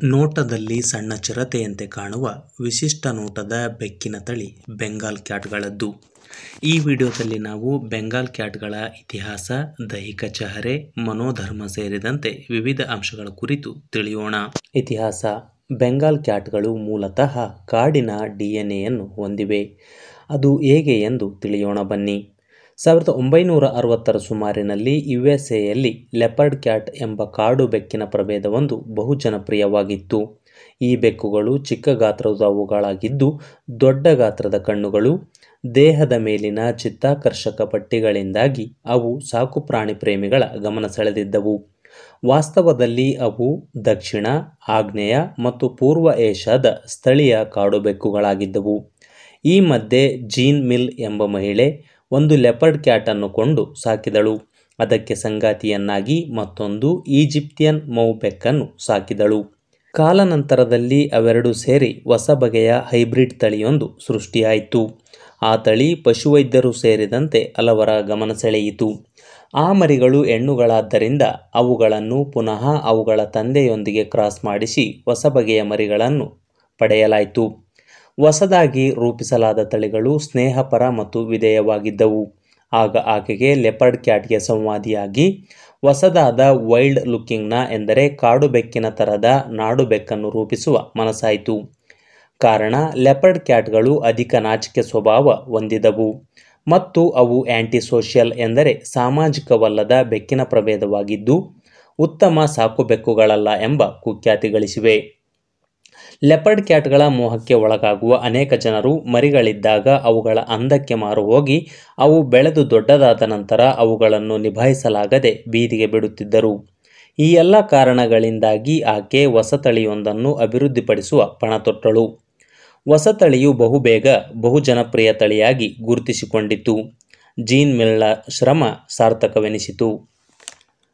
ನೋಟದಲ್ಲಿ ಸಣ್ಣ ಚಿರತೆಯಂತೆ ಕಾಣುವ ವಿಶಿಷ್ಟ ನೋಟದ ಬೆಕ್ಕಿನ ತಳಿ ಬೆಂಗಾಲ್ ಕ್ಯಾಟ್ಗಳದ್ದು. ಈ ವಿಡಿಯೋದಲ್ಲಿ ನಾವು ಬೆಂಗಾಲ್ ಕ್ಯಾಟ್ಗಳ ಇತಿಹಾಸ, ದೈಹಿಕ ಚಹರೆ, ಮನೋಧರ್ಮ ಸೇರಿದಂತೆ ವಿವಿಧ ಅಂಶಗಳ ಕುರಿತು ತಿಳಿಯೋಣ. ಇತಿಹಾಸ: ಬೆಂಗಾಲ್ ಕ್ಯಾಟ್ಗಳು ಮೂಲತಃ ಕಾಡಿನ DNA ಹೊಂದಿವೆ. ಅದು ಹೇಗೆ ಎಂದು ತಿಳಿಯೋಣ ಬನ್ನಿ. 1960ರ ಸುಮಾರಿನಲ್ಲಿ USAಯಲ್ಲಿ ಲೆಪರ್ಡ್ ಕ್ಯಾಟ್ ಎಂಬ ಕಾಡು ಬೆಕ್ಕಿನ ಪ್ರಭೇದವೊಂದು ಬಹು ಜನಪ್ರಿಯವಾಗಿತ್ತು. ಈ ಬೆಕ್ಕುಗಳು ಚಿಕ್ಕ ಗಾತ್ರದವುಗಳಾಗಿದ್ದು ದೊಡ್ಡ ಗಾತ್ರದ ಕಣ್ಣುಗಳು, ದೇಹದ ಮೇಲಿನ ಚಿತ್ತಾಕರ್ಷಕ ಪಟ್ಟಿಗಳಿಂದಾಗಿ ಅವು ಸಾಕುಪ್ರಾಣಿ ಪ್ರೇಮಿಗಳ ಗಮನ ಸೆಳೆದಿದ್ದವು. ವಾಸ್ತವದಲ್ಲಿ ಅವು ದಕ್ಷಿಣ, ಆಗ್ನೇಯ ಮತ್ತು ಪೂರ್ವ ಏಷ್ಯಾದ ಸ್ಥಳೀಯ ಕಾಡು ಬೆಕ್ಕುಗಳಾಗಿದ್ದವು. ಈ ಮಧ್ಯೆ ಜೀನ್ ಮಿಲ್ ಎಂಬ ಮಹಿಳೆ ಒಂದು ಲೆಪರ್ಡ್ ಕ್ಯಾಟನ್ನು ಕೊಂಡು ಸಾಕಿದಳು. ಅದಕ್ಕೆ ಸಂಗಾತಿಯನ್ನಾಗಿ ಮತ್ತೊಂದು ಈಜಿಪ್ತಿಯನ್ ಮೌ ಬೆಕ್ಕನ್ನು ಸಾಕಿದಳು. ಕಾಲಾನಂತರದಲ್ಲಿ ಅವೆರಡೂ ಸೇರಿ ಹೊಸ ಬಗೆಯ ಹೈಬ್ರಿಡ್ ತಳಿಯೊಂದು ಸೃಷ್ಟಿಯಾಯಿತು. ಆ ತಳಿ ಪಶುವೈದ್ಯರು ಸೇರಿದಂತೆ ಹಲವರ ಗಮನ ಸೆಳೆಯಿತು. ಆ ಮರಿಗಳು ಹೆಣ್ಣುಗಳಾದ್ದರಿಂದ ಅವುಗಳನ್ನು ಪುನಃ ಅವುಗಳ ತಂದೆಯೊಂದಿಗೆ ಕ್ರಾಸ್ ಮಾಡಿಸಿ ಹೊಸ ಬಗೆಯ ಮರಿಗಳನ್ನು ಪಡೆಯಲಾಯಿತು. ಹೊಸದಾಗಿ ರೂಪಿಸಲಾದ ತಳಿಗಳು ಸ್ನೇಹಪರ ಮತ್ತು ವಿಧೇಯವಾಗಿದ್ದವು. ಆಗ ಆಕೆಗೆ ಲೆಪರ್ಡ್ ಕ್ಯಾಟ್ಗೆ ಸಂವಾದಿಯಾಗಿ ಹೊಸದಾದ ವೈಲ್ಡ್ ಲುಕಿಂಗ್ನ ಎಂದರೆ ಕಾಡು ಬೆಕ್ಕಿನ ಥರದ ನಾಡು ಬೆಕ್ಕನ್ನು ರೂಪಿಸುವ ಮನಸ್ಸಾಯಿತು. ಕಾರಣ, ಲೆಪರ್ಡ್ ಕ್ಯಾಟ್ಗಳು ಅಧಿಕ ನಾಚಿಕೆ ಸ್ವಭಾವ ಹೊಂದಿದವು ಮತ್ತು ಅವು ಆ್ಯಂಟಿಸೋಷಿಯಲ್ ಎಂದರೆ ಸಾಮಾಜಿಕವಲ್ಲದ ಬೆಕ್ಕಿನ ಪ್ರಭೇದವಾಗಿದ್ದು ಉತ್ತಮ ಸಾಕುಬೆಕ್ಕುಗಳಲ್ಲ ಎಂಬ ಕುಖ್ಯಾತಿ ಗಳಿಸಿವೆ. ಲೆಪರ್ಡ್ ಕ್ಯಾಟ್ಗಳ ಮೋಹಕ್ಕೆ ಒಳಗಾಗುವ ಅನೇಕ ಜನರು ಮರಿಗಳಿದ್ದಾಗ ಅವುಗಳ ಅಂದಕ್ಕೆ ಮಾರು ಹೋಗಿ ಅವು ಬೆಳೆದು ದೊಡ್ಡದಾದ ನಂತರ ಅವುಗಳನ್ನು ನಿಭಾಯಿಸಲಾಗದೆ ಬೀದಿಗೆ ಬಿಡುತ್ತಿದ್ದರು. ಈ ಎಲ್ಲ ಕಾರಣಗಳಿಂದಾಗಿ ಆಕೆ ಹೊಸ ತಳಿಯೊಂದನ್ನು ಅಭಿವೃದ್ಧಿಪಡಿಸುವ ಪಣತೊಟ್ಟಳು. ಹೊಸ ತಳಿಯು ಬಹುಬೇಗ ಬಹು ಜನಪ್ರಿಯ ತಳಿಯಾಗಿ ಗುರುತಿಸಿಕೊಂಡಿತು. ಜೀನ್ ಮಿಲ್ನ ಶ್ರಮ ಸಾರ್ಥಕವೆನಿಸಿತು.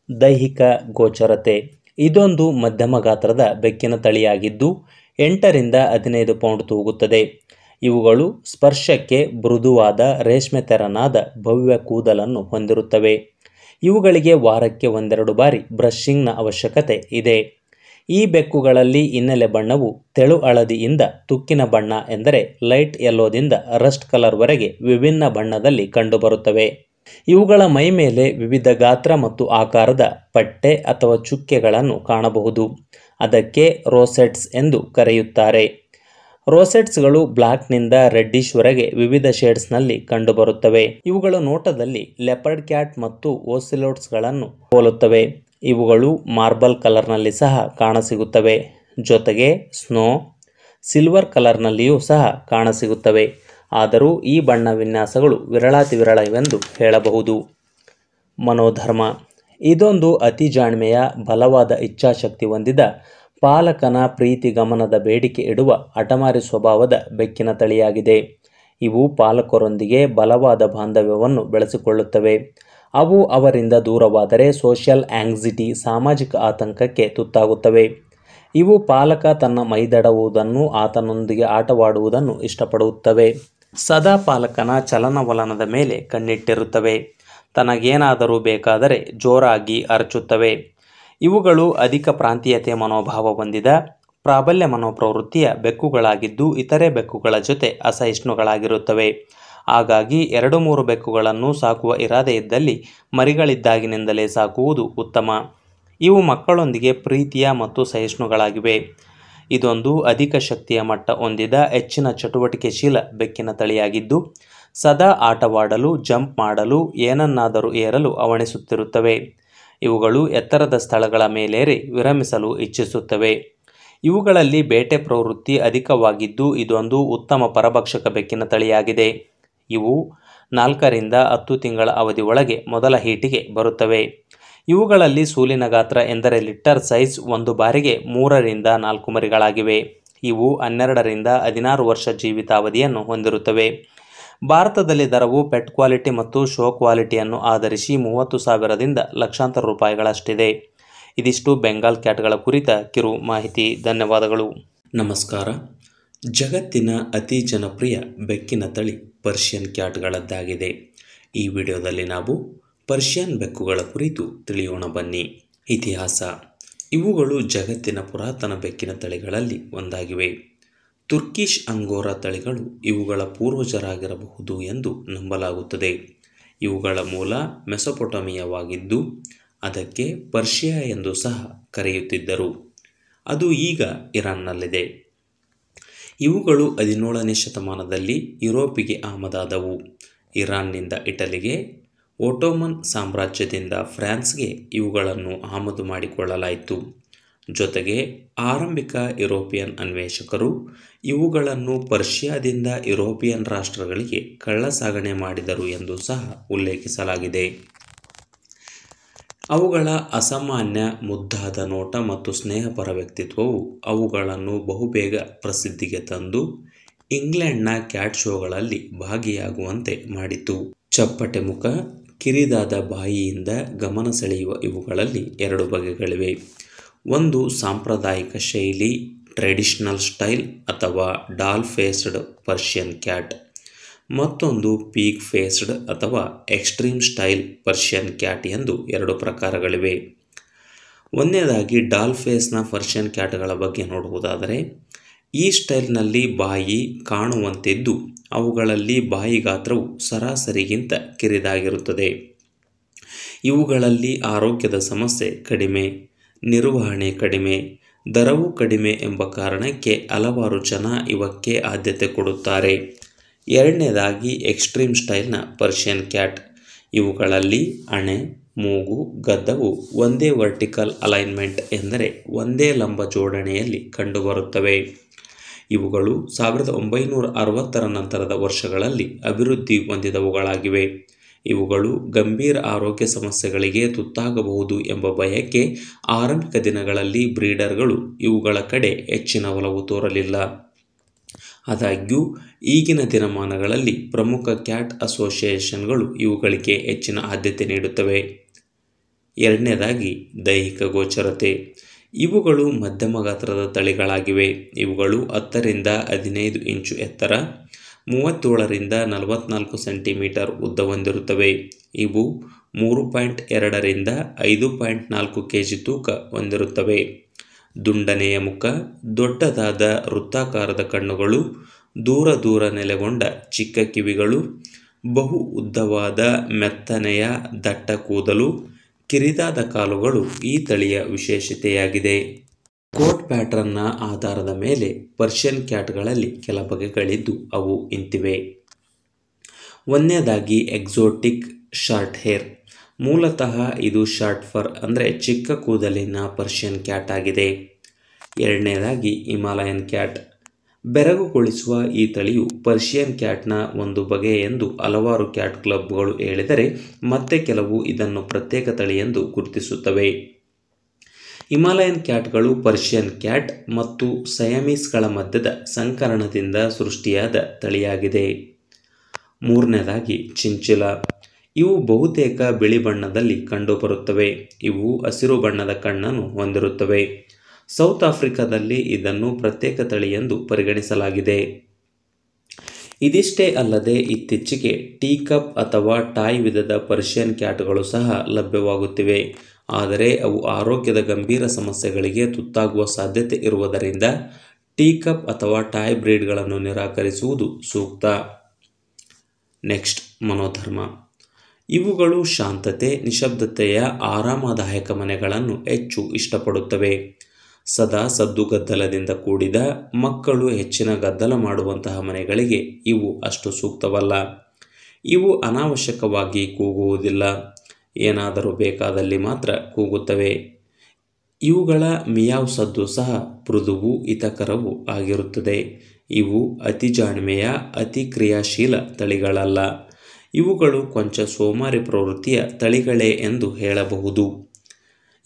ದೈಹಿಕ ಗೋಚರತೆ: ಇದೊಂದು ಮಧ್ಯಮ ಗಾತ್ರದ ಬೆಕ್ಕಿನ ತಳಿಯಾಗಿದ್ದು 8 ರಿಂದ 15 ಪೌಂಡ್ ತೂಗುತ್ತದೆ. ಇವುಗಳು ಸ್ಪರ್ಶಕ್ಕೆ ಮೃದುವಾದ ರೇಷ್ಮೆ ತೆರನಾದ ಭವ್ಯ ಕೂದಲನ್ನು ಹೊಂದಿರುತ್ತವೆ. ಇವುಗಳಿಗೆ ವಾರಕ್ಕೆ 1-2 ಬಾರಿ ಬ್ರಷಿಂಗ್ನ ಅವಶ್ಯಕತೆ ಇದೆ. ಈ ಬೆಕ್ಕುಗಳಲ್ಲಿ ಹಿನ್ನೆಲೆ ಬಣ್ಣವು ತೆಳು ಹಳದಿಯಿಂದ ತುಕ್ಕಿನ ಬಣ್ಣ ಎಂದರೆ ಲೈಟ್ ಯೆಲ್ಲೋದಿಂದ ರಸ್ಟ್ ಕಲರ್ವರೆಗೆ ವಿಭಿನ್ನ ಬಣ್ಣದಲ್ಲಿ ಕಂಡುಬರುತ್ತವೆ. ಇವುಗಳ ಮೈ ಮೇಲೆ ವಿವಿಧ ಗಾತ್ರ ಮತ್ತು ಆಕಾರದ ಪಟ್ಟೆ ಅಥವಾ ಚುಕ್ಕೆಗಳನ್ನು ಕಾಣಬಹುದು. ಅದಕ್ಕೆ ರೋಸೆಟ್ಸ್ ಎಂದು ಕರೆಯುತ್ತಾರೆ. ರೋಸೆಟ್ಸ್ಗಳು ಬ್ಲಾಕ್ನಿಂದ ರೆಡ್ಡಿಶ್ ವರೆಗೆ ವಿವಿಧ ಶೇಡ್ಸ್ನಲ್ಲಿ ಕಂಡುಬರುತ್ತವೆ. ಇವುಗಳು ನೋಟದಲ್ಲಿ ಲೆಪರ್ಡ್ ಕ್ಯಾಟ್ ಮತ್ತು ಓಸಿಲೋಟ್ಸ್ಗಳನ್ನು ಹೋಲುತ್ತವೆ. ಇವುಗಳು ಮಾರ್ಬಲ್ ಕಲರ್ನಲ್ಲಿ ಸಹ ಕಾಣಸಿಗುತ್ತವೆ. ಜೊತೆಗೆ ಸ್ನೋ, ಸಿಲ್ವರ್ ಕಲರ್ನಲ್ಲಿಯೂ ಸಹ ಕಾಣಸಿಗುತ್ತವೆ. ಆದರೂ ಈ ಬಣ್ಣ ವಿನ್ಯಾಸಗಳು ವಿರಳಾತಿ ವಿರಳವೆಂದು ಹೇಳಬಹುದು. ಮನೋಧರ್ಮ: ಇದೊಂದು ಅತಿ ಜಾಣ್ಮೆಯ, ಬಲವಾದ ಇಚ್ಛಾಶಕ್ತಿ ಹೊಂದಿದ, ಪಾಲಕನ ಪ್ರೀತಿ ಗಮನದ ಬೇಡಿಕೆ ಇಡುವ ಹಠಮಾರಿ ಸ್ವಭಾವದ ಬೆಕ್ಕಿನ ತಳಿಯಾಗಿದೆ. ಇವು ಪಾಲಕರೊಂದಿಗೆ ಬಲವಾದ ಬಾಂಧವ್ಯವನ್ನು ಬೆಳೆಸಿಕೊಳ್ಳುತ್ತವೆ. ಅವು ಅವರಿಂದ ದೂರವಾದರೆ ಸೋಷಿಯಲ್ ಆಂಗ್ಸಿಟಿ ಸಾಮಾಜಿಕ ಆತಂಕಕ್ಕೆ ತುತ್ತಾಗುತ್ತವೆ. ಇವು ಪಾಲಕ ತನ್ನ ಮೈದಡುವುದನ್ನು ಆತನೊಂದಿಗೆ ಆಟವಾಡುವುದನ್ನು ಇಷ್ಟಪಡುತ್ತವೆ. ಸದಾ ಪಾಲಕನ ಚಲನವಲನದ ಮೇಲೆ ಕಣ್ಣಿಟ್ಟಿರುತ್ತವೆ. ತನಗೇನಾದರೂ ಬೇಕಾದರೆ ಜೋರಾಗಿ ಅರಚುತ್ತವೆ. ಇವುಗಳು ಅಧಿಕ ಪ್ರಾಂತೀಯತೆ ಮನೋಭಾವ ಹೊಂದಿದ, ಪ್ರಾಬಲ್ಯ ಮನೋಪ್ರವೃತ್ತಿಯ ಬೆಕ್ಕುಗಳಾಗಿದ್ದು ಇತರೆ ಬೆಕ್ಕುಗಳ ಜೊತೆ ಅಸಹಿಷ್ಣುಗಳಾಗಿರುತ್ತವೆ. ಹಾಗಾಗಿ 2-3 ಬೆಕ್ಕುಗಳನ್ನು ಸಾಕುವ ಇರಾದೆ ಇದ್ದಲ್ಲಿ ಮರಿಗಳಿದ್ದಾಗಿನಿಂದಲೇ ಸಾಕುವುದು ಉತ್ತಮ. ಇವು ಮಕ್ಕಳೊಂದಿಗೆ ಪ್ರೀತಿಯ ಮತ್ತು ಸಹಿಷ್ಣುಗಳಾಗಿವೆ. ಇದೊಂದು ಅಧಿಕ ಶಕ್ತಿಯ ಮಟ್ಟ ಹೊಂದಿದ ಹೆಚ್ಚಿನ ಚಟುವಟಿಕೆಶೀಲ ಬೆಕ್ಕಿನ ತಳಿಯಾಗಿದ್ದು ಸದಾ ಆಟವಾಡಲು, ಜಂಪ್ ಮಾಡಲು, ಏನನ್ನಾದರೂ ಏರಲು ಹವಣಿಸುತ್ತಿರುತ್ತವೆ. ಇವುಗಳು ಎತ್ತರದ ಸ್ಥಳಗಳ ಮೇಲೇರಿ ವಿರಮಿಸಲು ಇಚ್ಛಿಸುತ್ತವೆ. ಇವುಗಳಲ್ಲಿ ಬೇಟೆ ಪ್ರವೃತ್ತಿ ಅಧಿಕವಾಗಿದ್ದು ಇದೊಂದು ಉತ್ತಮ ಪರಭಕ್ಷಕ ಬೆಕ್ಕಿನ ತಳಿಯಾಗಿದೆ. ಇವು 4 ರಿಂದ 10 ತಿಂಗಳ ಅವಧಿ ಒಳಗೆ ಮೊದಲ ಹೀಟಿಗೆ ಬರುತ್ತವೆ. ಇವುಗಳಲ್ಲಿ ಸೂಲಿನ ಗಾತ್ರ ಎಂದರೆ ಲಿಟ್ಟರ್ ಸೈಜ್ ಒಂದು ಬಾರಿಗೆ 3 ರಿಂದ 4 ಮರಿಗಳಾಗಿವೆ. ಇವು 12 ರಿಂದ 16 ವರ್ಷ ಜೀವಿತಾವಧಿಯನ್ನು ಹೊಂದಿರುತ್ತವೆ. ಭಾರತದಲ್ಲಿ ದರವು ಪೆಟ್ ಕ್ವಾಲಿಟಿ ಮತ್ತು ಶೋ ಕ್ವಾಲಿಟಿಯನ್ನು ಆಧರಿಸಿ 30,000 ದಿಂದ ಲಕ್ಷಾಂತರ ರೂಪಾಯಿಗಳಷ್ಟಿದೆ. ಇದಿಷ್ಟು ಬೆಂಗಾಲ್ ಕ್ಯಾಟ್ಗಳ ಕುರಿತ ಕಿರು ಮಾಹಿತಿ. ಧನ್ಯವಾದಗಳು. ನಮಸ್ಕಾರ. ಜಗತ್ತಿನ ಅತಿ ಜನಪ್ರಿಯ ಬೆಕ್ಕಿನ ತಳಿ ಪರ್ಷಿಯನ್ ಕ್ಯಾಟ್ಗಳದ್ದಾಗಿದೆ. ಈ ವಿಡಿಯೋದಲ್ಲಿ ನಾವು ಪರ್ಷಿಯನ್ ಬೆಕ್ಕುಗಳ ಕುರಿತು ತಿಳಿಯೋಣ ಬನ್ನಿ. ಇತಿಹಾಸ: ಇವುಗಳು ಜಗತ್ತಿನ ಪುರಾತನ ಬೆಕ್ಕಿನ ತಳಿಗಳಲ್ಲಿ ಒಂದಾಗಿವೆ. ತುರ್ಕಿಶ್ ಅಂಗೋರಾ ತಳಿಗಳು ಇವುಗಳ ಪೂರ್ವಜರಾಗಿರಬಹುದು ಎಂದು ನಂಬಲಾಗುತ್ತದೆ. ಇವುಗಳ ಮೂಲ ಮೆಸೊಪೊಟೇಮಿಯಾವಾಗಿದ್ದು ಅದಕ್ಕೆ ಪರ್ಷಿಯಾ ಎಂದು ಸಹ ಕರೆಯುತ್ತಿದ್ದರು. ಅದು ಈಗ ಇರಾನ್ನಲ್ಲಿದೆ. ಇವುಗಳು 17ನೇ ಶತಮಾನದಲ್ಲಿ ಯುರೋಪಿಗೆ ಆಮದಾದವು. ಇರಾನ್ನಿಂದ ಇಟಲಿಗೆ, ಒಟೋಮನ್ ಸಾಮ್ರಾಜ್ಯದಿಂದ ಫ್ರಾನ್ಸ್ಗೆ ಇವುಗಳನ್ನು ಆಮದು ಮಾಡಿಕೊಳ್ಳಲಾಯಿತು. ಜೊತೆಗೆ ಆರಂಭಿಕ ಯುರೋಪಿಯನ್ ಅನ್ವೇಷಕರು ಇವುಗಳನ್ನು ಪರ್ಷಿಯಾದಿಂದ ಯುರೋಪಿಯನ್ ರಾಷ್ಟ್ರಗಳಿಗೆ ಕಳ್ಳಸಾಗಣೆ ಮಾಡಿದರು ಎಂದು ಸಹ ಉಲ್ಲೇಖಿಸಲಾಗಿದೆ. ಅವುಗಳ ಅಸಾಮಾನ್ಯ ಮುದ್ದಾದ ನೋಟ ಮತ್ತು ಸ್ನೇಹಪರ ವ್ಯಕ್ತಿತ್ವವು ಅವುಗಳನ್ನು ಬಹುಬೇಗ ಪ್ರಸಿದ್ಧಿಗೆ ತಂದು ಇಂಗ್ಲೆಂಡ್ನ ಕ್ಯಾಟ್ ಶೋಗಳಲ್ಲಿ ಭಾಗಿಯಾಗುವಂತೆ ಮಾಡಿತು. ಚಪ್ಪಟೆ ಮುಖ, ಕಿರಿದಾದ ಬಾಯಿಯಿಂದ ಗಮನ ಸೆಳೆಯುವ ಇವುಗಳಲ್ಲಿ 2 ಬಗೆಗಳಿವೆ. ಒಂದು ಸಾಂಪ್ರದಾಯಿಕ ಶೈಲಿ ಟ್ರೆಡಿಷನಲ್ ಸ್ಟೈಲ್ ಅಥವಾ ಡಾಲ್ ಫೇಸ್ಡ್ ಪರ್ಷಿಯನ್ ಕ್ಯಾಟ್. ಮತ್ತೊಂದು ಪೀಕ್ ಫೇಸ್ಡ್ ಅಥವಾ ಎಕ್ಸ್ಟ್ರೀಮ್ ಸ್ಟೈಲ್ ಪರ್ಷಿಯನ್ ಕ್ಯಾಟ್ ಎಂದು 2 ಪ್ರಕಾರಗಳಿವೆ. ಒಂದನೇದಾಗಿ ಡಾಲ್ ಫೇಸ್ನ ಪರ್ಷಿಯನ್ ಕ್ಯಾಟ್ಗಳ ಬಗ್ಗೆ ನೋಡುವುದಾದರೆ, ಈ ಸ್ಟೈಲ್ನಲ್ಲಿ ಬಾಯಿ ಕಾಣುವಂತಿದ್ದು ಅವುಗಳಲ್ಲಿ ಬಾಯಿ ಗಾತ್ರವು ಸರಾಸರಿಗಿಂತ ಕಿರಿದಾಗಿರುತ್ತದೆ. ಇವುಗಳಲ್ಲಿ ಆರೋಗ್ಯದ ಸಮಸ್ಯೆ ಕಡಿಮೆ, ನಿರ್ವಹಣೆ ಕಡಿಮೆ, ದರವೂ ಕಡಿಮೆ ಎಂಬ ಕಾರಣಕ್ಕೆ ಹಲವಾರು ಜನ ಇವಕ್ಕೆ ಆದ್ಯತೆ ಕೊಡುತ್ತಾರೆ. ಎರಡನೇದಾಗಿ ಎಕ್ಸ್ಟ್ರೀಮ್ ಸ್ಟೈಲ್ನ ಪರ್ಷಿಯನ್ ಕ್ಯಾಟ್. ಇವುಗಳಲ್ಲಿ ಹಣೆ, ಮೂಗು, ಗದ್ದವು ಒಂದೇ ವರ್ಟಿಕಲ್ ಅಲೈನ್ಮೆಂಟ್ ಎಂದರೆ ಒಂದೇ ಲಂಬ ಜೋಡಣೆಯಲ್ಲಿ ಕಂಡುಬರುತ್ತವೆ. ಇವುಗಳು 1960ರ ನಂತರದ ವರ್ಷಗಳಲ್ಲಿ ಅಭಿವೃದ್ಧಿ ಹೊಂದಿದವುಗಳಾಗಿವೆ. ಇವುಗಳು ಗಂಭೀರ ಆರೋಗ್ಯ ಸಮಸ್ಯೆಗಳಿಗೆ ತುತ್ತಾಗಬಹುದು ಎಂಬ ಭಯಕ್ಕೆ ಆರಂಭಿಕ ದಿನಗಳಲ್ಲಿ ಬ್ರೀಡರ್ಗಳು ಇವುಗಳ ಕಡೆ ಹೆಚ್ಚಿನ ಒಲವು ತೋರಲಿಲ್ಲ. ಆದಾಗ್ಯೂ ಈಗಿನ ದಿನಮಾನಗಳಲ್ಲಿ ಪ್ರಮುಖ ಕ್ಯಾಟ್ ಅಸೋಸಿಯೇಷನ್ಗಳು ಇವುಗಳಿಗೆ ಹೆಚ್ಚಿನ ಆದ್ಯತೆ ನೀಡುತ್ತವೆ. ಎರಡನೇದಾಗಿ ದೈಹಿಕ ಗೋಚರತೆ. ಇವುಗಳು ಮಧ್ಯಮ ಗಾತ್ರದ ತಳಿಗಳಾಗಿವೆ. ಇವುಗಳು 10ರಿಂದ 15 ಇಂಚು ಎತ್ತರ, 37ರಿಂದ 44 ಸೆಂಟಿಮೀಟರ್ ಉದ್ದ ಹೊಂದಿರುತ್ತವೆ. ಇವು 3.2ರಿಂದ 5.4 kg ತೂಕ ಹೊಂದಿರುತ್ತವೆ. ದುಂಡನೆಯ ಮುಖ, ದೊಡ್ಡದಾದ ವೃತ್ತಾಕಾರದ ಕಣ್ಣುಗಳು, ದೂರ ನೆಲೆಗೊಂಡ ಚಿಕ್ಕ ಕಿವಿಗಳು, ಬಹು ಉದ್ದವಾದ ಮೆತ್ತನೆಯ ದಟ್ಟ ಕೂದಲು, ಕಿರಿದಾದ ಕಾಲುಗಳು ಈ ತಳಿಯ ವಿಶೇಷತೆಯಾಗಿದೆ. ಕೋಟ್ ಪ್ಯಾಟರ್ನ್ನ ಆಧಾರದ ಮೇಲೆ ಪರ್ಷಿಯನ್ ಕ್ಯಾಟ್ಗಳಲ್ಲಿ ಕೆಲ ಬಗೆಗಳಿದ್ದು ಅವು ಇಂತಿವೆ. ಒಂದನೇದಾಗಿ ಎಕ್ಸೋಟಿಕ್ ಶಾರ್ಟ್ ಹೇರ್. ಮೂಲತಃ ಇದು ಶಾರ್ಟ್ ಫರ್ ಅಂದರೆ ಚಿಕ್ಕ ಕೂದಲಿನ ಪರ್ಷಿಯನ್ ಕ್ಯಾಟ್ ಆಗಿದೆ. ಎರಡನೇದಾಗಿ ಹಿಮಾಲಯನ್ ಕ್ಯಾಟ್. ಬೆರಗುಗೊಳಿಸುವ ಈ ತಳಿಯು ಪರ್ಷಿಯನ್ ಕ್ಯಾಟ್ನ ಒಂದು ಬಗೆ ಎಂದು ಹಲವಾರು ಕ್ಯಾಟ್ ಕ್ಲಬ್ಗಳು ಹೇಳಿದರೆ, ಮತ್ತೆ ಕೆಲವು ಇದನ್ನು ಪ್ರತ್ಯೇಕ ತಳಿ ಎಂದು ಗುರುತಿಸುತ್ತವೆ. ಹಿಮಾಲಯನ್ ಕ್ಯಾಟ್ಗಳು ಪರ್ಷಿಯನ್ ಕ್ಯಾಟ್ ಮತ್ತು ಸಯಾಮೀಸ್ಗಳ ಮಧ್ಯದ ಸಂಕರಣದಿಂದ ಸೃಷ್ಟಿಯಾದ ತಳಿಯಾಗಿದೆ. ಮೂರನೇದಾಗಿ ಚಿಂಚಿಲಾ. ಇವು ಬಹುತೇಕ ಬಿಳಿ ಬಣ್ಣದಲ್ಲಿ ಕಂಡುಬರುತ್ತವೆ. ಇವು ಹಸಿರು ಬಣ್ಣದ ಕಣ್ಣನ್ನು ಹೊಂದಿರುತ್ತವೆ. ಸೌತ್ ಆಫ್ರಿಕಾದಲ್ಲಿ ಇದನ್ನು ಪ್ರತ್ಯೇಕ ತಳಿ ಎಂದು ಪರಿಗಣಿಸಲಾಗಿದೆ. ಇದಿಷ್ಟೇ ಅಲ್ಲದೆ ಇತ್ತೀಚೆಗೆ ಟೀ ಕಪ್ ಅಥವಾ ಟಾಯ್ ವಿಧದ ಪರ್ಷಿಯನ್ ಕ್ಯಾಟ್ಗಳು ಸಹ ಲಭ್ಯವಾಗುತ್ತಿವೆ. ಆದರೆ ಅವು ಆರೋಗ್ಯದ ಗಂಭೀರ ಸಮಸ್ಯೆಗಳಿಗೆ ತುತ್ತಾಗುವ ಸಾಧ್ಯತೆ ಇರುವುದರಿಂದ ಟೀ ಕಪ್ ಅಥವಾ ಟಾಯ್ ಬ್ರೀಡ್ಗಳನ್ನು ನಿರಾಕರಿಸುವುದು ಸೂಕ್ತ. ನೆಕ್ಸ್ಟ್, ಮನೋಧರ್ಮ. ಇವುಗಳು ಶಾಂತತೆ, ನಿಶ್ಶಬ್ದತೆಯ ಆರಾಮದಾಯಕ ಮನೆಗಳನ್ನು ಹೆಚ್ಚು ಇಷ್ಟಪಡುತ್ತವೆ. ಸದಾ ಸದ್ದುಗದ್ದಲದಿಂದ ಕೂಡಿದ, ಮಕ್ಕಳು ಹೆಚ್ಚಿನ ಗದ್ದಲ ಮಾಡುವಂತಹ ಮನೆಗಳಿಗೆ ಇವು ಅಷ್ಟು ಸೂಕ್ತವಲ್ಲ. ಇವು ಅನಾವಶ್ಯಕವಾಗಿ ಕೂಗುವುದಿಲ್ಲ. ಏನಾದರೂ ಬೇಕಾದಲ್ಲಿ ಮಾತ್ರ ಕೂಗುತ್ತವೆ. ಇವುಗಳ ಮಿಯಾವ್ ಸದ್ದು ಸಹ ಮೃದುವೂ ಹಿತಕರವೂ ಆಗಿರುತ್ತದೆ. ಇವು ಅತಿ ಜಾಣ್ಮೆಯ, ಅತಿ ಕ್ರಿಯಾಶೀಲ ತಳಿಗಳಲ್ಲ. ಇವುಗಳು ಕೊಂಚ ಸೋಮಾರಿ ಪ್ರವೃತ್ತಿಯ ತಳಿಗಳೇ ಎಂದು ಹೇಳಬಹುದು.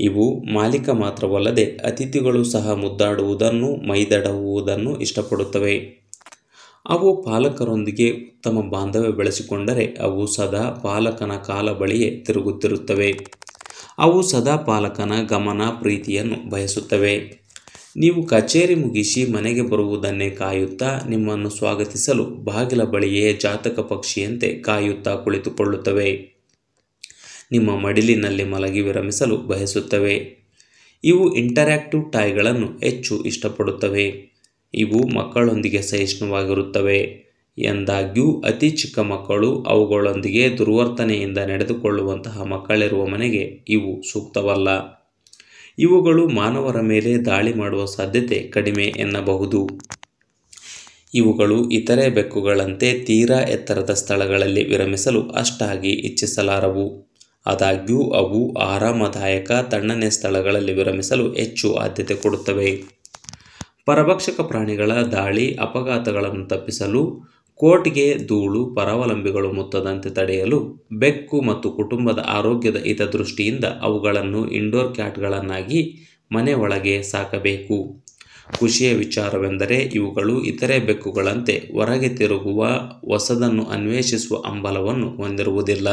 ಇವು ಮಾಲೀಕ ಮಾತ್ರವಲ್ಲದೆ ಅತಿಥಿಗಳು ಸಹ ಮುದ್ದಾಡುವುದನ್ನು, ಮೈದಡುವುದನ್ನು ಇಷ್ಟಪಡುತ್ತವೆ. ಅವು ಪಾಲಕರೊಂದಿಗೆ ಉತ್ತಮ ಬಾಂಧವ್ಯ ಬೆಳೆಸಿಕೊಂಡರೆ ಅವು ಸದಾ ಪಾಲಕನ ಕಾಲ ಬಳಿಯೇ ತಿರುಗುತ್ತಿರುತ್ತವೆ. ಅವು ಸದಾ ಪಾಲಕನ ಗಮನ, ಪ್ರೀತಿಯನ್ನು ಬಯಸುತ್ತವೆ. ನೀವು ಕಚೇರಿ ಮುಗಿಸಿ ಮನೆಗೆ ಬರುವುದನ್ನೇ ಕಾಯುತ್ತಾ ನಿಮ್ಮನ್ನು ಸ್ವಾಗತಿಸಲು ಬಾಗಿಲ ಬಳಿಯೇ ಜಾತಕ ಪಕ್ಷಿಯಂತೆ ಕಾಯುತ್ತಾ ಕುಳಿತುಕೊಳ್ಳುತ್ತವೆ. ನಿಮ್ಮ ಮಡಿಲಿನಲ್ಲಿ ಮಲಗಿ ವಿರಮಿಸಲು ಬಯಸುತ್ತವೆ. ಇವು ಇಂಟರ್ಯಾಕ್ಟಿವ್ ಟಾಯ್ಗಳನ್ನು ಹೆಚ್ಚು ಇಷ್ಟಪಡುತ್ತವೆ. ಇವು ಮಕ್ಕಳೊಂದಿಗೆ ಸಹಿಷ್ಣುವಾಗಿರುತ್ತವೆ. ಎಂದಾಗ್ಯೂ ಅತಿ ಚಿಕ್ಕ ಮಕ್ಕಳು ಅವುಗಳೊಂದಿಗೆ ದುರ್ವರ್ತನೆಯಿಂದ ನಡೆದುಕೊಳ್ಳುವಂತಹ ಮಕ್ಕಳಿರುವ ಮನೆಗೆ ಇವು ಸೂಕ್ತವಲ್ಲ. ಇವುಗಳು ಮಾನವರ ಮೇಲೆ ದಾಳಿ ಮಾಡುವ ಸಾಧ್ಯತೆ ಕಡಿಮೆ ಎನ್ನಬಹುದು. ಇವುಗಳು ಇತರೆ ಬೆಕ್ಕುಗಳಂತೆ ತೀರಾ ಎತ್ತರದ ಸ್ಥಳಗಳಲ್ಲಿ ವಿರಮಿಸಲು ಅಷ್ಟಾಗಿ ಇಚ್ಛಿಸಲಾರವು. ಆದಾಗ್ಯೂ ಅವು ಆರಾಮದಾಯಕ ತಣ್ಣನೆ ಸ್ಥಳಗಳಲ್ಲಿ ವಿರಮಿಸಲು ಹೆಚ್ಚು ಆದ್ಯತೆ ಕೊಡುತ್ತವೆ. ಪರಭಕ್ಷಕ ಪ್ರಾಣಿಗಳ ದಾಳಿ ಅಪಘಾತಗಳನ್ನು ತಪ್ಪಿಸಲು, ಕೋಟ್ಗೆ ಧೂಳು ಪರಾವಲಂಬಿಗಳು ಮುತ್ತದಂತೆ ತಡೆಯಲು, ಬೆಕ್ಕು ಮತ್ತು ಕುಟುಂಬದ ಆರೋಗ್ಯದ ಹಿತದೃಷ್ಟಿಯಿಂದ ಅವುಗಳನ್ನು ಇಂಡೋರ್ ಕ್ಯಾಟ್ಗಳನ್ನಾಗಿ ಮನೆ ಒಳಗೆ ಸಾಕಬೇಕು. ಖುಷಿಯ ವಿಚಾರವೆಂದರೆ ಇವುಗಳು ಇತರೆ ಬೆಕ್ಕುಗಳಂತೆ ಹೊರಗೆ ತಿರುಗುವ, ಹೊಸದನ್ನು ಅನ್ವೇಷಿಸುವ ಹಂಬಲವನ್ನು ಹೊಂದಿರುವುದಿಲ್ಲ.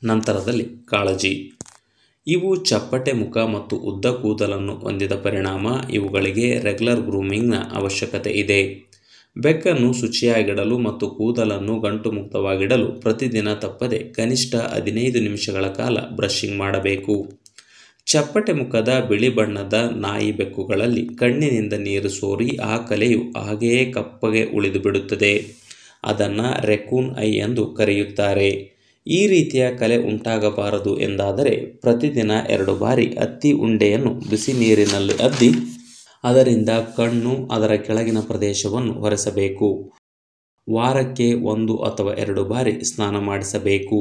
ನಂತರದಲ್ಲಿ ಕಾಳಜಿ. ಇವು ಚಪ್ಪಟೆ ಮುಖ ಮತ್ತು ಉದ್ದ ಕೂದಲನ್ನು ಹೊಂದಿದ ಪರಿಣಾಮ ಇವುಗಳಿಗೆ ರೆಗ್ಯುಲರ್ ಗ್ರೂಮಿಂಗ್ನ ಅವಶ್ಯಕತೆ ಇದೆ. ಬೆಕ್ಕನ್ನು ಶುಚಿಯಾಗಿಡಲು ಮತ್ತು ಕೂದಲನ್ನು ಗಂಟು ಮುಕ್ತವಾಗಿಡಲು ಪ್ರತಿದಿನ ತಪ್ಪದೆ ಕನಿಷ್ಠ 15 ನಿಮಿಷಗಳ ಕಾಲ ಬ್ರಷಿಂಗ್ ಮಾಡಬೇಕು. ಚಪ್ಪಟೆ ಮುಖದ ಬಿಳಿ ಬಣ್ಣದ ನಾಯಿ ಬೆಕ್ಕುಗಳಲ್ಲಿ ಕಣ್ಣಿನಿಂದ ನೀರು ಸೋರಿ ಆ ಕಲೆಯು ಹಾಗೆಯೇ ಕಪ್ಪಗೆ ಉಳಿದು ಬಿಡುತ್ತದೆ. ಅದನ್ನು ರೆಕೂನ್ ಐ ಎಂದು ಕರೆಯುತ್ತಾರೆ. ಈ ರೀತಿಯ ಕಲೆ ಉಂಟಾಗಬಾರದು ಎಂದಾದರೆ ಪ್ರತಿದಿನ 2 ಬಾರಿ ಹತ್ತಿ ಉಂಡೆಯನ್ನು ಬಿಸಿ ನೀರಿನಲ್ಲಿ ಅದ್ದಿ ಅದರಿಂದ ಕಣ್ಣು ಅದರ ಕೆಳಗಿನ ಪ್ರದೇಶವನ್ನು ಒರೆಸಬೇಕು. ವಾರಕ್ಕೆ 1 ಅಥವಾ 2 ಬಾರಿ ಸ್ನಾನ ಮಾಡಿಸಬೇಕು.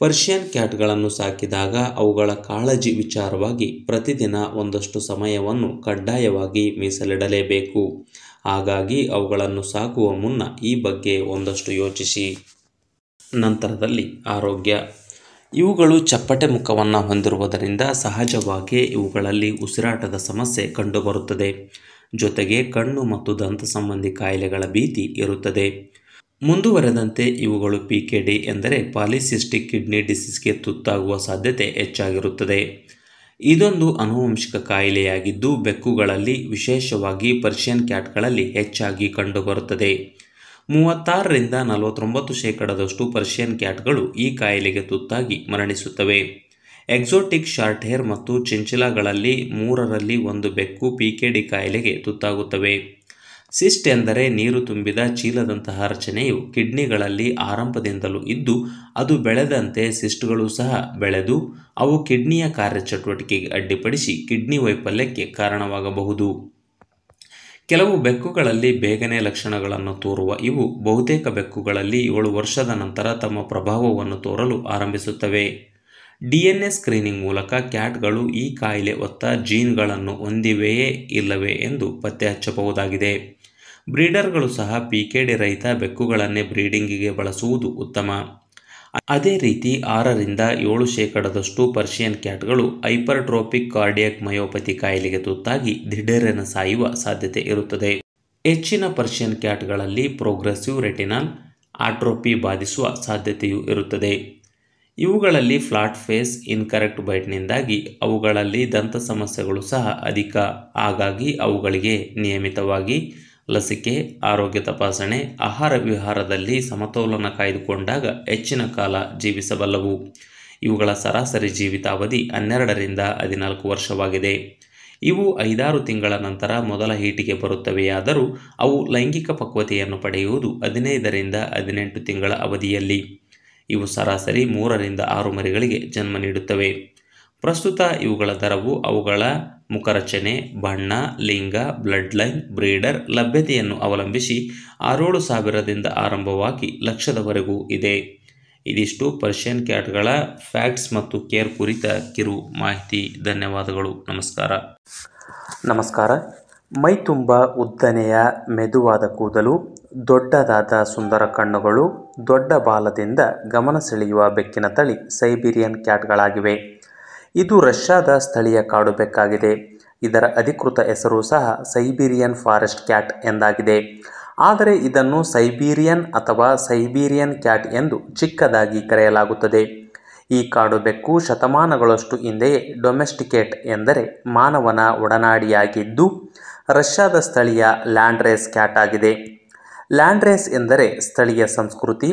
ಪರ್ಷಿಯನ್ ಕ್ಯಾಟ್ಗಳನ್ನು ಸಾಕಿದಾಗ ಅವುಗಳ ಕಾಳಜಿ ವಿಚಾರವಾಗಿ ಪ್ರತಿದಿನ ಒಂದಷ್ಟು ಸಮಯವನ್ನು ಕಡ್ಡಾಯವಾಗಿ ಮೀಸಲಿಡಲೇಬೇಕು. ಹಾಗಾಗಿ ಅವುಗಳನ್ನು ಸಾಕುವ ಮುನ್ನ ಈ ಬಗ್ಗೆ ಒಂದಷ್ಟು ಯೋಚಿಸಿ. ನಂತರದಲ್ಲಿ ಆರೋಗ್ಯ. ಇವುಗಳು ಚಪ್ಪಟೆ ಮುಖವನ್ನು ಹೊಂದಿರುವುದರಿಂದ ಸಹಜವಾಗಿ ಇವುಗಳಲ್ಲಿ ಉಸಿರಾಟದ ಸಮಸ್ಯೆ ಕಂಡುಬರುತ್ತದೆ. ಜೊತೆಗೆ ಕಣ್ಣು ಮತ್ತು ದಂತ ಸಂಬಂಧಿ ಕಾಯಿಲೆಗಳ ಭೀತಿ ಇರುತ್ತದೆ. ಮುಂದುವರೆದಂತೆ ಇವುಗಳು PKD ಎಂದರೆ ಪಾಲಿಸಿಸ್ಟಿಕ್ ಕಿಡ್ನಿ ಡಿಸೀಸ್ಗೆ ತುತ್ತಾಗುವ ಸಾಧ್ಯತೆ ಹೆಚ್ಚಾಗಿರುತ್ತದೆ. ಇದೊಂದು ಆನುವಂಶಿಕ ಕಾಯಿಲೆಯಾಗಿದ್ದು ಬೆಕ್ಕುಗಳಲ್ಲಿ ವಿಶೇಷವಾಗಿ ಪರ್ಷಿಯನ್ ಕ್ಯಾಟ್ಗಳಲ್ಲಿ ಹೆಚ್ಚಾಗಿ ಕಂಡುಬರುತ್ತದೆ. 36ರಿಂದ 49% ಪರ್ಷಿಯನ್ ಕ್ಯಾಟ್ಗಳು ಈ ಕಾಯಿಲೆಗೆ ತುತ್ತಾಗಿ ಮರಣಿಸುತ್ತವೆ. ಎಕ್ಸೋಟಿಕ್ ಶಾರ್ಟ್ ಹೇರ್ ಮತ್ತು ಚಿಂಚಿಲಾಗಳಲ್ಲಿ 3ರಲ್ಲಿ 1 ಬೆಕ್ಕು PKD ಕಾಯಿಲೆಗೆ ತುತ್ತಾಗುತ್ತವೆ. ಸಿಸ್ಟ್ ಎಂದರೆ ನೀರು ತುಂಬಿದ ಚೀಲದಂತಹ ರಚನೆಯು ಕಿಡ್ನಿಗಳಲ್ಲಿ ಆರಂಭದಿಂದಲೂ ಇದ್ದು ಅದು ಬೆಳೆದಂತೆ ಸಿಸ್ಟ್ಗಳು ಸಹ ಬೆಳೆದು ಅವು ಕಿಡ್ನಿಯ ಕಾರ್ಯಚಟುವಟಿಕೆಗೆ ಅಡ್ಡಿಪಡಿಸಿ ಕಿಡ್ನಿ ವೈಫಲ್ಯಕ್ಕೆ ಕಾರಣವಾಗಬಹುದು. ಕೆಲವು ಬೆಕ್ಕುಗಳಲ್ಲಿ ಬೇಗನೆ ಲಕ್ಷಣಗಳನ್ನು ತೋರುವ ಇವು ಬಹುತೇಕ ಬೆಕ್ಕುಗಳಲ್ಲಿ 7 ವರ್ಷದ ನಂತರ ತಮ್ಮ ಪ್ರಭಾವವನ್ನು ತೋರಲು ಆರಂಭಿಸುತ್ತವೆ. DNA ಸ್ಕ್ರೀನಿಂಗ್ ಮೂಲಕ ಕ್ಯಾಟ್ಗಳು ಈ ಕಾಯಿಲೆ ಹೊತ್ತ ಜೀನ್ಗಳನ್ನು ಹೊಂದಿವೆಯೇ ಇಲ್ಲವೇ ಎಂದು ಪತ್ತೆ ಹಚ್ಚಬಹುದಾಗಿದೆ. ಬ್ರೀಡರ್ಗಳು ಸಹ PKD ರಹಿತ ಬೆಕ್ಕುಗಳನ್ನೇ ಬ್ರೀಡಿಂಗಿಗೆ ಬಳಸುವುದು ಉತ್ತಮ. ಅದೇ ರೀತಿ 6ರಿಂದ 7% ಪರ್ಷಿಯನ್ ಕ್ಯಾಟ್ಗಳು ಹೈಪರ್ಟ್ರೋಪಿಕ್ ಕಾರ್ಡಿಯಾಕ್ ಮಯೋಪತಿ ಕಾಯಿಲೆಗೆ ತುತ್ತಾಗಿ ದಿಢೀರನೆ ಸಾಯುವ ಸಾಧ್ಯತೆ ಇರುತ್ತದೆ. ಹೆಚ್ಚಿನ ಪರ್ಷಿಯನ್ ಕ್ಯಾಟ್ಗಳಲ್ಲಿ ಪ್ರೋಗ್ರೆಸಿವ್ ರೆಟಿನಲ್ ಆಟ್ರೋಪಿ ಬಾಧಿಸುವ ಸಾಧ್ಯತೆಯೂ ಇರುತ್ತದೆ. ಇವುಗಳಲ್ಲಿ ಫ್ಲಾಟ್ ಫೇಸ್, ಇನ್ಕರೆಕ್ಟ್ ಬೈಟ್ನಿಂದಾಗಿ ಅವುಗಳಲ್ಲಿ ದಂತ ಸಮಸ್ಯೆಗಳು ಸಹ ಅಧಿಕ. ಹಾಗಾಗಿ ಅವುಗಳಿಗೆ ನಿಯಮಿತವಾಗಿ ಲಸಿಕೆ, ಆರೋಗ್ಯ ತಪಾಸಣೆ, ಆಹಾರ ವಿಹಾರದಲ್ಲಿ ಸಮತೋಲನ ಕಾಯ್ದುಕೊಂಡಾಗ ಹೆಚ್ಚಿನ ಕಾಲ ಜೀವಿಸಬಲ್ಲವು. ಇವುಗಳ ಸರಾಸರಿ ಜೀವಿತಾವಧಿ 12ರಿಂದ 14 ವರ್ಷವಾಗಿದೆ. ಇವು 5-6 ತಿಂಗಳ ನಂತರ ಮೊದಲ ಹೀಟಿಗೆ ಬರುತ್ತವೆಯಾದರೂ ಅವು ಲೈಂಗಿಕ ಪಕ್ವತೆಯನ್ನು ಪಡೆಯುವುದು 15ರಿಂದ 18 ತಿಂಗಳ ಅವಧಿಯಲ್ಲಿ. ಇವು ಸರಾಸರಿ 3ರಿಂದ 6 ಮರಿಗಳಿಗೆ ಜನ್ಮ ನೀಡುತ್ತವೆ. ಪ್ರಸ್ತುತ ಇವುಗಳ ದರವು ಅವುಗಳ ಮುಖರಚನೆ, ಬಣ್ಣ, ಲಿಂಗ, ಬ್ಲಡ್ ಲೈನ್, ಬ್ರೀಡರ್ ಲಭ್ಯತೆಯನ್ನು ಅವಲಂಬಿಸಿ 6-7 ಸಾವಿರದಿಂದ ಆರಂಭವಾಗಿ ಲಕ್ಷದವರೆಗೂ ಇದೆ. ಇದಿಷ್ಟು ಪರ್ಷಿಯನ್ ಕ್ಯಾಟ್ಗಳ ಫ್ಯಾಕ್ಟ್ಸ್ ಮತ್ತು ಕೇರ್ ಕುರಿತ ಕಿರು ಮಾಹಿತಿ. ಧನ್ಯವಾದಗಳು. ನಮಸ್ಕಾರ. ಮೈ ತುಂಬ ಉದ್ದನೆಯ ಮೆದುವಾದ ಕೂದಲು, ದೊಡ್ಡದಾದ ಸುಂದರ ಕಣ್ಣುಗಳು, ದೊಡ್ಡ ಬಾಲದಿಂದ ಗಮನ ಸೆಳೆಯುವ ಬೆಕ್ಕಿನ ತಳಿ ಸೈಬೀರಿಯನ್ ಕ್ಯಾಟ್ಗಳಾಗಿವೆ. ಇದು ರಷ್ಯಾದ ಸ್ಥಳೀಯ ಕಾಡು ಬೆಕ್ಕಾಗಿದೆ. ಇದರ ಅಧಿಕೃತ ಹೆಸರು ಸಹ ಸೈಬೀರಿಯನ್ ಫಾರೆಸ್ಟ್ ಕ್ಯಾಟ್ ಎಂದಾಗಿದೆ. ಆದರೆ ಇದನ್ನು ಸೈಬೀರಿಯನ್ ಅಥವಾ ಸೈಬೀರಿಯನ್ ಕ್ಯಾಟ್ ಎಂದು ಚಿಕ್ಕದಾಗಿ ಕರೆಯಲಾಗುತ್ತದೆ. ಈ ಕಾಡು ಬೆಕ್ಕು ಶತಮಾನಗಳಷ್ಟು ಹಿಂದೆಯೇ ಡೊಮೆಸ್ಟಿಕೇಟ್ ಎಂದರೆ ಮಾನವನ ಒಡನಾಡಿಯಾಗಿದ್ದು ರಷ್ಯಾದ ಸ್ಥಳೀಯ ಲ್ಯಾಂಡ್ ರೇಸ್ ಕ್ಯಾಟ್ ಆಗಿದೆ. ಲ್ಯಾಂಡ್ ರೇಸ್ ಎಂದರೆ ಸ್ಥಳೀಯ ಸಂಸ್ಕೃತಿ,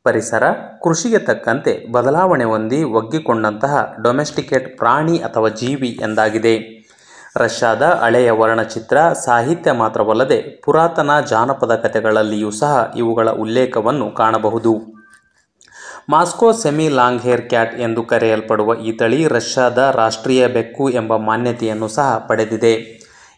ಪರಿಸರ ಕೃಷಿಗೆ ತಕ್ಕಂತೆ ಬದಲಾವಣೆ ಹೊಂದಿ ಒಗ್ಗಿಕೊಂಡಂತಹ ಡೊಮೆಸ್ಟಿಕೇಟ್ ಪ್ರಾಣಿ ಅಥವಾ ಜೀವಿ ಎಂದಾಗಿದೆ. ರಷ್ಯಾದ ಹಳೆಯ ವರ್ಣಚಿತ್ರ ಸಾಹಿತ್ಯ ಮಾತ್ರವಲ್ಲದೆ ಪುರಾತನ ಜಾನಪದ ಕಥೆಗಳಲ್ಲಿಯೂ ಸಹ ಇವುಗಳ ಉಲ್ಲೇಖವನ್ನು ಕಾಣಬಹುದು. Moscow semi long hair cat ಎಂದು ಕರೆಯಲ್ಪಡುವ ಈ ತಳಿ ರಷ್ಯಾದ ರಾಷ್ಟ್ರೀಯ ಬೆಕ್ಕು ಎಂಬ ಮಾನ್ಯತೆಯನ್ನು ಸಹ ಪಡೆದಿದೆ.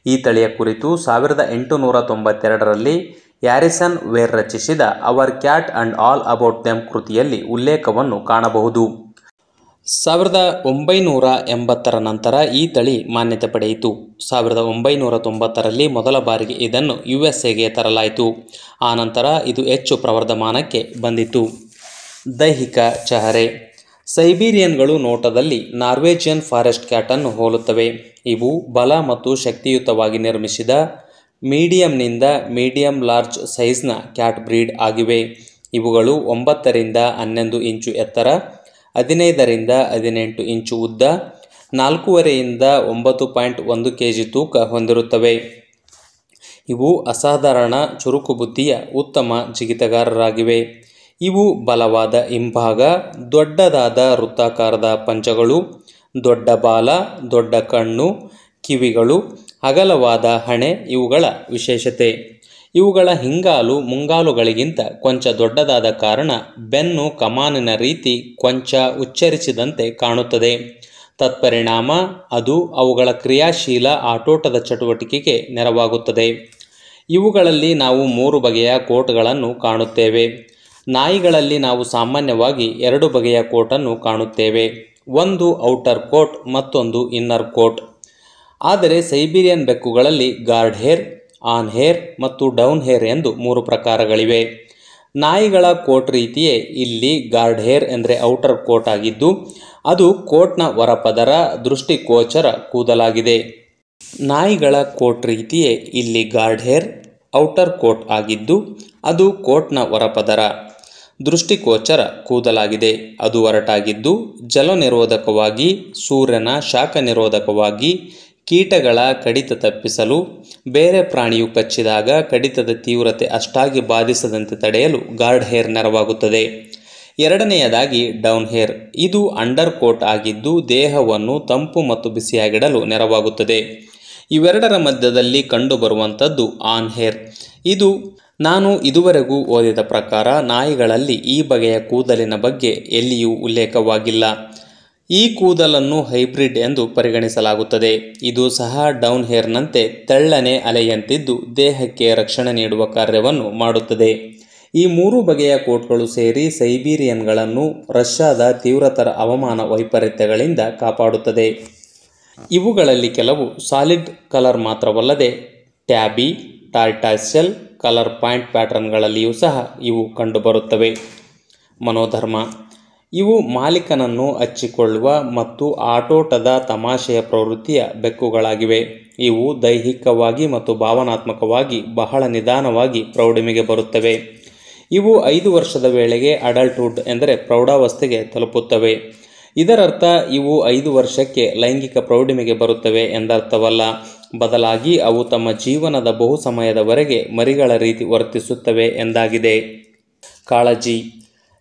ಈ ತಳಿಯ ಕುರಿತು 1892ರಲ್ಲಿ ಹ್ಯಾರಿಸನ್ ವೇರ್ ರಚಿಸಿದ our cat and all about them ಕೃತಿಯಲ್ಲಿ ಉಲ್ಲೇಖವನ್ನು ಕಾಣಬಹುದು. 1980ರ ನಂತರ ಈ ತಳಿ ಮಾನ್ಯತೆ ಪಡೆಯಿತು. 1990ರಲ್ಲಿ ಮೊದಲ ಬಾರಿಗೆ ಇದನ್ನು USAಗೆ ತರಲಾಯಿತು. ಆನಂತರ ಇದು ಹೆಚ್ಚು ಪ್ರವರ್ಧಮಾನಕ್ಕೆ ಬಂದಿತು. ದೈಹಿಕ ಚಹರೆ. ಸೈಬೀರಿಯನ್ಗಳು ನೋಟದಲ್ಲಿ ನಾರ್ವೇಜಿಯನ್ ಫಾರೆಸ್ಟ್ ಕ್ಯಾಟನ್ನು ಹೋಲುತ್ತವೆ. ಇವು ಬಲ ಮತ್ತು ಶಕ್ತಿಯುತವಾಗಿ ನಿರ್ಮಿಸಿದ ಮೀಡಿಯಂನಿಂದ ಮೀಡಿಯಂ ಲಾರ್ಜ್ ಸೈಜ್ನ ಕ್ಯಾಟ್ ಬ್ರೀಡ್ ಆಗಿವೆ. ಇವುಗಳು 9ರಿಂದ 11 ಇಂಚು ಎತ್ತರ, 15ರಿಂದ 18 ಇಂಚು ಉದ್ದ, 4.5ರಿಂದ 9.1 kg ತೂಕ ಹೊಂದಿರುತ್ತವೆ. ಇವು ಅಸಾಧಾರಣ ಚುರುಕು ಬುದ್ಧಿಯ ಉತ್ತಮ ಜಿಗಿತಗಾರರಾಗಿವೆ. ಇವು ಬಲವಾದ ಹಿಂಭಾಗ, ದೊಡ್ಡದಾದ ವೃತ್ತಾಕಾರದ ಪಂಜಗಳು, ದೊಡ್ಡ ಬಾಲ, ದೊಡ್ಡ ಕಣ್ಣು, ಕಿವಿಗಳು, ಅಗಲವಾದ ಹಣೆ ಇವುಗಳ ವಿಶೇಷತೆ. ಇವುಗಳ ಹಿಂಗಾಲು ಮುಂಗಾಲುಗಳಿಗಿಂತ ಕೊಂಚ ದೊಡ್ಡದಾದ ಕಾರಣ ಬೆನ್ನು ಕಮಾನಿನ ರೀತಿ ಕೊಂಚ ಉಚ್ಚರಿಸಿದಂತೆ ಕಾಣುತ್ತದೆ. ತತ್ಪರಿಣಾಮ ಅದು ಅವುಗಳ ಕ್ರಿಯಾಶೀಲ ಆಟೋಟದ ಚಟುವಟಿಕೆಗೆ ನೆರವಾಗುತ್ತದೆ. ಇವುಗಳಲ್ಲಿ ನಾವು 3 ಬಗೆಯ ಕೋಟ್ಗಳನ್ನು ಕಾಣುತ್ತೇವೆ. ನಾಯಿಗಳಲ್ಲಿ ನಾವು ಸಾಮಾನ್ಯವಾಗಿ 2 ಬಗೆಯ ಕೋಟನ್ನು ಕಾಣುತ್ತೇವೆ. ಒಂದು ಔಟರ್ ಕೋಟ್, ಮತ್ತೊಂದು ಇನ್ನರ್ ಕೋಟ್. ಆದರೆ ಸೈಬೀರಿಯನ್ ಬೆಕ್ಕುಗಳಲ್ಲಿ ಗಾರ್ಡ್ ಹೇರ್, ಆನ್ ಹೇರ್ ಮತ್ತು ಡೌನ್ ಹೇರ್ ಎಂದು 3 ಪ್ರಕಾರಗಳಿವೆ. ನಾಯಿಗಳ ಕೋಟ್ ರೀತಿಯೇ ಇಲ್ಲಿ ಗಾರ್ಡ್ ಹೇರ್ ಎಂದರೆ ಔಟರ್ ಕೋಟ್ ಆಗಿದ್ದು, ಅದು ಕೋಟ್ನ ಹೊರಪದರ ದೃಷ್ಟಿಗೋಚರ ಕೂದಲಾಗಿದೆ. ನಾಯಿಗಳ ಕೋಟ್ ರೀತಿಯೇ ಇಲ್ಲಿ ಗಾರ್ಡ್ ಹೇರ್ ಔಟರ್ ಕೋಟ್ ಆಗಿದ್ದು, ಅದು ಕೋಟ್ನ ಹೊರಪದರ ದೃಷ್ಟಿಗೋಚರ ಕೂದಲಾಗಿದೆ. ಅದು ಒರಟಾಗಿದ್ದು ಜಲ ನಿರೋಧಕವಾಗಿ, ಸೂರ್ಯನ ಶಾಖ ನಿರೋಧಕವಾಗಿ, ಕೀಟಗಳ ಕಡಿತ ತಪ್ಪಿಸಲು, ಬೇರೆ ಪ್ರಾಣಿಯು ಕಚ್ಚಿದಾಗ ಕಡಿತದ ತೀವ್ರತೆ ಅಷ್ಟಾಗಿ ಬಾಧಿಸದಂತೆ ತಡೆಯಲು ಗಾರ್ಡ್ ಹೇರ್ ನೆರವಾಗುತ್ತದೆ. ಎರಡನೆಯದಾಗಿ ಡೌನ್ ಹೇರ್. ಇದು ಅಂಡರ್ ಕೋಟ್ ಆಗಿದ್ದು ದೇಹವನ್ನು ತಂಪು ಮತ್ತು ಬಿಸಿಯಾಗಿಡಲು ನೆರವಾಗುತ್ತದೆ. ಇವೆರಡರ ಮಧ್ಯದಲ್ಲಿ ಕಂಡುಬರುವಂಥದ್ದು ಆನ್ ಹೇರ್. ಇದು ನಾನು ಇದುವರೆಗೂ ಓದಿದ ಪ್ರಕಾರ ನಾಯಿಗಳಲ್ಲಿ ಈ ಬಗೆಯ ಕೂದಲಿನ ಬಗ್ಗೆ ಎಲ್ಲಿಯೂ ಉಲ್ಲೇಖವಾಗಿಲ್ಲ. ಈ ಕೂದಲನ್ನು ಹೈಬ್ರಿಡ್ ಎಂದು ಪರಿಗಣಿಸಲಾಗುತ್ತದೆ. ಇದು ಸಹ ಡೌನ್ ಹೇರ್ನಂತೆ ತೆಳ್ಳನೆ ಅಲೆಯಂತಿದ್ದು ದೇಹಕ್ಕೆ ರಕ್ಷಣೆ ನೀಡುವ ಕಾರ್ಯವನ್ನು ಮಾಡುತ್ತದೆ. ಈ 3 ಬಗೆಯ ಕೋಟ್ಗಳು ಸೇರಿ ಸೈಬೀರಿಯನ್ಗಳನ್ನು ರಷ್ಯಾದ ತೀವ್ರತರ ಹವಾಮಾನ ವೈಪರೀತ್ಯಗಳಿಂದ ಕಾಪಾಡುತ್ತದೆ. ಇವುಗಳಲ್ಲಿ ಕೆಲವು ಸಾಲಿಡ್ ಕಲರ್ ಮಾತ್ರವಲ್ಲದೆ ಟ್ಯಾಬಿ, ಟಾರ್ಟಾಯ್ಸೆಲ್ ಕಲರ್ ಪಾಯಿಂಟ್ ಪ್ಯಾಟರ್ನ್ಗಳಲ್ಲಿಯೂ ಸಹ ಇವು ಕಂಡುಬರುತ್ತವೆ. ಮನೋಧರ್ಮ. ಇವು ಮಾಲೀಕನನ್ನು ಹಚ್ಚಿಕೊಳ್ಳುವ ಮತ್ತು ಆಟೋಟದ ತಮಾಷೆಯ ಪ್ರವೃತ್ತಿಯ ಬೆಕ್ಕುಗಳಾಗಿವೆ. ಇವು ದೈಹಿಕವಾಗಿ ಮತ್ತು ಭಾವನಾತ್ಮಕವಾಗಿ ಬಹಳ ನಿಧಾನವಾಗಿ ಪ್ರೌಢಿಮೆಗೆ ಬರುತ್ತವೆ. ಇವು 5 ವರ್ಷದ ವೇಳೆಗೆ ಅಡಲ್ಟ್ಹುಡ್ ಎಂದರೆ ಪ್ರೌಢಾವಸ್ಥೆಗೆ ತಲುಪುತ್ತವೆ. ಇದರರ್ಥ ಇವು 5 ವರ್ಷಕ್ಕೆ ಲೈಂಗಿಕ ಪ್ರೌಢಿಮೆಗೆ ಬರುತ್ತವೆ ಎಂದರ್ಥವಲ್ಲ. ಬದಲಾಗಿ ಅವು ತಮ್ಮ ಜೀವನದ ಬಹು ಸಮಯದವರೆಗೆ ಮರಿಗಳ ರೀತಿ ವರ್ತಿಸುತ್ತವೆ ಎಂದಾಗಿದೆ. ಕಾಳಜಿ.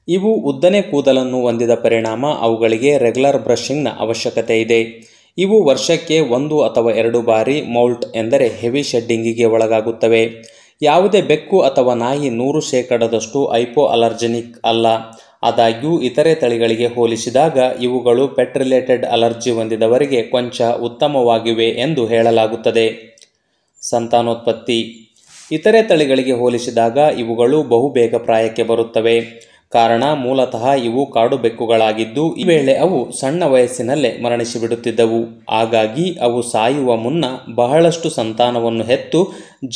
ಇವು ಉದ್ದನೆ ಕೂದಲನ್ನು ಹೊಂದಿದ ಪರಿಣಾಮ ಅವುಗಳಿಗೆ ರೆಗ್ಯುಲರ್ ಬ್ರಷಿಂಗ್ನ ಅವಶ್ಯಕತೆ ಇದೆ. ಇವು ವರ್ಷಕ್ಕೆ 1 ಅಥವಾ 2 ಬಾರಿ ಮೌಲ್ಟ್ ಎಂದರೆ ಹೆವಿ ಶೆಡ್ಡಿಂಗಿಗೆ ಒಳಗಾಗುತ್ತವೆ. ಯಾವುದೇ ಬೆಕ್ಕು ಅಥವಾ ನಾಯಿ 100% ಹೈಪೋ ಅಲರ್ಜೆನಿಕ್ ಅಲ್ಲ. ಆದಾಗ್ಯೂ ಇತರೆ ತಳಿಗಳಿಗೆ ಹೋಲಿಸಿದಾಗ ಇವುಗಳು ಪೆಟ್ ರಿಲೇಟೆಡ್ ಅಲರ್ಜಿ ಹೊಂದಿದವರಿಗೆ ಕೊಂಚ ಉತ್ತಮವಾಗಿವೆ ಎಂದು ಹೇಳಲಾಗುತ್ತದೆ. ಸಂತಾನೋತ್ಪತ್ತಿ. ಇತರೆ ತಳಿಗಳಿಗೆ ಹೋಲಿಸಿದಾಗ ಇವುಗಳು ಬಹುಬೇಗ ಪ್ರಾಯಕ್ಕೆ ಬರುತ್ತವೆ. ಕಾರಣ ಮೂಲತಃ ಇವು ಕಾಡು ಬೆಕ್ಕುಗಳಾಗಿದ್ದು ಈ ವೇಳೆ ಅವು ಸಣ್ಣ ವಯಸ್ಸಿನಲ್ಲೇ ಮರಣಿಸಿಬಿಡುತ್ತಿದ್ದವು. ಹಾಗಾಗಿ ಅವು ಸಾಯುವ ಮುನ್ನ ಬಹಳಷ್ಟು ಸಂತಾನವನ್ನು ಹೆತ್ತು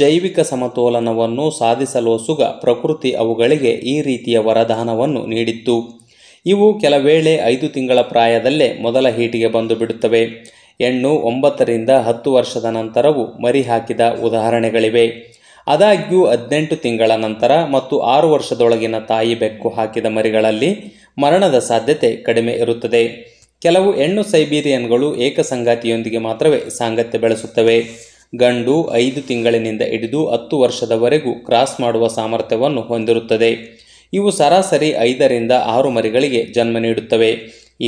ಜೈವಿಕ ಸಮತೋಲನವನ್ನು ಸಾಧಿಸಲೋಸುಗ ಪ್ರಕೃತಿ ಅವುಗಳಿಗೆ ಈ ರೀತಿಯ ವರದಾನವನ್ನು ನೀಡಿತ್ತು. ಇವು ಕೆಲವೇಳೆ 5 ತಿಂಗಳ ಪ್ರಾಯದಲ್ಲೇ ಮೊದಲ ಹೀಟಿಗೆ ಬಂದು ಬಿಡುತ್ತವೆ. ಹೆಣ್ಣು 9ರಿಂದ 10 ವರ್ಷದ ನಂತರವೂ ಮರಿ ಹಾಕಿದ ಉದಾಹರಣೆಗಳಿವೆ. ಆದಾಗ್ಯೂ 18 ತಿಂಗಳ ನಂತರ ಮತ್ತು 6 ವರ್ಷದೊಳಗಿನ ತಾಯಿ ಬೆಕ್ಕು ಹಾಕಿದ ಮರಿಗಳಲ್ಲಿ ಮರಣದ ಸಾಧ್ಯತೆ ಕಡಿಮೆ ಇರುತ್ತದೆ. ಕೆಲವು ಹೆಣ್ಣು ಸೈಬೀರಿಯನ್ಗಳು ಏಕಸಂಗಾತಿಯೊಂದಿಗೆ ಮಾತ್ರವೇ ಸಾಂಗತ್ಯ ಬೆಳೆಸುತ್ತವೆ. ಗಂಡು 5 ತಿಂಗಳಿನಿಂದ ಹಿಡಿದು 10 ವರ್ಷದವರೆಗೂ ಕ್ರಾಸ್ ಮಾಡುವ ಸಾಮರ್ಥ್ಯವನ್ನು ಹೊಂದಿರುತ್ತದೆ. ಇವು ಸರಾಸರಿ 5ರಿಂದ 6 ಮರಿಗಳಿಗೆ ಜನ್ಮ ನೀಡುತ್ತವೆ.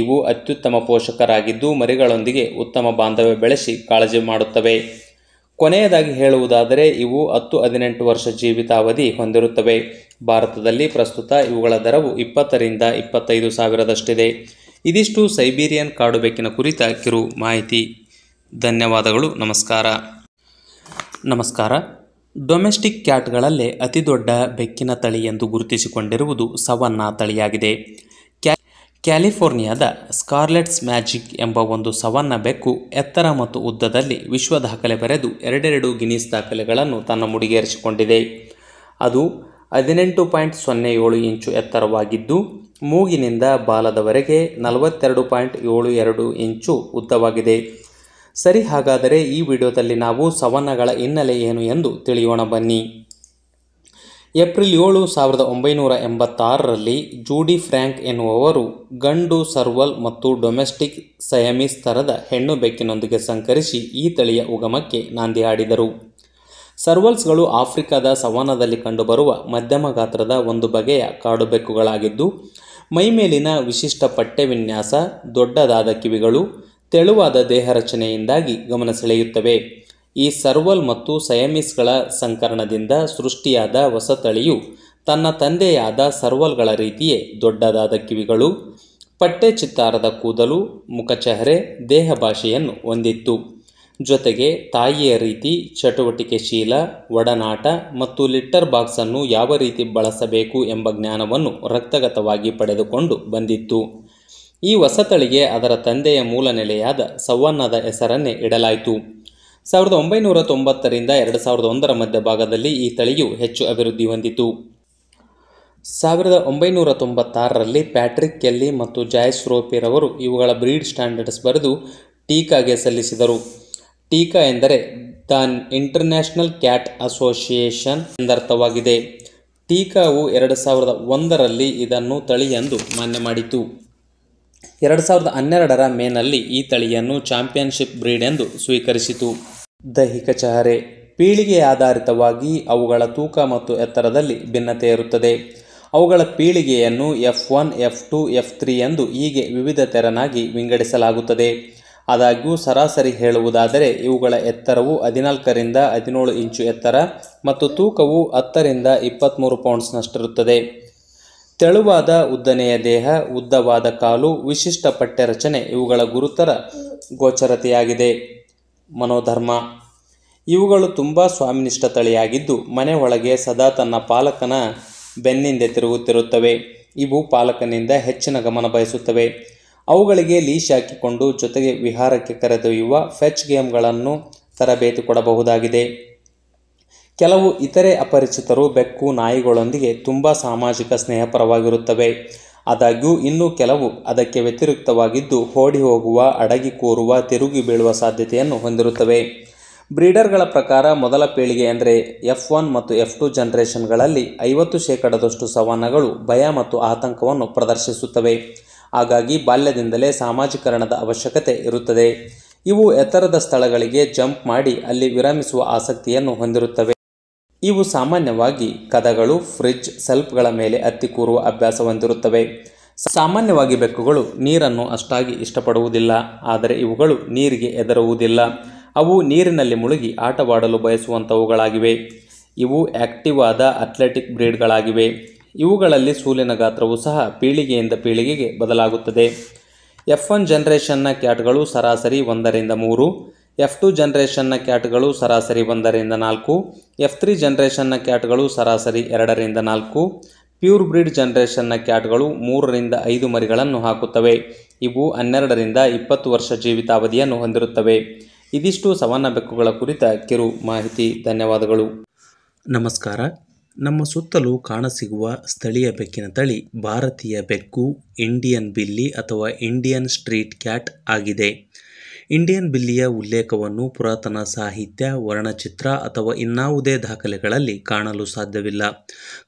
ಇವು ಅತ್ಯುತ್ತಮ ಪೋಷಕರಾಗಿದ್ದು ಮರಿಗಳೊಂದಿಗೆ ಉತ್ತಮ ಬಾಂಧವ್ಯ ಬೆಳೆಸಿ ಕಾಳಜಿ ಮಾಡುತ್ತವೆ. ಕೊನೆಯದಾಗಿ ಹೇಳುವುದಾದರೆ ಇವು 10-18 ವರ್ಷ ಜೀವಿತಾವಧಿ ಹೊಂದಿರುತ್ತವೆ. ಭಾರತದಲ್ಲಿ ಪ್ರಸ್ತುತ ಇವುಗಳ ದರವು 20ರಿಂದ 25 ಸಾವಿರದಷ್ಟಿದೆ. ಇದಿಷ್ಟು ಸೈಬೀರಿಯನ್ ಕಾಡು ಬೆಕ್ಕಿನ ಕುರಿತ ಕಿರು ಮಾಹಿತಿ. ಧನ್ಯವಾದಗಳು. ನಮಸ್ಕಾರ. ಡೊಮೆಸ್ಟಿಕ್ ಕ್ಯಾಟ್ಗಳಲ್ಲೇ ಅತಿ ದೊಡ್ಡ ಬೆಕ್ಕಿನ ತಳಿ ಎಂದು ಗುರುತಿಸಿಕೊಂಡಿರುವುದು ಸವನ್ನಾ ತಳಿಯಾಗಿದೆ. ಕ್ಯಾಲಿಫೋರ್ನಿಯಾದ ಸ್ಕಾರ್ಲೆಟ್ಸ್ ಮ್ಯಾಜಿಕ್ ಎಂಬ ಒಂದು ಸವನ್ನಾ ಬೆಕ್ಕು ಎತ್ತರ ಮತ್ತು ಉದ್ದದಲ್ಲಿ ವಿಶ್ವ ದಾಖಲೆ ಬರೆದು 2 ಗಿನ್ನಿಸ್ ದಾಖಲೆಗಳನ್ನು ತನ್ನ ಮುಡಿಗೇರಿಸಿಕೊಂಡಿದೆ. ಅದು 18.07 ಇಂಚು ಎತ್ತರವಾಗಿದ್ದು ಮೂಗಿನಿಂದ ಬಾಲದವರೆಗೆ 42.72 ಇಂಚು ಉದ್ದವಾಗಿದೆ. ಸರಿ, ಹಾಗಾದರೆ ಈ ವಿಡಿಯೋದಲ್ಲಿ ನಾವು ಸವನ್ನಗಳ ಹಿನ್ನೆಲೆ ಏನು ಎಂದು ತಿಳಿಯೋಣ ಬನ್ನಿ. ಏಪ್ರಿಲ್ 7, 1986ರಲ್ಲಿ ಜೂಡಿ ಫ್ರ್ಯಾಂಕ್ ಎನ್ನುವವರು ಗಂಡು ಸರ್ವಲ್ ಮತ್ತು ಡೊಮೆಸ್ಟಿಕ್ ಸಯಮೀಸ್ ಥರದ ಹೆಣ್ಣು ಬೆಕ್ಕಿನೊಂದಿಗೆ ಸಂಕರಿಸಿ ಈ ತಳಿಯ ಉಗಮಕ್ಕೆ ನಾಂದಿ ಹಾಡಿದರು. ಸರ್ವಲ್ಸ್ಗಳು ಆಫ್ರಿಕಾದ ಸವನ್ನಾದಲ್ಲಿ ಕಂಡುಬರುವ ಮಧ್ಯಮ ಗಾತ್ರದ ಒಂದು ಬಗೆಯ ಕಾಡು ಬೆಕ್ಕುಗಳಾಗಿದ್ದು ಮೈಮೇಲಿನ ವಿಶಿಷ್ಟ ಪಟ್ಟೆ ವಿನ್ಯಾಸ, ದೊಡ್ಡದಾದ ಕಿವಿಗಳು, ತೆಳುವಾದ ದೇಹ ರಚನೆಯಿಂದಾಗಿ ಗಮನ ಸೆಳೆಯುತ್ತವೆ. ಈ ಸರ್ವಲ್ ಮತ್ತು ಸಯಮೀಸ್ಗಳ ಸಂಕರಣದಿಂದ ಸೃಷ್ಟಿಯಾದ ಹೊಸ ತಳಿಯು ತನ್ನ ತಂದೆಯಾದ ಸರ್ವಲ್ಗಳ ರೀತಿಯೇ ದೊಡ್ಡದಾದ ಕಿವಿಗಳು, ಪಟ್ಟೆ ಚಿತ್ತಾರದ ಕೂದಲು, ಮುಖಚಹರೆ, ದೇಹ ಭಾಷೆಯನ್ನು ಹೊಂದಿತ್ತು. ಜೊತೆಗೆ ತಾಯಿಯ ರೀತಿ ಚಟುವಟಿಕೆಶೀಲ, ಒಡನಾಟ ಮತ್ತು ಲಿಟ್ಟರ್ ಬಾಕ್ಸನ್ನು ಯಾವ ರೀತಿ ಬಳಸಬೇಕು ಎಂಬ ಜ್ಞಾನವನ್ನು ರಕ್ತಗತವಾಗಿ ಪಡೆದುಕೊಂಡು ಬಂದಿತ್ತು. ಈ ಹೊಸ ತಳಿಗೆ ಅದರ ತಂದೆಯ ಮೂಲ ನೆಲೆಯಾದ ಸವನ್ನಾದ ಹೆಸರನ್ನೇ ಇಡಲಾಯಿತು. 1990ರಿಂದ 2001ರ ಮಧ್ಯಭಾಗದಲ್ಲಿ ಈ ತಳಿಯು ಹೆಚ್ಚು ಅಭಿವೃದ್ಧಿ ಹೊಂದಿತು. 1996ರಲ್ಲಿ ಪ್ಯಾಟ್ರಿಕ್ ಕೆಲ್ಲಿ ಮತ್ತು ಜಾಯ್ಸ್ ರೋಪಿರವರು ಇವುಗಳ ಬ್ರೀಡ್ ಸ್ಟ್ಯಾಂಡರ್ಡ್ಸ್ ಬರೆದು ಟೀಕಾಗೆ ಸಲ್ಲಿಸಿದರು. ಟೀಕಾ ಎಂದರೆ ದ ಇಂಟರ್ನ್ಯಾಷನಲ್ ಕ್ಯಾಟ್ ಅಸೋಸಿಯೇಷನ್ ಎಂದರ್ಥವಾಗಿದೆ. ಟೀಕಾವು 2001ರಲ್ಲಿ ಇದನ್ನು ತಳಿಯೆಂದು ಮಾನ್ಯ ಮಾಡಿತು. 2012ರ ಮೇನಲ್ಲಿ ಈ ತಳಿಯನ್ನು ಚಾಂಪಿಯನ್ಶಿಪ್ ಬ್ರೀಡ್ ಎಂದು ಸ್ವೀಕರಿಸಿತು. ದೈಹಿಕ ಚಹರೆ. ಪೀಳಿಗೆ ಆಧಾರಿತವಾಗಿ ಅವುಗಳ ತೂಕ ಮತ್ತು ಎತ್ತರದಲ್ಲಿ ಭಿನ್ನತೆ ಇರುತ್ತದೆ. ಅವುಗಳ ಪೀಳಿಗೆಯನ್ನು F1, F2, F3 ಎಂದು ಹೀಗೆ ವಿವಿಧ ತೆರನಾಗಿ ವಿಂಗಡಿಸಲಾಗುತ್ತದೆ. ಆದಾಗ್ಯೂ ಸರಾಸರಿ ಹೇಳುವುದಾದರೆ ಇವುಗಳ ಎತ್ತರವು 14ರಿಂದ 17 ಇಂಚು ಎತ್ತರ ಮತ್ತು ತೂಕವು 10ರಿಂದ 23 ಪೌಂಡ್ಸ್ನಷ್ಟಿರುತ್ತದೆ. ತೆಳುವಾದ ಉದ್ದನೆಯ ದೇಹ, ಉದ್ದವಾದ ಕಾಲು, ವಿಶಿಷ್ಟ ಪಟ್ಟೆ ರಚನೆ ಇವುಗಳ ಗುರುತರ ಗೋಚರತೆಯಾಗಿದೆ. ಮನೋಧರ್ಮ. ಇವುಗಳು ತುಂಬ ಸ್ವಾಮಿನಿಷ್ಠ ತಳಿಯಾಗಿದ್ದು ಮನೆ ಒಳಗೆ ಸದಾ ತನ್ನ ಪಾಲಕನ ಬೆನ್ನಿಂದೆ ತಿರುಗುತ್ತಿರುತ್ತವೆ. ಇವು ಪಾಲಕನಿಂದ ಹೆಚ್ಚಿನ ಗಮನ ಬಯಸುತ್ತವೆ. ಅವುಗಳಿಗೆ ಲೀಶ್ ಹಾಕಿಕೊಂಡು ಜೊತೆಗೆ ವಿಹಾರಕ್ಕೆ ಕರೆದೊಯ್ಯುವ ಫೆಚ್ ಗೇಮ್ಗಳನ್ನು ತರಬೇತಿ ಕೊಡಬಹುದಾಗಿದೆ. ಕೆಲವು ಇತರೆ ಅಪರಿಚಿತರು ಬೆಕ್ಕು, ನಾಯಿಗಳೊಂದಿಗೆ ತುಂಬ ಸಾಮಾಜಿಕ ಸ್ನೇಹಪರವಾಗಿರುತ್ತವೆ. ಆದಾಗ್ಯೂ ಇನ್ನೂ ಕೆಲವು ಅದಕ್ಕೆ ವ್ಯತಿರಿಕ್ತವಾಗಿದ್ದು ಓಡಿ ಹೋಗುವ, ಅಡಗಿ ಕೂರುವ, ತಿರುಗಿ ಬೀಳುವ ಸಾಧ್ಯತೆಯನ್ನು ಹೊಂದಿರುತ್ತವೆ. ಬ್ರೀಡರ್ಗಳ ಪ್ರಕಾರ ಮೊದಲ ಪೀಳಿಗೆ ಅಂದರೆ F1 ಮತ್ತು F2 ಜನರೇಷನ್ಗಳಲ್ಲಿ 50% ಸವನ್ನಾಗಳು ಭಯ ಮತ್ತು ಆತಂಕವನ್ನು ಪ್ರದರ್ಶಿಸುತ್ತವೆ. ಹಾಗಾಗಿ ಬಾಲ್ಯದಿಂದಲೇ ಸಾಮಾಜೀಕರಣದ ಅವಶ್ಯಕತೆ ಇರುತ್ತದೆ. ಇವು ಎತ್ತರದ ಸ್ಥಳಗಳಿಗೆ ಜಂಪ್ ಮಾಡಿ ಅಲ್ಲಿ ವಿರಮಿಸುವ ಆಸಕ್ತಿಯನ್ನು ಹೊಂದಿರುತ್ತವೆ. ಇವು ಸಾಮಾನ್ಯವಾಗಿ ಕದಗಳು, ಫ್ರಿಡ್ಜ್, ಸೆಲ್ಫ್ಗಳ ಮೇಲೆ ಹತ್ತಿ ಕೂರುವ ಅಭ್ಯಾಸ ಹೊಂದಿರುತ್ತವೆ. ಸಾಮಾನ್ಯವಾಗಿ ಬೆಕ್ಕುಗಳು ನೀರನ್ನು ಅಷ್ಟಾಗಿ ಇಷ್ಟಪಡುವುದಿಲ್ಲ. ಆದರೆ ಇವುಗಳು ನೀರಿಗೆ ಹೆದರುವುದಿಲ್ಲ. ಅವು ನೀರಿನಲ್ಲಿ ಮುಳುಗಿ ಆಟವಾಡಲು ಬಯಸುವಂಥವುಗಳಾಗಿವೆ. ಇವು ಆಕ್ಟಿವ್ ಆದ ಅಥ್ಲೆಟಿಕ್ ಬ್ರೀಡ್ಗಳಾಗಿವೆ. ಇವುಗಳಲ್ಲಿ ಸೂಲಿನ ಗಾತ್ರವು ಸಹ ಪೀಳಿಗೆಯಿಂದ ಪೀಳಿಗೆಗೆ ಬದಲಾಗುತ್ತದೆ. F1 ಜನರೇಷನ್ನ ಕ್ಯಾಟ್ಗಳು ಸರಾಸರಿ 1ರಿಂದ 3, F2 ಜನರೇಷನ್ನ ಕ್ಯಾಟ್ಗಳು ಸರಾಸರಿ 1ರಿಂದ 4, F3 ಜನರೇಷನ್ನ ಕ್ಯಾಟ್ಗಳು ಸರಾಸರಿ 2ರಿಂದ 4, ಪ್ಯೂರ್ ಬ್ರೀಡ್ ಜನರೇಷನ್ನ ಕ್ಯಾಟ್ಗಳು 3ರಿಂದ 5 ಮರಿಗಳನ್ನು ಹಾಕುತ್ತವೆ. ಇವು 12ರಿಂದ 20 ವರ್ಷ ಜೀವಿತಾವಧಿಯನ್ನು ಹೊಂದಿರುತ್ತವೆ. ಇದಿಷ್ಟು ಸವನ್ನಾ ಬೆಕ್ಕುಗಳ ಕುರಿತ ಕಿರು ಮಾಹಿತಿ. ಧನ್ಯವಾದಗಳು. ನಮಸ್ಕಾರ. ನಮ್ಮ ಸುತ್ತಲೂ ಕಾಣಸಿಗುವ ಸ್ಥಳೀಯ ಬೆಕ್ಕಿನ ತಳಿ ಭಾರತೀಯ ಬೆಕ್ಕು, ಇಂಡಿಯನ್ ಬಿಲ್ಲಿ ಅಥವಾ ಇಂಡಿಯನ್ ಸ್ಟ್ರೀಟ್ ಕ್ಯಾಟ್ ಆಗಿದೆ. ಇಂಡಿಯನ್ ಬಿಲ್ಲಿಯ ಉಲ್ಲೇಖವನ್ನು ಪುರಾತನ ಸಾಹಿತ್ಯ, ವರ್ಣಚಿತ್ರ ಅಥವಾ ಇನ್ನಾವುದೇ ದಾಖಲೆಗಳಲ್ಲಿ ಕಾಣಲು ಸಾಧ್ಯವಿಲ್ಲ.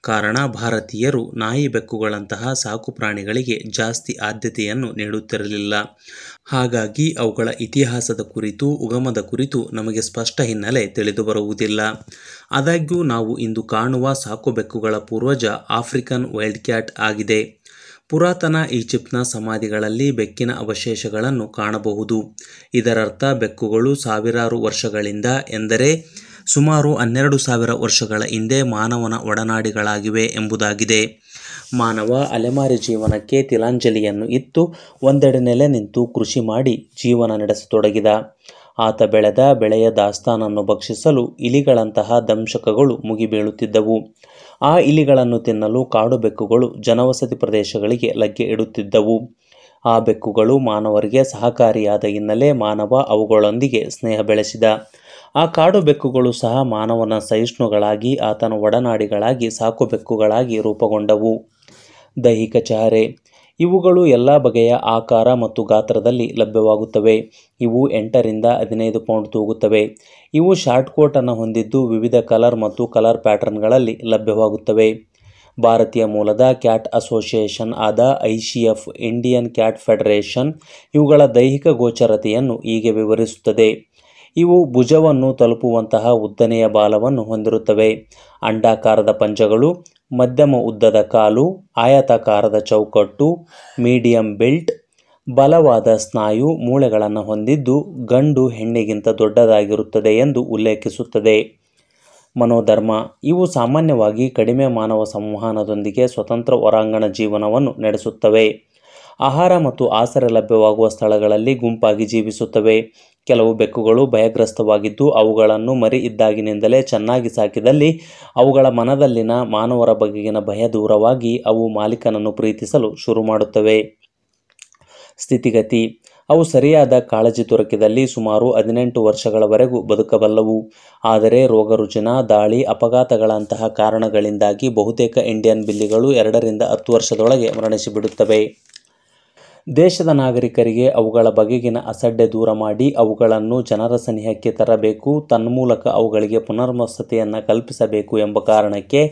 ಕಾರಣ ಭಾರತೀಯರು ನಾಯಿ ಬೆಕ್ಕುಗಳಂತಹ ಸಾಕು ಪ್ರಾಣಿಗಳಿಗೆ ಜಾಸ್ತಿ ಆದ್ಯತೆಯನ್ನು ನೀಡುತ್ತಿರಲಿಲ್ಲ. ಹಾಗಾಗಿ ಅವುಗಳ ಇತಿಹಾಸದ ಕುರಿತು, ಉಗಮದ ಕುರಿತು ನಮಗೆ ಸ್ಪಷ್ಟ ಹಿನ್ನೆಲೆ ತಿಳಿದುಬರುವುದಿಲ್ಲ. ಆದಾಗ್ಯೂ ನಾವು ಇಂದು ಕಾಣುವ ಸಾಕು ಬೆಕ್ಕುಗಳ ಪೂರ್ವಜ ಆಫ್ರಿಕನ್ ವೈಲ್ಡ್ ಕ್ಯಾಟ್ ಆಗಿದೆ. ಪುರಾತನ ಈಜಿಪ್ಟ್ನ ಸಮಾಧಿಗಳಲ್ಲಿ ಬೆಕ್ಕಿನ ಅವಶೇಷಗಳನ್ನು ಕಾಣಬಹುದು. ಇದರರ್ಥ ಬೆಕ್ಕುಗಳು ಸಾವಿರಾರು ವರ್ಷಗಳಿಂದ, ಎಂದರೆ ಸುಮಾರು 12,000 ವರ್ಷಗಳ ಹಿಂದೆ ಮಾನವನ ಒಡನಾಡಿಗಳಾಗಿವೆ ಎಂಬುದಾಗಿದೆ. ಮಾನವ ಅಲೆಮಾರಿ ಜೀವನಕ್ಕೆ ತಿಲಾಂಜಲಿಯನ್ನು ಇತ್ತು ಒಂದೆಡೆ ನೆಲೆ ನಿಂತು ಕೃಷಿ ಮಾಡಿ ಜೀವನ ನಡೆಸತೊಡಗಿದ. ಆತ ಬೆಳೆದ ಬೆಳೆಯ ದಾಸ್ತಾನನ್ನು ಭಕ್ಷಿಸಲು ಇಲಿಗಳಂತಹ ದಂಶಕಗಳು ಮುಗಿಬೀಳುತ್ತಿದ್ದವು. ಆ ಇಲಿಗಳನ್ನು ತಿನ್ನಲು ಕಾಡು ಬೆಕ್ಕುಗಳು ಜನವಸತಿ ಪ್ರದೇಶಗಳಿಗೆ ಲಗ್ಗೆ ಇಡುತ್ತಿದ್ದವು. ಆ ಬೆಕ್ಕುಗಳು ಮಾನವರಿಗೆ ಸಹಕಾರಿಯಾದ ಹಿನ್ನೆಲೆ ಮಾನವ ಅವುಗಳೊಂದಿಗೆ ಸ್ನೇಹ ಬೆಳೆಸಿದ. ಆ ಕಾಡು ಬೆಕ್ಕುಗಳು ಸಹ ಮಾನವನ ಸಹಿಷ್ಣುಗಳಾಗಿ ಆತನ ಒಡನಾಡಿಗಳಾಗಿ ಸಾಕು ಬೆಕ್ಕುಗಳಾಗಿ ರೂಪುಗೊಂಡವು. ದೈಹಿಕ ಚಹರೆ. ಇವುಗಳು ಎಲ್ಲ ಬಗೆಯ ಆಕಾರ ಮತ್ತು ಗಾತ್ರದಲ್ಲಿ ಲಭ್ಯವಾಗುತ್ತವೆ. ಇವು 8 ರಿಂದ 15 ಪೌಂಡ್ ತೂಗುತ್ತವೆ. ಇವು ಶಾರ್ಟ್ ಕೋಟನ್ನು ಹೊಂದಿದ್ದು ವಿವಿಧ ಕಲರ್ ಮತ್ತು ಕಲರ್ ಪ್ಯಾಟರ್ನ್ಗಳಲ್ಲಿ ಲಭ್ಯವಾಗುತ್ತವೆ. ಭಾರತೀಯ ಮೂಲದ ಕ್ಯಾಟ್ ಅಸೋಸಿಯೇಷನ್ ಆದ ICF ಇಂಡಿಯನ್ ಕ್ಯಾಟ್ ಫೆಡರೇಷನ್ ಇವುಗಳ ದೈಹಿಕ ಗೋಚರತೆಯನ್ನು ಹೀಗೆ ವಿವರಿಸುತ್ತದೆ. ಇವು ಭುಜವನ್ನು ತಲುಪುವಂತಹ ಉದ್ದನೆಯ ಬಾಲವನ್ನು ಹೊಂದಿರುತ್ತವೆ. ಅಂಡಾಕಾರದ ಪಂಜಗಳು, ಮಧ್ಯಮ ಉದ್ದದ ಕಾಲು, ಆಯತಾಕಾರದ ಚೌಕಟ್ಟು, ಮೀಡಿಯಂ ಬಿಲ್ಟ್, ಬಲವಾದ ಸ್ನಾಯು ಮೂಳೆಗಳನ್ನು ಹೊಂದಿದ್ದು ಗಂಡು ಹೆಣ್ಣಿಗಿಂತ ದೊಡ್ಡದಾಗಿರುತ್ತದೆ ಎಂದು ಉಲ್ಲೇಖಿಸುತ್ತದೆ. ಮನೋಧರ್ಮ. ಇವು ಸಾಮಾನ್ಯವಾಗಿ ಕಡಿಮೆ ಮಾನವ ಸಂವಹನದೊಂದಿಗೆ ಸ್ವತಂತ್ರ ಹೊರಾಂಗಣ ಜೀವನವನ್ನು ನಡೆಸುತ್ತವೆ. ಆಹಾರ ಮತ್ತು ಆಸರೆ ಲಭ್ಯವಾಗುವ ಸ್ಥಳಗಳಲ್ಲಿ ಗುಂಪಾಗಿ ಜೀವಿಸುತ್ತವೆ. ಕೆಲವು ಬೆಕ್ಕುಗಳು ಭಯಗ್ರಸ್ತವಾಗಿದ್ದು ಅವುಗಳನ್ನು ಮರಿ ಇದ್ದಾಗಿನಿಂದಲೇ ಚೆನ್ನಾಗಿ ಸಾಕಿದಲ್ಲಿ ಅವುಗಳ ಮನದಲ್ಲಿನ ಮಾನವರ ಬಗೆಗಿನ ಭಯ ದೂರವಾಗಿ ಅವು ಮಾಲೀಕನನ್ನು ಪ್ರೀತಿಸಲು ಶುರು ಮಾಡುತ್ತವೆ. ಸ್ಥಿತಿಗತಿ. ಅವು ಸರಿಯಾದ ಕಾಳಜಿ ದೊರಕಿದಲ್ಲಿ ಸುಮಾರು 18 ವರ್ಷಗಳವರೆಗೂ ಬದುಕಬಲ್ಲವು. ಆದರೆ ರೋಗರುಜಿನ, ದಾಳಿ, ಅಪಘಾತಗಳಂತಹ ಕಾರಣಗಳಿಂದಾಗಿ ಬಹುತೇಕ ಇಂಡಿಯನ್ ಬಿಲ್ಲಿಗಳು 2 ರಿಂದ 10 ವರ್ಷದೊಳಗೆ ಮರಣಿಸಿಬಿಡುತ್ತವೆ. ದೇಶದ ನಾಗರಿಕರಿಗೆ ಅವುಗಳ ಬಗೆಗಿನ ಅಸಡ್ಡೆ ದೂರ ಮಾಡಿ ಅವುಗಳನ್ನು ಜನರ ಸನಿಹಕ್ಕೆ ತರಬೇಕು, ತನ್ಮೂಲಕ ಅವುಗಳಿಗೆ ಪುನರ್ವಸತಿಯನ್ನು ಕಲ್ಪಿಸಬೇಕು ಎಂಬ ಕಾರಣಕ್ಕೆ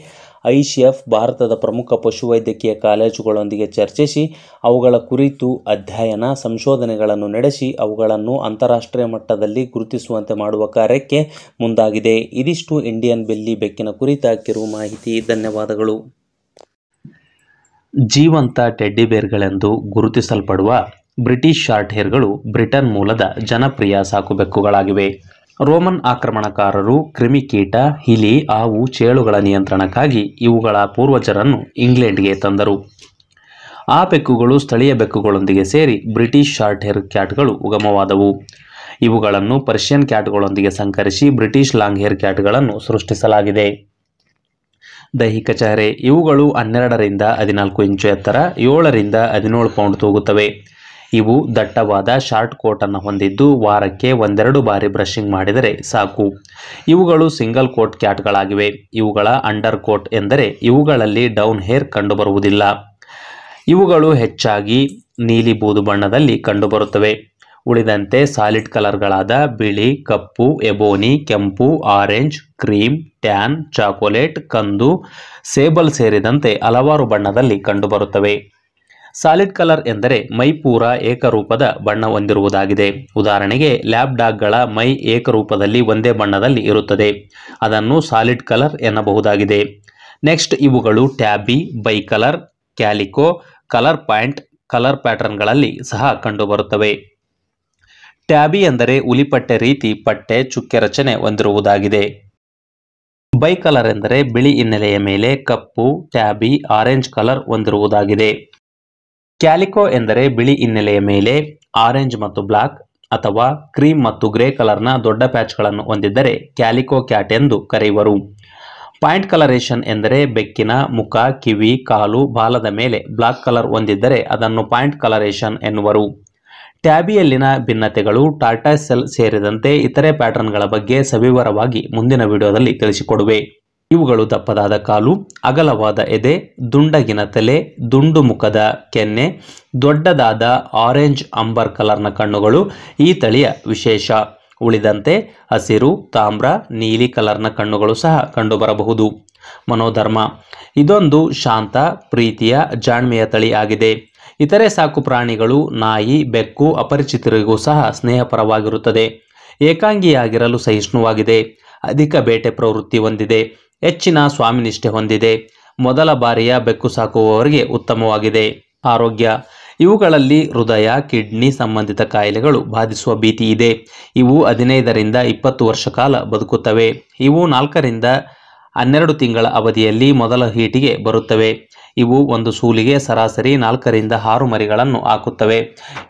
ICF ಭಾರತದ ಪ್ರಮುಖ ಪಶುವೈದ್ಯಕೀಯ ಕಾಲೇಜುಗಳೊಂದಿಗೆ ಚರ್ಚಿಸಿ ಅವುಗಳ ಕುರಿತು ಅಧ್ಯಯನ, ಸಂಶೋಧನೆಗಳನ್ನು ನಡೆಸಿ ಅವುಗಳನ್ನು ಅಂತಾರಾಷ್ಟ್ರೀಯ ಮಟ್ಟದಲ್ಲಿ ಗುರುತಿಸುವಂತೆ ಮಾಡುವ ಕಾರ್ಯಕ್ಕೆ ಮುಂದಾಗಿದೆ. ಇದಿಷ್ಟು ಇಂಡಿಯನ್ ಬಿಲ್ಲಿ ಬೆಕ್ಕಿನ ಕುರಿತ ಕಿರು ಮಾಹಿತಿ. ಧನ್ಯವಾದಗಳು. ಜೀವಂತ ಟೆಡ್ಡಿಬೇರ್ಗಳೆಂದು ಗುರುತಿಸಲ್ಪಡುವ ಬ್ರಿಟಿಷ್ ಶಾರ್ಟ್ ಹೇರ್ಗಳು ಬ್ರಿಟನ್ ಮೂಲದ ಜನಪ್ರಿಯ ಸಾಕುಬೆಕ್ಕುಗಳಾಗಿವೆ. ರೋಮನ್ ಆಕ್ರಮಣಕಾರರು ಕ್ರಿಮಿಕೀಟ, ಇಲಿ, ಹಾವು, ಚೇಳುಗಳ ನಿಯಂತ್ರಣಕ್ಕಾಗಿ ಇವುಗಳ ಪೂರ್ವಜರನ್ನು ಇಂಗ್ಲೆಂಡ್ಗೆ ತಂದರು. ಆ ಬೆಕ್ಕುಗಳು ಸ್ಥಳೀಯ ಬೆಕ್ಕುಗಳೊಂದಿಗೆ ಸೇರಿ ಬ್ರಿಟಿಷ್ ಶಾರ್ಟ್ ಹೇರ್ ಕ್ಯಾಟ್ಗಳು ಉಗಮವಾದವು. ಇವುಗಳನ್ನು ಪರ್ಷಿಯನ್ ಕ್ಯಾಟ್ಗಳೊಂದಿಗೆ ಸಂಕರಿಸಿ ಬ್ರಿಟಿಷ್ ಲಾಂಗ್ ಹೇರ್ ಕ್ಯಾಟ್ಗಳನ್ನು ಸೃಷ್ಟಿಸಲಾಗಿದೆ. ದೈಹಿಕ ಚಹರೆ. ಇವುಗಳು 12 ರಿಂದ 14 ಇಂಚು ಎತ್ತರ, 7 ರಿಂದ 17 ಪೌಂಡ್ ತೂಗುತ್ತವೆ. ಇವು ದಟ್ಟವಾದ ಶಾರ್ಟ್ ಕೋಟನ್ನು ಹೊಂದಿದ್ದು ವಾರಕ್ಕೆ 1-2 ಬಾರಿ ಬ್ರಷಿಂಗ್ ಮಾಡಿದರೆ ಸಾಕು. ಇವುಗಳು ಸಿಂಗಲ್ ಕೋಟ್ ಕ್ಯಾಟ್ಗಳಾಗಿವೆ. ಇವುಗಳ ಅಂಡರ್ ಕೋಟ್ ಎಂದರೆ ಇವುಗಳಲ್ಲಿ ಡೌನ್ ಹೇರ್ ಕಂಡುಬರುವುದಿಲ್ಲ. ಇವುಗಳು ಹೆಚ್ಚಾಗಿ ನೀಲಿ ಬೂದು ಬಣ್ಣದಲ್ಲಿ ಕಂಡುಬರುತ್ತವೆ. ಉಳಿದಂತೆ ಸಾಲಿಡ್ ಕಲರ್ಗಳಾದ ಬಿಳಿ, ಕಪ್ಪು, ಎಬೋನಿ, ಕೆಂಪು, ಆರೆಂಜ್, ಕ್ರೀಮ್, ಟ್ಯಾನ್, ಚಾಕೊಲೇಟ್, ಕಂದು, ಸೇಬಲ್ ಸೇರಿದಂತೆ ಹಲವಾರು ಬಣ್ಣದಲ್ಲಿ ಕಂಡುಬರುತ್ತವೆ. ಸಾಲಿಡ್ ಕಲರ್ ಎಂದರೆ ಮೈ ಪೂರ ಏಕರೂಪದ ಬಣ್ಣ ಹೊಂದಿರುವುದಾಗಿದೆ. ಉದಾಹರಣೆಗೆ ಲ್ಯಾಬ್ ಡಾಗ್ಗಳ ಮೈ ಏಕರೂಪದಲ್ಲಿ ಒಂದೇ ಬಣ್ಣದಲ್ಲಿ ಇರುತ್ತದೆ. ಅದನ್ನು ಸಾಲಿಡ್ ಕಲರ್ ಎನ್ನಬಹುದಾಗಿದೆ. ನೆಕ್ಸ್ಟ್ ಇವುಗಳು ಟ್ಯಾಬಿ, ಬೈಕಲರ್, ಕ್ಯಾಲಿಕೋ, ಕಲರ್ ಪಾಯಿಂಟ್, ಕಲರ್ ಪ್ಯಾಟರ್ನ್ಗಳಲ್ಲಿ ಸಹ ಕಂಡುಬರುತ್ತವೆ. ಟ್ಯಾಬಿ ಎಂದರೆ ಉಲಿಪಟ್ಟೆ ರೀತಿ ಪಟ್ಟೆ ಚುಕ್ಕೆ ರಚನೆ ಹೊಂದಿರುವುದಾಗಿದೆ. ಬೈಕಲರ್ ಎಂದರೆ ಬಿಳಿ ಹಿನ್ನೆಲೆಯ ಮೇಲೆ ಕಪ್ಪು, ಟ್ಯಾಬಿ, ಆರೆಂಜ್ ಕಲರ್ ಹೊಂದಿರುವುದಾಗಿದೆ. ಕ್ಯಾಲಿಕೋ ಎಂದರೆ ಬಿಳಿ ಹಿನ್ನೆಲೆಯ ಮೇಲೆ ಆರೆಂಜ್ ಮತ್ತು ಬ್ಲಾಕ್ ಅಥವಾ ಕ್ರೀಮ್ ಮತ್ತು ಗ್ರೇ ಕಲರ್ನ ದೊಡ್ಡ ಪ್ಯಾಚ್ಗಳನ್ನು ಹೊಂದಿದ್ದರೆ ಕ್ಯಾಲಿಕೋ ಕ್ಯಾಟ್ ಎಂದು ಕರೆಯುವರು. ಪಾಯಿಂಟ್ ಕಲರೇಷನ್ ಎಂದರೆ ಬೆಕ್ಕಿನ ಮುಖ, ಕಿವಿ, ಕಾಲು, ಬಾಲದ ಮೇಲೆ ಬ್ಲಾಕ್ ಕಲರ್ ಹೊಂದಿದ್ದರೆ ಅದನ್ನು ಪಾಯಿಂಟ್ ಕಲರೇಷನ್ ಎನ್ನುವರು. ಟ್ಯಾಬಿಯಲ್ಲಿನ ಭಿನ್ನತೆಗಳು, ಟಾರ್ಟಾಯ್ಸ್ ಸೆಲ್ ಸೇರಿದಂತೆ ಇತರೆ ಪ್ಯಾಟರ್ನ್ಗಳ ಬಗ್ಗೆ ಸವಿವರವಾಗಿ ಮುಂದಿನ ವಿಡಿಯೋದಲ್ಲಿ ತಿಳಿಸಿಕೊಡುವೆ. ಇವುಗಳು ದಪ್ಪದಾದ ಕಾಲು, ಅಗಲವಾದ ಎದೆ, ದುಂಡಗಿನ ತಲೆ, ದುಂಡು ಮುಖದ ಕೆನ್ನೆ, ದೊಡ್ಡದಾದ ಆರೆಂಜ್ ಅಂಬರ್ ಕಲರ್ನ ಕಣ್ಣುಗಳು ಈ ತಳಿಯ ವಿಶೇಷ. ಉಳಿದಂತೆ ಹಸಿರು, ತಾಮ್ರ, ನೀಲಿ ಕಲರ್ನ ಕಣ್ಣುಗಳು ಸಹ ಕಂಡುಬರಬಹುದು. ಮನೋಧರ್ಮ: ಇದೊಂದು ಶಾಂತ, ಪ್ರೀತಿಯ, ಜಾಣ್ಮೆಯ ತಳಿ ಆಗಿದೆ. ಇತರೆ ಸಾಕು ಪ್ರಾಣಿಗಳು ನಾಯಿ, ಬೆಕ್ಕು, ಅಪರಿಚಿತರಿಗೂ ಸಹ ಸ್ನೇಹಪರವಾಗಿರುತ್ತದೆ. ಏಕಾಂಗಿಯಾಗಿರಲು ಸಹಿಷ್ಣುವಾಗಿದೆ. ಅಧಿಕ ಬೇಟೆ ಪ್ರವೃತ್ತಿ ಹೊಂದಿದೆ. ಹೆಚ್ಚಿನ ಸ್ವಾಮಿನಿಷ್ಠೆ ಹೊಂದಿದೆ. ಮೊದಲ ಬಾರಿಯ ಬೆಕ್ಕು ಸಾಕುವವರಿಗೆ ಉತ್ತಮವಾಗಿದೆ. ಆರೋಗ್ಯ: ಇವುಗಳಲ್ಲಿ ಹೃದಯ, ಕಿಡ್ನಿ ಸಂಬಂಧಿತ ಕಾಯಿಲೆಗಳು ಬಾಧಿಸುವ ಭೀತಿ ಇದೆ. ಇವು 15ರಿಂದ 20 ವರ್ಷ ಕಾಲ ಬದುಕುತ್ತವೆ. ಇವು 4ರಿಂದ 12 ತಿಂಗಳ ಅವಧಿಯಲ್ಲಿ ಮೊದಲ ಹೀಟಿಗೆ ಬರುತ್ತವೆ. ಇವು ಒಂದು ಸೂಲಿಗೆ ಸರಾಸರಿ 4ರಿಂದ 6 ಮರಿಗಳನ್ನು ಹಾಕುತ್ತವೆ.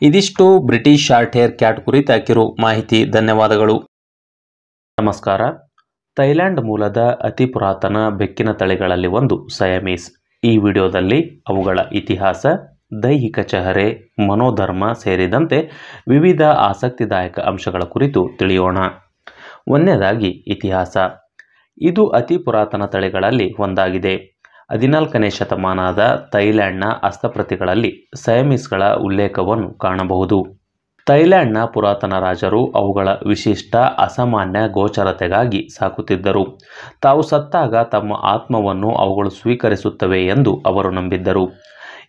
ಇದಿಷ್ಟು ಬ್ರಿಟಿಷ್ ಶಾರ್ಟ್ ಹೇರ್ ಕ್ಯಾಟ್ ಕುರಿತ ಕಿರು ಮಾಹಿತಿ. ಧನ್ಯವಾದಗಳು. ನಮಸ್ಕಾರ. ಥೈಲ್ಯಾಂಡ್ ಮೂಲದ ಅತಿ ಪುರಾತನ ಬೆಕ್ಕಿನ ತಳಿಗಳಲ್ಲಿ ಒಂದು ಸಯಾಮೀಸ್. ಈ ವಿಡಿಯೋದಲ್ಲಿ ಅವುಗಳ ಇತಿಹಾಸ, ದೈಹಿಕ ಚಹರೆ, ಮನೋಧರ್ಮ ಸೇರಿದಂತೆ ವಿವಿಧ ಆಸಕ್ತಿದಾಯಕ ಅಂಶಗಳ ಕುರಿತು ತಿಳಿಯೋಣ. ಒಂದನೇದಾಗಿ ಇತಿಹಾಸ. ಇದು ಅತಿ ಪುರಾತನ ತಳಿಗಳಲ್ಲಿ ಒಂದಾಗಿದೆ. 14ನೇ ಶತಮಾನದ ಥೈಲ್ಯಾಂಡ್ನ ಹಸ್ತಪ್ರತಿಗಳಲ್ಲಿ ಸಯಾಮೀಸ್ಗಳ ಉಲ್ಲೇಖವನ್ನು ಕಾಣಬಹುದು. ಥೈಲ್ಯಾಂಡ್ನ ಪುರಾತನ ರಾಜರು ಅವುಗಳ ವಿಶಿಷ್ಟ ಅಸಾಮಾನ್ಯ ಗೋಚರತೆಗಾಗಿ ಸಾಕುತ್ತಿದ್ದರು. ತಾವು ಸತ್ತಾಗ ತಮ್ಮ ಆತ್ಮವನ್ನು ಅವುಗಳು ಸ್ವೀಕರಿಸುತ್ತವೆ ಎಂದು ಅವರು ನಂಬಿದ್ದರು.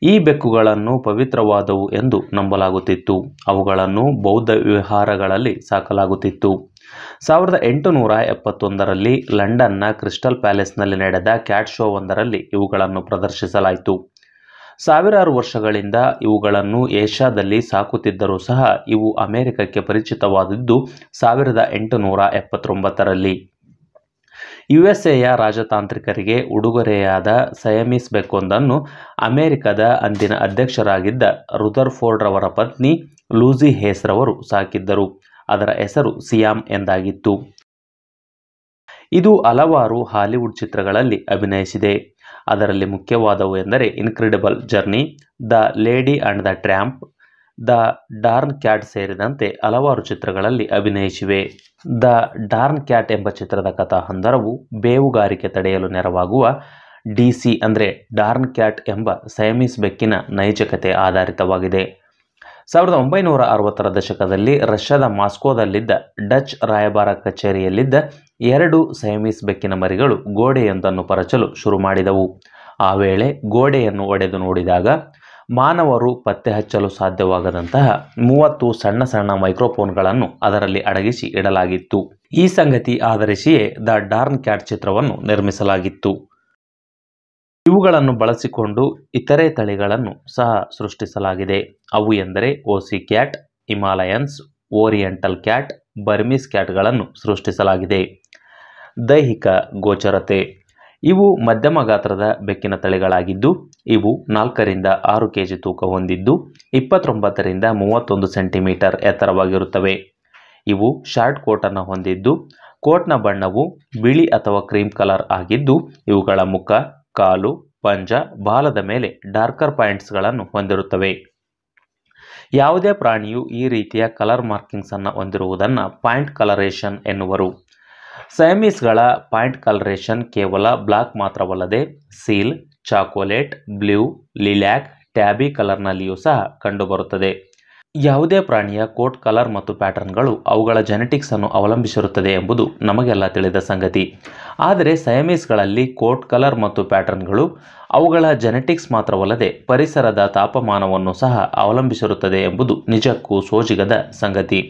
ಈ ಬೆಕ್ಕುಗಳನ್ನು ಪವಿತ್ರವಾದವು ಎಂದು ನಂಬಲಾಗುತ್ತಿತ್ತು. ಅವುಗಳನ್ನು ಬೌದ್ಧ ವಿಹಾರಗಳಲ್ಲಿ ಸಾಕಲಾಗುತ್ತಿತ್ತು. 1871ರಲ್ಲಿ ಲಂಡನ್ನ ಕ್ರಿಸ್ಟಲ್ ಪ್ಯಾಲೇಸ್ನಲ್ಲಿ ನಡೆದ ಕ್ಯಾಟ್ ಶೋ ಒಂದರಲ್ಲಿ ಇವುಗಳನ್ನು ಪ್ರದರ್ಶಿಸಲಾಯಿತು. ಸಾವಿರಾರು ವರ್ಷಗಳಿಂದ ಇವುಗಳನ್ನು ಏಷ್ಯಾದಲ್ಲಿ ಸಾಕುತ್ತಿದ್ದರೂ ಸಹ ಇವು ಅಮೆರಿಕಕ್ಕೆ ಪರಿಚಿತವಾದದ್ದು 1879ರಲ್ಲಿ. ಯುಎಸ್ಎಯ ರಾಜತಾಂತ್ರಿಕರಿಗೆ ಉಡುಗೊರೆಯಾದ ಸಯಾಮೀಸ್ ಬೆಕ್ಕೊಂದನ್ನು ಅಮೆರಿಕದ ಅಂದಿನ ಅಧ್ಯಕ್ಷರಾಗಿದ್ದ ರುದರ್ಫೋರ್ಡ್ ರವರ ಪತ್ನಿ ಲೂಸಿ ಹೇಸ್ ರವರು ಸಾಕಿದ್ದರು. ಅದರ ಹೆಸರು ಸಿಯಾಮ್ ಎಂದಾಗಿತ್ತು. ಇದು ಹಲವಾರು ಹಾಲಿವುಡ್ ಚಿತ್ರಗಳಲ್ಲಿ ಅಭಿನಯಿಸಿದೆ. ಅದರಲ್ಲಿ ಮುಖ್ಯವಾದವು ಎಂದರೆ incredible journey, the lady and the tramp, the darn cat ಸೇರಿದಂತೆ ಹಲವಾರು ಚಿತ್ರಗಳಲ್ಲಿ ಅಭಿನಯಿಸಿವೆ. ದ ಡಾರ್ನ್ ಕ್ಯಾಟ್ ಎಂಬ ಚಿತ್ರದ ಕಥಾಹಂದರವು ಬೇವುಗಾರಿಕೆ ತಡೆಯಲು ನೆರವಾಗುವ ಡಿಸಿ ಅಂದರೆ ಡಾರ್ನ್ ಕ್ಯಾಟ್ ಎಂಬ ಸಯಾಮೀಸ್ ಬೆಕ್ಕಿನ ನೈಜ ಕಥೆ ಆಧಾರಿತವಾಗಿದೆ. 1960ರ ದಶಕದಲ್ಲಿ ರಷ್ಯಾದ ಮಾಸ್ಕೋದಲ್ಲಿದ್ದ ಡಚ್ ರಾಯಭಾರ ಕಚೇರಿಯಲ್ಲಿದ್ದ 2 ಸಯಾಮೀಸ್ ಬೆಕ್ಕಿನ ಮರಿಗಳು ಗೋಡೆಯೊಂದನ್ನು ಪರಚಲು ಶುರು ಮಾಡಿದವು. ಆ ವೇಳೆ ಗೋಡೆಯನ್ನು ಒಡೆದು ನೋಡಿದಾಗ ಮಾನವರು ಪತ್ತೆ ಹಚ್ಚಲು ಸಾಧ್ಯವಾಗದಂತಹ 30 ಸಣ್ಣ ಸಣ್ಣ ಮೈಕ್ರೋಫೋನ್ಗಳನ್ನು ಅದರಲ್ಲಿ ಅಡಗಿಸಿ ಇಡಲಾಗಿತ್ತು. ಈ ಸಂಗತಿ ಆಧರಿಸಿಯೇ ದ ಡಾರ್ನ್ ಕ್ಯಾಟ್ ಚಿತ್ರವನ್ನು ನಿರ್ಮಿಸಲಾಗಿತ್ತು. ಇವುಗಳನ್ನು ಬಳಸಿಕೊಂಡು ಇತರೆ ತಳಿಗಳನ್ನು ಸಹ ಸೃಷ್ಟಿಸಲಾಗಿದೆ. ಅವು ಎಂದರೆ Ocicat, Himalayans, oriental cat, Burmese ಕ್ಯಾಟ್ಗಳನ್ನು ಸೃಷ್ಟಿಸಲಾಗಿದೆ. ದೈಹಿಕ ಗೋಚರತೆ. ಇವು ಮಧ್ಯಮ ಗಾತ್ರದ ಬೆಕ್ಕಿನ ತಳಿಗಳಾಗಿದ್ದು ಇವು 4ರಿಂದ 6 kg ತೂಕ ಹೊಂದಿದ್ದು 29ರಿಂದ 31 ಸೆಂಟಿಮೀಟರ್ ಎತ್ತರವಾಗಿರುತ್ತವೆ. ಇವು ಶಾರ್ಟ್ ಕೋಟನ್ನು ಹೊಂದಿದ್ದು ಕೋಟ್ನ ಬಣ್ಣವು ಬಿಳಿ ಅಥವಾ ಕ್ರೀಮ್ ಕಲರ್ ಆಗಿದ್ದು ಇವುಗಳ ಮುಖ, ಕಾಲು, ಪಂಜ, ಬಾಲದ ಮೇಲೆ ಡಾರ್ಕರ್ ಪಾಯಿಂಟ್ಸ್ಗಳನ್ನು ಹೊಂದಿರುತ್ತವೆ. ಯಾವುದೇ ಪ್ರಾಣಿಯು ಈ ರೀತಿಯ ಕಲರ್ ಮಾರ್ಕಿಂಗ್ಸ್ ಅನ್ನು ಹೊಂದಿರುವುದನ್ನು ಪಾಯಿಂಟ್ ಕಲರೇಷನ್ ಎನ್ನುವರು. ಸಯಾಮೀಸ್ಗಳ ಪಾಯಿಂಟ್ ಕಲರೇಷನ್ ಕೇವಲ ಬ್ಲಾಕ್ ಮಾತ್ರವಲ್ಲದೆ ಸೀಲ್, ಚಾಕೊಲೇಟ್, ಬ್ಲೂ, ಲಿಲ್ಯಾಕ್, ಟ್ಯಾಬಿ ಕಲರ್ನಲ್ಲಿಯೂ ಸಹ ಕಂಡುಬರುತ್ತದೆ. ಯಾವುದೇ ಪ್ರಾಣಿಯ ಕೋಟ್ ಕಲರ್ ಮತ್ತು ಪ್ಯಾಟರ್ನ್ಗಳು ಅವುಗಳ ಜೆನೆಟಿಕ್ಸ್ ಅನ್ನು ಅವಲಂಬಿಸಿರುತ್ತದೆ ಎಂಬುದು ನಮಗೆಲ್ಲ ತಿಳಿದ ಸಂಗತಿ. ಆದರೆ ಸಯಾಮೀಸ್ಗಳಲ್ಲಿ ಕೋಟ್ ಕಲರ್ ಮತ್ತು ಪ್ಯಾಟರ್ನ್ಗಳು ಅವುಗಳ ಜೆನೆಟಿಕ್ಸ್ ಮಾತ್ರವಲ್ಲದೆ ಪರಿಸರದ ತಾಪಮಾನವನ್ನು ಸಹ ಅವಲಂಬಿಸಿರುತ್ತದೆ ಎಂಬುದು ನಿಜಕ್ಕೂ ಸೋಜಿಗದ ಸಂಗತಿ.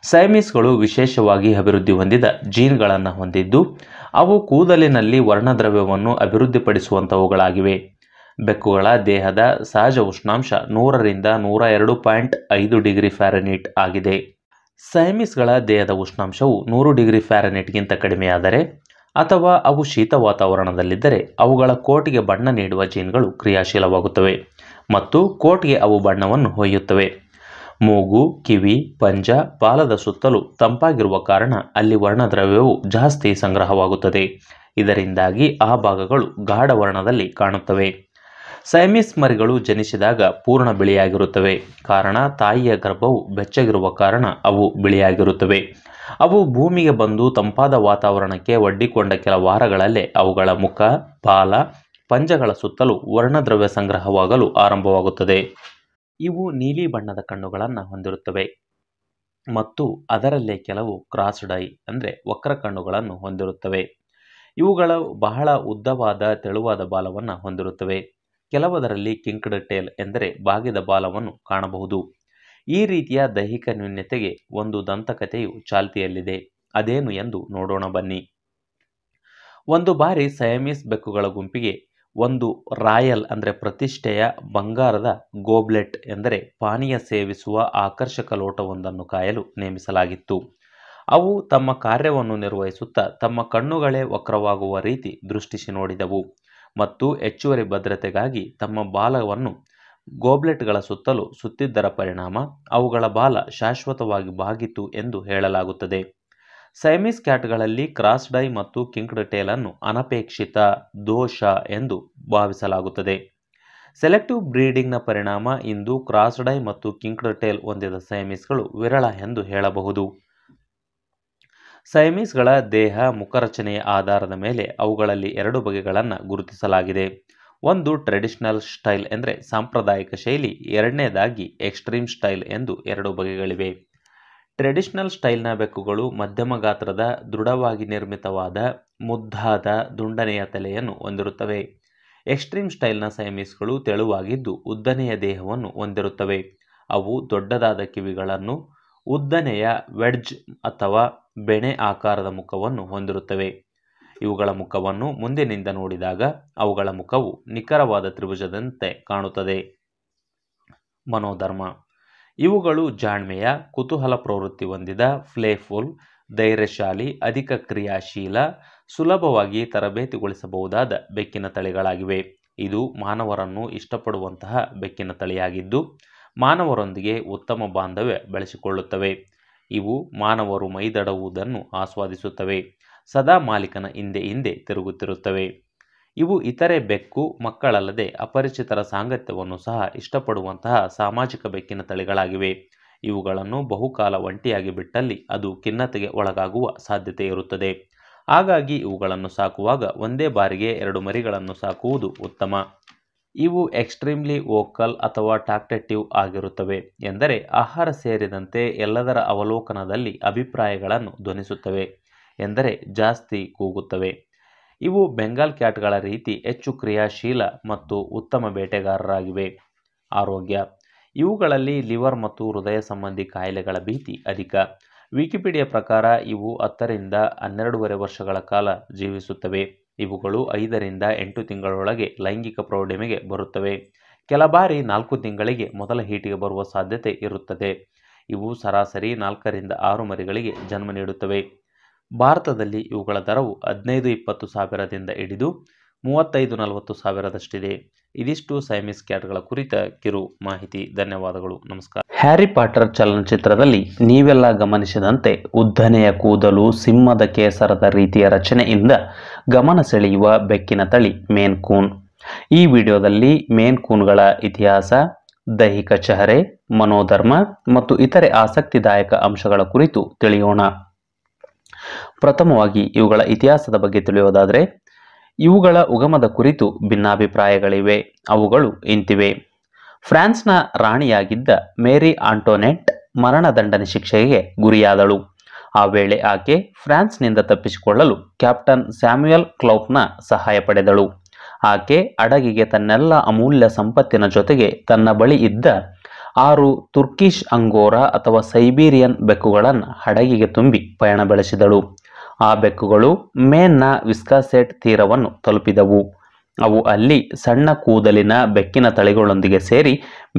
ಸಯಾಮೀಸ್ಗಳು ವಿಶೇಷವಾಗಿ ಅಭಿವೃದ್ಧಿ ಹೊಂದಿದ ಜೀನ್ಗಳನ್ನು ಹೊಂದಿದ್ದು ಅವು ಕೂದಲಿನಲ್ಲಿ ವರ್ಣದ್ರವ್ಯವನ್ನು ಅಭಿವೃದ್ಧಿಪಡಿಸುವಂಥವುಗಳಾಗಿವೆ. ಬೆಕ್ಕುಗಳ ದೇಹದ ಸಹಜ ಉಷ್ಣಾಂಶ 100ರಿಂದ 102.5 ಡಿಗ್ರಿ ಫ್ಯಾರನೀಟ್ ಆಗಿದೆ. ಸಯಾಮೀಸ್ಗಳ ದೇಹದ ಉಷ್ಣಾಂಶವು 100 ಡಿಗ್ರಿ ಫ್ಯಾರನೀಟ್ಗಿಂತ ಕಡಿಮೆಯಾದರೆ ಅಥವಾ ಅವು ಶೀತ ವಾತಾವರಣದಲ್ಲಿದ್ದರೆ ಅವುಗಳ ಕೋಟ್ಗೆ ಬಣ್ಣ ನೀಡುವ ಜೀನ್ಗಳು ಕ್ರಿಯಾಶೀಲವಾಗುತ್ತವೆ ಮತ್ತು ಕೋಟ್ಗೆ ಅವು ಬಣ್ಣವನ್ನು ಒಯ್ಯುತ್ತವೆ. ಮೂಗು, ಕಿವಿ, ಪಂಜ, ಬಾಲದ ಸುತ್ತಲೂ ತಂಪಾಗಿರುವ ಕಾರಣ ಅಲ್ಲಿ ವರ್ಣದ್ರವ್ಯವು ಜಾಸ್ತಿ ಸಂಗ್ರಹವಾಗುತ್ತದೆ. ಇದರಿಂದಾಗಿ ಆ ಭಾಗಗಳು ಗಾಢ ವರ್ಣದಲ್ಲಿ ಕಾಣುತ್ತವೆ. ಸೈಮೀಸ್ ಮರಿಗಳು ಜನಿಸಿದಾಗ ಪೂರ್ಣ ಬಿಳಿಯಾಗಿರುತ್ತವೆ. ಕಾರಣ ತಾಯಿಯ ಗರ್ಭವು ಬೆಚ್ಚಗಿರುವ ಕಾರಣ ಅವು ಬಿಳಿಯಾಗಿರುತ್ತವೆ. ಅವು ಭೂಮಿಗೆ ಬಂದು ತಂಪಾದ ವಾತಾವರಣಕ್ಕೆ ಒಡ್ಡಿಕೊಂಡ ಕೆಲ ವಾರಗಳಲ್ಲೇ ಅವುಗಳ ಮುಖ, ಬಾಲ, ಪಂಜಗಳ ಸುತ್ತಲೂ ವರ್ಣದ್ರವ್ಯ ಸಂಗ್ರಹವಾಗಲು ಆರಂಭವಾಗುತ್ತದೆ. ಇವು ನೀಲಿ ಬಣ್ಣದ ಕಣ್ಣುಗಳನ್ನು ಹೊಂದಿರುತ್ತವೆ ಮತ್ತು ಅದರಲ್ಲೇ ಕೆಲವು ಕ್ರಾಸ್ಡ್ ಐ ಅಂದರೆ ವಕ್ರ ಕಣ್ಣುಗಳನ್ನು ಹೊಂದಿರುತ್ತವೆ. ಇವುಗಳು ಬಹಳ ಉದ್ದವಾದ ತೆಳುವಾದ ಬಾಲವನ್ನು ಹೊಂದಿರುತ್ತವೆ. ಕೆಲವದರಲ್ಲಿ ಕಿಂಕ್ಡ್ ಟೇಲ್ ಎಂದರೆ ಬಾಗಿದ ಬಾಲವನ್ನು ಕಾಣಬಹುದು. ಈ ರೀತಿಯ ದೈಹಿಕ ನ್ಯೂನತೆಗೆ ಒಂದು ದಂತಕಥೆಯು ಚಾಲ್ತಿಯಲ್ಲಿದೆ. ಅದೇನು ಎಂದು ನೋಡೋಣ ಬನ್ನಿ. ಒಂದು ಬಾರಿ ಸಯಮೀಸ್ ಬೆಕ್ಕುಗಳ ಗುಂಪಿಗೆ ಒಂದು ರಾಯಲ್ ಅಂದರೆ ಪ್ರತಿಷ್ಠೆಯ ಬಂಗಾರದ ಗೋಬ್ಲೆಟ್ ಎಂದರೆ ಪಾನೀಯ ಸೇವಿಸುವ ಆಕರ್ಷಕ ಲೋಟವೊಂದನ್ನು ಕಾಯಲು ನೇಮಿಸಲಾಗಿತ್ತು. ಅವು ತಮ್ಮ ಕಾರ್ಯವನ್ನು ನಿರ್ವಹಿಸುತ್ತಾ ತಮ್ಮ ಕಣ್ಣುಗಳೇ ವಕ್ರವಾಗುವ ರೀತಿ ದೃಷ್ಟಿಸಿ ನೋಡಿದವು ಮತ್ತು ಹೆಚ್ಚುವರಿ ಭದ್ರತೆಗಾಗಿ ತಮ್ಮ ಬಾಲವನ್ನು ಗೋಬ್ಲೆಟ್ಗಳ ಸುತ್ತಲೂ ಸುತ್ತಿದ್ದರ ಪರಿಣಾಮ ಅವುಗಳ ಬಾಲ ಶಾಶ್ವತವಾಗಿ ಬಾಗಿತು ಎಂದು ಹೇಳಲಾಗುತ್ತದೆ. ಸೈಮೀಸ್ ಕ್ಯಾಟ್ಗಳಲ್ಲಿ ಕ್ರಾಸ್ಡ್ ಐ ಮತ್ತು ಕಿಂಕ್ಡ್ ಟೇಲ್ ಅನ್ನು ಅನಪೇಕ್ಷಿತ ದೋಷ ಎಂದು ಭಾವಿಸಲಾಗುತ್ತದೆ. ಸೆಲೆಕ್ಟಿವ್ ಬ್ರೀಡಿಂಗ್ನ ಪರಿಣಾಮ ಇಂದು ಕ್ರಾಸ್ಡ್ ಐ ಮತ್ತು ಕಿಂಕ್ಡ್ ಟೇಲ್ ಹೊಂದಿದ ಸೈಮೀಸ್ಗಳು ವಿರಳ ಎಂದು ಹೇಳಬಹುದು. ಸೈಮೀಸ್ಗಳ ದೇಹ ಮುಖರಚನೆಯ ಆಧಾರದ ಮೇಲೆ ಅವುಗಳಲ್ಲಿ ಎರಡು ಬಗೆಗಳನ್ನು ಗುರುತಿಸಲಾಗಿದೆ. ಒಂದು ಟ್ರೆಡಿಷನಲ್ ಸ್ಟೈಲ್ ಅಂದರೆ ಸಾಂಪ್ರದಾಯಿಕ ಶೈಲಿ, ಎರಡನೇದಾಗಿ ಎಕ್ಸ್ಟ್ರೀಮ್ ಸ್ಟೈಲ್ ಎಂದು ಎರಡು ಬಗೆಗಳಿವೆ. ಟ್ರೆಡಿಷನಲ್ ಸ್ಟೈಲ್ನ ಬೆಕ್ಕುಗಳು ಮಧ್ಯಮ ಗಾತ್ರದ, ದೃಢವಾಗಿ ನಿರ್ಮಿತವಾದ, ಮುದ್ದಾದ, ದುಂಡನೆಯ ತಲೆಯನ್ನು ಹೊಂದಿರುತ್ತವೆ. ಎಕ್ಸ್ಟ್ರೀಮ್ ಸ್ಟೈಲ್ನ ಸೈಮೀಸ್ಗಳು ತೆಳುವಾಗಿದ್ದು ಉದ್ದನೆಯ ದೇಹವನ್ನು ಹೊಂದಿರುತ್ತವೆ. ಅವು ದೊಡ್ಡದಾದ ಕಿವಿಗಳನ್ನು, ಉದ್ದನೆಯ ವೆಡ್ಜ್ ಅಥವಾ ಬೆಣೆ ಆಕಾರದ ಮುಖವನ್ನು ಹೊಂದಿರುತ್ತವೆ. ಇವುಗಳ ಮುಖವನ್ನು ಮುಂದಿನಿಂದ ನೋಡಿದಾಗ ಅವುಗಳ ಮುಖವು ನಿಖರವಾದ ತ್ರಿಭುಜದಂತೆ ಕಾಣುತ್ತದೆ. ಮನೋಧರ್ಮ: ಇವುಗಳು ಜಾಣ್ಮೆಯ, ಕುತೂಹಲ ಪ್ರವೃತ್ತಿ ಹೊಂದಿದ, ಪ್ಲೇಫುಲ್, ಧೈರ್ಯಶಾಲಿ, ಅಧಿಕ ಕ್ರಿಯಾಶೀಲ, ಸುಲಭವಾಗಿ ತರಬೇತಿಗೊಳಿಸಬಹುದಾದ ಬೆಕ್ಕಿನ ತಳಿಗಳಾಗಿವೆ. ಇದು ಮಾನವರನ್ನು ಇಷ್ಟಪಡುವಂತಹ ಬೆಕ್ಕಿನ ತಳಿಯಾಗಿದ್ದು ಮಾನವರೊಂದಿಗೆ ಉತ್ತಮ ಬಾಂಧವ್ಯ ಬೆಳೆಸಿಕೊಳ್ಳುತ್ತವೆ. ಇವು ಮಾನವರು ಮೈದಡುವುದನ್ನು ಆಸ್ವಾದಿಸುತ್ತವೆ. ಸದಾ ಮಾಲೀಕನ ಹಿಂದೆ ತಿರುಗುತ್ತಿರುತ್ತವೆ. ಇವು ಇತರೆ ಬೆಕ್ಕು ಮಕ್ಕಳಲ್ಲದೆ ಅಪರಿಚಿತರ ಸಾಂಗತ್ಯವನ್ನು ಸಹ ಇಷ್ಟಪಡುವಂತಹ ಸಾಮಾಜಿಕ ಬೆಕ್ಕಿನ ತಳಿಗಳಾಗಿವೆ. ಇವುಗಳನ್ನು ಬಹುಕಾಲ ಒಂಟಿಯಾಗಿ ಬಿಟ್ಟಲ್ಲಿ ಅದು ಖಿನ್ನತೆಗೆ ಒಳಗಾಗುವ ಸಾಧ್ಯತೆ ಇರುತ್ತದೆ. ಹಾಗಾಗಿ ಇವುಗಳನ್ನು ಸಾಕುವಾಗ ಒಂದೇ ಬಾರಿಗೆ 2 ಮರಿಗಳನ್ನು ಸಾಕುವುದು ಉತ್ತಮ. ಇವು ಎಕ್ಸ್ಟ್ರೀಮ್ಲಿ ವೋಕಲ್ ಅಥವಾ ಟಾಕ್ಟೇಟಿವ್ ಆಗಿರುತ್ತವೆ, ಎಂದರೆ ಆಹಾರ ಸೇರಿದಂತೆ ಎಲ್ಲದರ ಅವಲೋಕನದಲ್ಲಿ ಅಭಿಪ್ರಾಯಗಳನ್ನು ಧ್ವನಿಸುತ್ತವೆ, ಎಂದರೆ ಜಾಸ್ತಿ ಕೂಗುತ್ತವೆ. ಇವು ಬೆಂಗಾಲ್ ಕ್ಯಾಟ್ಗಳ ರೀತಿ ಹೆಚ್ಚು ಕ್ರಿಯಾಶೀಲ ಮತ್ತು ಉತ್ತಮ ಬೇಟೆಗಾರರಾಗಿವೆ. ಆರೋಗ್ಯ: ಇವುಗಳಲ್ಲಿ ಲಿವರ್ ಮತ್ತು ಹೃದಯ ಸಂಬಂಧಿ ಕಾಯಿಲೆಗಳ ಭೀತಿ ಅಧಿಕ. ವಿಕಿಪೀಡಿಯಾ ಪ್ರಕಾರ ಇವು 10 ರಿಂದ 12.5 ವರ್ಷಗಳ ಕಾಲ ಜೀವಿಸುತ್ತವೆ. ಇವುಗಳು 5 ರಿಂದ 8 ತಿಂಗಳೊಳಗೆ ಲೈಂಗಿಕ ಪ್ರೌಢಿಮೆಗೆ ಬರುತ್ತವೆ. ಕೆಲ ಬಾರಿ 4 ತಿಂಗಳಿಗೆ ಮೊದಲ ಹೀಟಿಗೆ ಬರುವ ಸಾಧ್ಯತೆ ಇರುತ್ತದೆ. ಇವು ಸರಾಸರಿ 4 ರಿಂದ 6 ಮರಿಗಳಿಗೆ ಜನ್ಮ ನೀಡುತ್ತವೆ. ಭಾರತದಲ್ಲಿ ಇವುಗಳ ದರವು 15-20 ಸಾವಿರದಿಂದ ಹಿಡಿದು 35-40 ಸಾವಿರದಷ್ಟಿದೆ. ಇದಿಷ್ಟು ಸೈಮೀಸ್ ಕ್ಯಾಟ್ಗಳ ಕುರಿತ ಕಿರು ಮಾಹಿತಿ. ಧನ್ಯವಾದಗಳು. ನಮಸ್ಕಾರ. ಹ್ಯಾರಿ ಪಾಟರ್ ಚಲನಚಿತ್ರದಲ್ಲಿ ನೀವೆಲ್ಲ ಗಮನಿಸಿದಂತೆ ಉದ್ದನೆಯ ಕೂದಲು, ಸಿಂಹದ ಕೇಸರದ ರೀತಿಯ ರಚನೆಯಿಂದ ಗಮನ ಸೆಳೆಯುವ ಬೆಕ್ಕಿನ ತಳಿ ಮೇನ್ ಕೂನ್. ಈ ವಿಡಿಯೋದಲ್ಲಿ ಮೇನ್ ಕೂನ್ಗಳ ಇತಿಹಾಸ, ದೈಹಿಕ ಚಹರೆ, ಮನೋಧರ್ಮ ಮತ್ತು ಇತರೆ ಆಸಕ್ತಿದಾಯಕ ಅಂಶಗಳ ಕುರಿತು ತಿಳಿಯೋಣ. ಪ್ರಥಮವಾಗಿ ಇವುಗಳ ಇತಿಹಾಸದ ಬಗ್ಗೆ ತಿಳಿಯೋದಾದರೆ, ಇವುಗಳ ಉಗಮದ ಕುರಿತು ಭಿನ್ನಾಭಿಪ್ರಾಯಗಳಿವೆ. ಅವುಗಳು ಇಂತಿವೆ. ಫ್ರಾನ್ಸ್ನ ರಾಣಿಯಾಗಿದ್ದ ಮೇರಿ ಆಂಟೋನೆಟ್ ಮರಣದಂಡನೆ ಶಿಕ್ಷೆಗೆ ಗುರಿಯಾದಳು. ಆ ವೇಳೆ ಆಕೆ ಫ್ರಾನ್ಸ್ನಿಂದ ತಪ್ಪಿಸಿಕೊಳ್ಳಲು ಕ್ಯಾಪ್ಟನ್ ಸ್ಯಾಮ್ಯುಯಲ್ ಕ್ಲೌಪ್ನ ಸಹಾಯ ಪಡೆದಳು. ಆಕೆ ಹಡಗಿಗೆ ತನ್ನೆಲ್ಲ ಅಮೂಲ್ಯ ಸಂಪತ್ತಿನ ಜೊತೆಗೆ ತನ್ನ ಬಳಿ ಇದ್ದ 6 ತುರ್ಕಿಶ್ ಅಂಗೋರಾ ಅಥವಾ ಸೈಬೀರಿಯನ್ ಬೆಕ್ಕುಗಳನ್ನು ಹಡಗಿಗೆ ತುಂಬಿ ಪಯಣ ಬೆಳೆಸಿದಳು. ಆ ಬೆಕ್ಕುಗಳು ಮೇನ್ನ ವಿಸ್ಕಾಸೆಟ್ ತೀರವನ್ನು ತಲುಪಿದವು. ಅವು ಅಲ್ಲಿ ಸಣ್ಣ ಕೂದಲಿನ ಬೆಕ್ಕಿನ ತಳಿಗಳೊಂದಿಗೆ ಸೇರಿ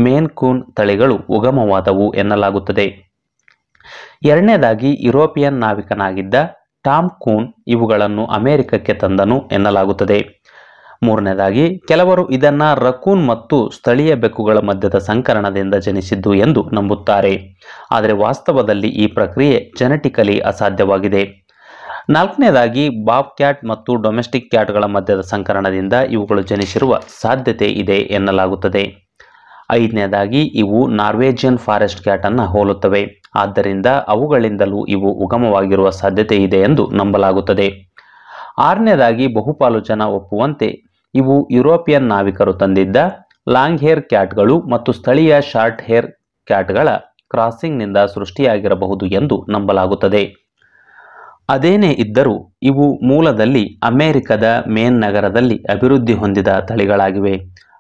ಮೇನ್ ಕೂನ್ ತಳಿಗಳು ಉಗಮವಾದವು ಎನ್ನಲಾಗುತ್ತದೆ. ಎರಡನೇದಾಗಿ ಯುರೋಪಿಯನ್ ನಾವಿಕನಾಗಿದ್ದ ಟಾಮ್ ಕೂನ್ ಇವುಗಳನ್ನು ಅಮೆರಿಕಕ್ಕೆ ತಂದನು ಎನ್ನಲಾಗುತ್ತದೆ. ಮೂರನೇದಾಗಿ ಕೆಲವರು ಇದನ್ನ ರಕೂನ್ ಮತ್ತು ಸ್ಥಳೀಯ ಬೆಕ್ಕುಗಳ ಮಧ್ಯದ ಸಂಕರಣದಿಂದ ಜನಿಸಿದ್ದು ಎಂದು ನಂಬುತ್ತಾರೆ. ಆದರೆ ವಾಸ್ತವದಲ್ಲಿ ಈ ಪ್ರಕ್ರಿಯೆ ಜೆನೆಟಿಕಲಿ ಅಸಾಧ್ಯವಾಗಿದೆ. ನಾಲ್ಕನೇದಾಗಿ ಬಾಬ್ ಕ್ಯಾಟ್ ಮತ್ತು ಡೊಮೆಸ್ಟಿಕ್ ಕ್ಯಾಟ್ಗಳ ಮಧ್ಯದ ಸಂಕರಣದಿಂದ ಇವುಗಳು ಜನಿಸಿರುವ ಸಾಧ್ಯತೆ ಇದೆ ಎನ್ನಲಾಗುತ್ತದೆ. ಐದನೇದಾಗಿ ಇವು ನಾರ್ವೇಜಿಯನ್ ಫಾರೆಸ್ಟ್ ಕ್ಯಾಟ್ ಅನ್ನು ಹೋಲುತ್ತವೆ, ಆದ್ದರಿಂದ ಅವುಗಳಿಂದಲೂ ಇವು ಉಗಮವಾಗಿರುವ ಸಾಧ್ಯತೆ ಇದೆ ಎಂದು ನಂಬಲಾಗುತ್ತದೆ. ಆರನೇದಾಗಿ ಬಹುಪಾಲು ಜನ ಒಪ್ಪುವಂತೆ ಇವು ಯುರೋಪಿಯನ್ ನಾವಿಕರು ತಂದಿದ್ದ ಲಾಂಗ್ ಹೇರ್ ಕ್ಯಾಟ್ಗಳು ಮತ್ತು ಸ್ಥಳೀಯ ಶಾರ್ಟ್ ಹೇರ್ ಕ್ಯಾಟ್ಗಳ ಕ್ರಾಸಿಂಗ್ನಿಂದ ಸೃಷ್ಟಿಯಾಗಿರಬಹುದು ಎಂದು ನಂಬಲಾಗುತ್ತದೆ. ಅದೇನೇ ಇದ್ದರೂ ಇವು ಮೂಲದಲ್ಲಿ ಅಮೆರಿಕದ ಮೇನ್ ನಗರದಲ್ಲಿ ಅಭಿವೃದ್ಧಿ ಹೊಂದಿದ ತಳಿಗಳಾಗಿವೆ.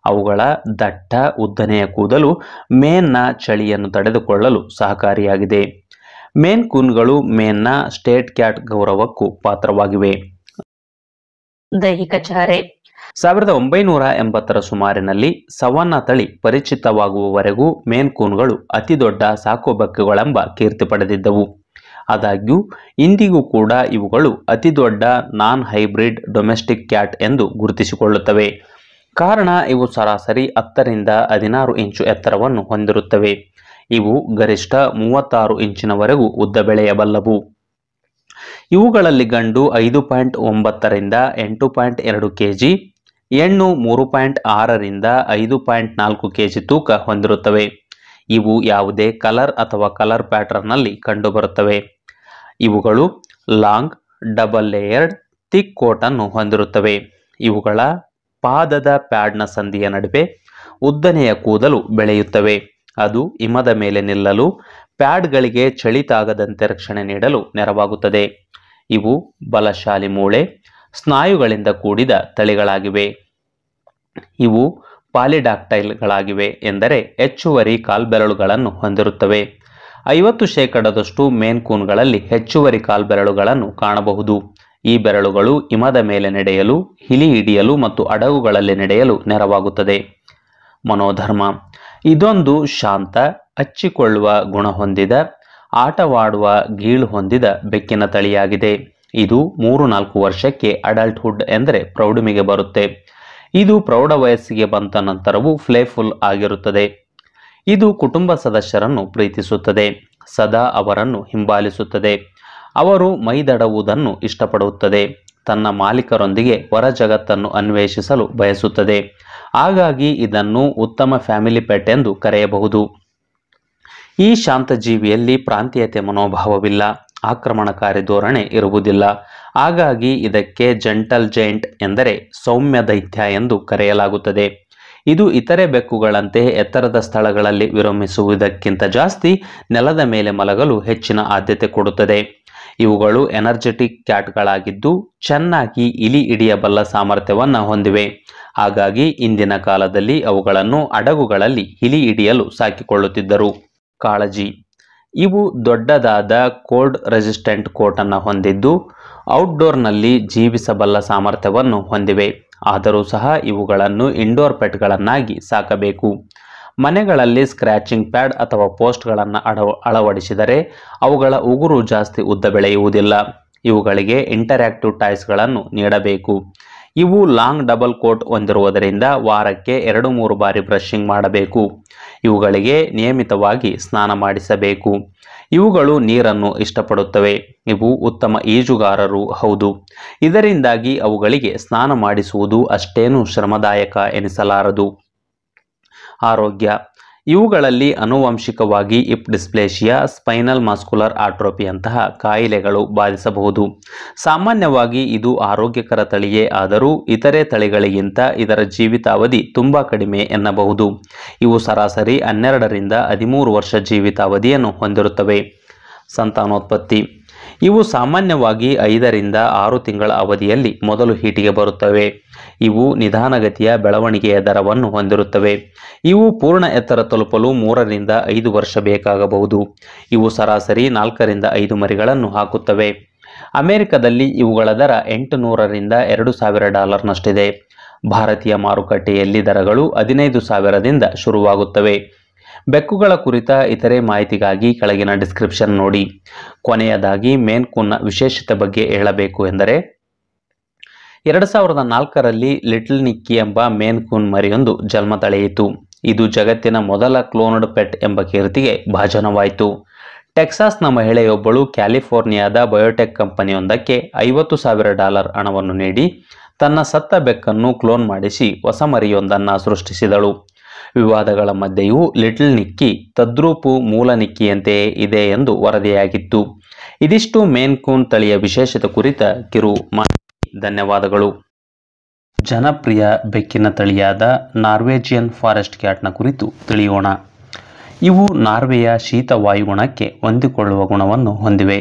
ಅವುಗಳ ದಟ್ಟ ಉದ್ದನೆಯ ಕೂದಲು ಮೇನ್ನ ಚಳಿಯನ್ನು ತಡೆದುಕೊಳ್ಳಲು ಸಹಕಾರಿಯಾಗಿದೆ. ಮೇನ್ ಕೂನ್ಗಳು ಮೇನ್ನ ಸ್ಟೇಟ್ ಕ್ಯಾಟ್ ಗೌರವಕ್ಕೂ ಪಾತ್ರವಾಗಿವೆ. ದೈಹಿಕ ಚಹರೆ 1980ರ ಸುಮಾರಿನಲ್ಲಿ ಸವನ್ನಾ ತಳಿ ಪರಿಚಿತವಾಗುವವರೆಗೂ ಮೇನ್ ಕೂನ್ಗಳು ಅತಿದೊಡ್ಡ ಸಾಕುಬೆಕ್ಕುಗಳೆಂಬ ಕೀರ್ತಿ ಪಡೆದಿದ್ದವು. ಆದಾಗ್ಯೂ ಇಂದಿಗೂ ಕೂಡ ಇವುಗಳು ಅತಿದೊಡ್ಡ ನಾನ್ ಹೈಬ್ರಿಡ್ ಡೊಮೆಸ್ಟಿಕ್ ಕ್ಯಾಟ್ ಎಂದು ಗುರುತಿಸಿಕೊಳ್ಳುತ್ತವೆ. ಕಾರಣ ಇವು ಸರಾಸರಿ 10 ರಿಂದ 16 ಇಂಚು ಎತ್ತರವನ್ನು ಹೊಂದಿರುತ್ತವೆ. ಇವು ಗರಿಷ್ಠ 36 ಇಂಚಿನವರೆಗೂ ಉದ್ದ ಬೆಳೆಯಬಲ್ಲವು. ಇವುಗಳಲ್ಲಿ ಗಂಡು 5.9 ರಿಂದ 8.2 ಕೆಜಿ, ಹೆಣ್ಣು 3.6 ರಿಂದ 5.4 ಕೆಜಿ ತೂಕ ಹೊಂದಿರುತ್ತವೆ. ಇವು ಯಾವುದೇ ಕಲರ್ ಅಥವಾ ಕಲರ್ ಪ್ಯಾಟರ್ನ್ನಲ್ಲಿ ಕಂಡುಬರುತ್ತವೆ. ಇವುಗಳು long double layered thick coat ಅನ್ನು ಹೊಂದಿರುತ್ತವೆ. ಇವುಗಳ ಪಾದದ ಪ್ಯಾಡ್ನ ಸಂಧಿಯ ನಡುವೆ ಉದ್ದನೆಯ ಕೂದಲು ಬೆಳೆಯುತ್ತವೆ. ಅದು ಹಿಮದ ಮೇಲೆ ನಿಲ್ಲಲು ಪ್ಯಾಡ್ಗಳಿಗೆ ಚಳಿ ತಾಗದಂತೆ ರಕ್ಷಣೆ ನೀಡಲು ನೆರವಾಗುತ್ತದೆ. ಇವು ಬಲಶಾಲಿ ಮೂಳೆ ಸ್ನಾಯುಗಳಿಂದ ಕೂಡಿದ ತಳಿಗಳಾಗಿವೆ. ಇವು ಪಾಲಿಡಾಕ್ಟೈಲ್ಗಳಾಗಿವೆ, ಎಂದರೆ ಹೆಚ್ಚುವರಿ ಕಾಲ್ಬೆರಳುಗಳನ್ನು ಹೊಂದಿರುತ್ತವೆ. 50% ಮೇನ್ ಕೂನ್ಗಳಲ್ಲಿ ಹೆಚ್ಚುವರಿ ಕಾಲ್ಬೆರಳುಗಳನ್ನು ಕಾಣಬಹುದು. ಈ ಬೆರಳುಗಳು ಹಿಮದ ಮೇಲೆ ನಡೆಯಲು, ಹಿಲಿ ಹಿಡಿಯಲು ಮತ್ತು ಹಡಗುಗಳಲ್ಲಿ ನಡೆಯಲು ನೆರವಾಗುತ್ತದೆ. ಮನೋಧರ್ಮ: ಇದೊಂದು ಶಾಂತ, ಹಚ್ಚಿಕೊಳ್ಳುವ ಗುಣ ಹೊಂದಿದ, ಆಟವಾಡುವ ಗೀಳು ಹೊಂದಿದ ಬೆಕ್ಕಿನ ತಳಿಯಾಗಿದೆ. ಇದು 3-4 ವರ್ಷಕ್ಕೆ ಅಡಲ್ಟ್ಹುಡ್ ಎಂದರೆ ಪ್ರೌಢಿಮೆಗೆ ಬರುತ್ತೆ. ಇದು ಪ್ರೌಢ ವಯಸ್ಸಿಗೆ ಬಂದ ನಂತರವೂ ಪ್ಲೇಫುಲ್ ಆಗಿರುತ್ತದೆ. ಇದು ಕುಟುಂಬ ಸದಸ್ಯರನ್ನು ಪ್ರೀತಿಸುತ್ತದೆ, ಸದಾ ಅವರನ್ನು ಹಿಂಬಾಲಿಸುತ್ತದೆ. ಅವರು ಮೈದಡುವುದನ್ನು ಇಷ್ಟಪಡುತ್ತದೆ. ತನ್ನ ಮಾಲೀಕರೊಂದಿಗೆ ಹೊರ ಜಗತ್ತನ್ನು ಅನ್ವೇಷಿಸಲು ಬಯಸುತ್ತದೆ. ಹಾಗಾಗಿ ಇದನ್ನು ಉತ್ತಮ ಫ್ಯಾಮಿಲಿ ಪೆಟ್ ಎಂದು ಕರೆಯಬಹುದು. ಈ ಶಾಂತ ಜೀವಿಯಲ್ಲಿ ಪ್ರಾಂತೀಯತೆ ಮನೋಭಾವವಿಲ್ಲ, ಆಕ್ರಮಣಕಾರಿ ಧೋರಣೆ ಇರುವುದಿಲ್ಲ. ಹಾಗಾಗಿ ಇದಕ್ಕೆ ಜೆಂಟಲ್ ಜೈಂಟ್ ಎಂದರೆ ಸೌಮ್ಯ ದೈತ್ಯ ಎಂದು ಕರೆಯಲಾಗುತ್ತದೆ. ಇದು ಇತರೆ ಬೆಕ್ಕುಗಳಂತೆ ಎತ್ತರದ ಸ್ಥಳಗಳಲ್ಲಿ ವಿರಮಿಸುವುದಕ್ಕಿಂತ ಜಾಸ್ತಿ ನೆಲದ ಮೇಲೆ ಮಲಗಲು ಹೆಚ್ಚಿನ ಆದ್ಯತೆ ಕೊಡುತ್ತದೆ. ಇವುಗಳು ಎನರ್ಜೆಟಿಕ್ ಕ್ಯಾಟ್ಗಳಾಗಿದ್ದು ಚೆನ್ನಾಗಿ ಇಲಿ ಹಿಡಿಯಬಲ್ಲ ಸಾಮರ್ಥ್ಯವನ್ನು ಹೊಂದಿವೆ. ಹಾಗಾಗಿ ಇಂದಿನ ಕಾಲದಲ್ಲಿ ಅವುಗಳನ್ನು ಹಡಗುಗಳಲ್ಲಿ ಇಲಿ ಹಿಡಿಯಲು ಸಾಕಿಕೊಳ್ಳುತ್ತಿದ್ದರು. ಕಾಳಜಿ: ಇವು ದೊಡ್ಡದಾದ ಕೋಲ್ಡ್ ರೆಸಿಸ್ಟೆಂಟ್ ಕೋಟ್ ಅನ್ನು ಹೊಂದಿದ್ದು ಔಟ್ಡೋರ್ನಲ್ಲಿ ಜೀವಿಸಬಲ್ಲ ಸಾಮರ್ಥ್ಯವನ್ನು ಹೊಂದಿವೆ. ಆದರೂ ಸಹ ಇವುಗಳನ್ನು ಇಂಡೋರ್ ಪೆಟ್ಗಳನ್ನಾಗಿ ಸಾಕಬೇಕು. ಮನೆಗಳಲ್ಲಿ ಸ್ಕ್ರ್ಯಾಚಿಂಗ್ ಪ್ಯಾಡ್ ಅಥವಾ ಪೋಸ್ಟ್ಗಳನ್ನು ಅಳವಡಿಸಿದರೆ ಅವುಗಳ ಉಗುರು ಜಾಸ್ತಿ ಉದ್ದ ಬೆಳೆಯುವುದಿಲ್ಲ. ಇವುಗಳಿಗೆ ಇಂಟರ್ಯಾಕ್ಟಿವ್ ಟಾಯ್ಸ್ಗಳನ್ನು ನೀಡಬೇಕು. ಇವು ಲಾಂಗ್ ಡಬಲ್ ಕೋಟ್ ಹೊಂದಿರುವುದರಿಂದ ವಾರಕ್ಕೆ 2-3 ಬಾರಿ ಬ್ರಷಿಂಗ್ ಮಾಡಬೇಕು. ಇವುಗಳಿಗೆ ನಿಯಮಿತವಾಗಿ ಸ್ನಾನ ಮಾಡಿಸಬೇಕು. ಇವುಗಳು ನೀರನ್ನು ಇಷ್ಟಪಡುತ್ತವೆ. ಇವು ಉತ್ತಮ ಈಜುಗಾರರು ಹೌದು. ಇದರಿಂದಾಗಿ ಅವುಗಳಿಗೆ ಸ್ನಾನ ಮಾಡಿಸುವುದು ಅಷ್ಟೇನು ಶ್ರಮದಾಯಕ ಎನಿಸಲಾರದು. ಆರೋಗ್ಯ: ಇವುಗಳಲ್ಲಿ ಆನುವಂಶಿಕವಾಗಿ ಹಿಪ್ ಡಿಸ್ಪ್ಲೇಷಿಯಾ, ಸ್ಪೈನಲ್ ಮಸ್ಕ್ಯುಲರ್ ಆಟ್ರೋಫಿಯಂತಹ ಕಾಯಿಲೆಗಳು ಬಾಧಿಸಬಹುದು. ಸಾಮಾನ್ಯವಾಗಿ ಇದು ಆರೋಗ್ಯಕರ ತಳಿಯೇ ಆದರೂ ಇತರೆ ತಳಿಗಳಿಗಿಂತ ಇದರ ಜೀವಿತಾವಧಿ ತುಂಬ ಕಡಿಮೆ ಎನ್ನಬಹುದು. ಇವು ಸರಾಸರಿ 12 ರಿಂದ 13 ವರ್ಷ ಜೀವಿತಾವಧಿಯನ್ನು ಹೊಂದಿರುತ್ತವೆ. ಸಂತಾನೋತ್ಪತ್ತಿ: ಇವು ಸಾಮಾನ್ಯವಾಗಿ 5 ರಿಂದ 6 ತಿಂಗಳ ಅವಧಿಯಲ್ಲಿ ಮೊದಲು ಹೀಟಿಗೆ ಬರುತ್ತವೆ. ಇವು ನಿಧಾನಗತಿಯ ಬೆಳವಣಿಗೆಯ ದರವನ್ನು ಹೊಂದಿರುತ್ತವೆ. ಇವು ಪೂರ್ಣ ಎತ್ತರ ತಲುಪಲು 3 ರಿಂದ 5 ವರ್ಷ ಬೇಕಾಗಬಹುದು. ಇವು ಸರಾಸರಿ 4 ರಿಂದ 5 ಮರಿಗಳನ್ನು ಹಾಕುತ್ತವೆ. ಅಮೆರಿಕದಲ್ಲಿ ಇವುಗಳ ದರ $800 ರಿಂದ $2000 ಭಾರತೀಯ ಮಾರುಕಟ್ಟೆಯಲ್ಲಿ ದರಗಳು 15,000 ದಿಂದ ಶುರುವಾಗುತ್ತವೆ. ಬೆಕ್ಕುಗಳ ಕುರಿತ ಇತರೆ ಮಾಹಿತಿಗಾಗಿ ಕೆಳಗಿನ ಡಿಸ್ಕ್ರಿಪ್ಷನ್ ನೋಡಿ. ಕೊನೆಯದಾಗಿ ಮೇನ್ ಕೂನ್ನ ವಿಶೇಷತೆ ಬಗ್ಗೆ ಹೇಳಬೇಕು ಎಂದರೆ 2004ರಲ್ಲಿ ಲಿಟಲ್ ನಿಕ್ಕಿ ಎಂಬ ಮೇನ್ ಕೂನ್ ಮರಿಯೊಂದು ಜನ್ಮ ತಳೆಯಿತು. ಇದು ಜಗತ್ತಿನ ಮೊದಲ ಕ್ಲೋನ್ಡ್ ಪೆಟ್ ಎಂಬ ಕೀರ್ತಿಗೆ ಭಾಜನವಾಯಿತು. ಟೆಕ್ಸಾಸ್ನ ಮಹಿಳೆಯೊಬ್ಬಳು ಕ್ಯಾಲಿಫೋರ್ನಿಯಾದ ಬಯೋಟೆಕ್ ಕಂಪನಿಯೊಂದಕ್ಕೆ $50,000 ಹಣವನ್ನು ನೀಡಿ ತನ್ನ ಸತ್ತ ಬೆಕ್ಕನ್ನು ಕ್ಲೋನ್ ಮಾಡಿಸಿ ಹೊಸ ಮರಿಯೊಂದನ್ನು ಸೃಷ್ಟಿಸಿದಳು. ವಿವಾದಗಳ ಮಧ್ಯೆಯೂ ಲಿಟಲ್ ನಿಕ್ಕಿ ತದ್ರೂಪು ಮೂಲ ನಿಕ್ಕಿಯಂತೆಯೇ ಇದೆ ಎಂದು ವರದಿಯಾಗಿತ್ತು. ಇದಿಷ್ಟು ಮೇನ್ ಕೂನ್ ತಳಿಯ ವಿಶೇಷತೆ ಕುರಿತ ಕಿರು ಮಾಹಿತಿ. ಧನ್ಯವಾದಗಳು. ಜನಪ್ರಿಯ ಬೆಕ್ಕಿನ ತಳಿಯಾದ ನಾರ್ವೇಜಿಯನ್ ಫಾರೆಸ್ಟ್ ಕ್ಯಾಟ್ನ ಕುರಿತು ತಿಳಿಯೋಣ. ಇವು ನಾರ್ವೆಯ ಶೀತ ವಾಯುಗುಣಕ್ಕೆ ಹೊಂದಿಕೊಳ್ಳುವ ಗುಣವನ್ನು ಹೊಂದಿವೆ.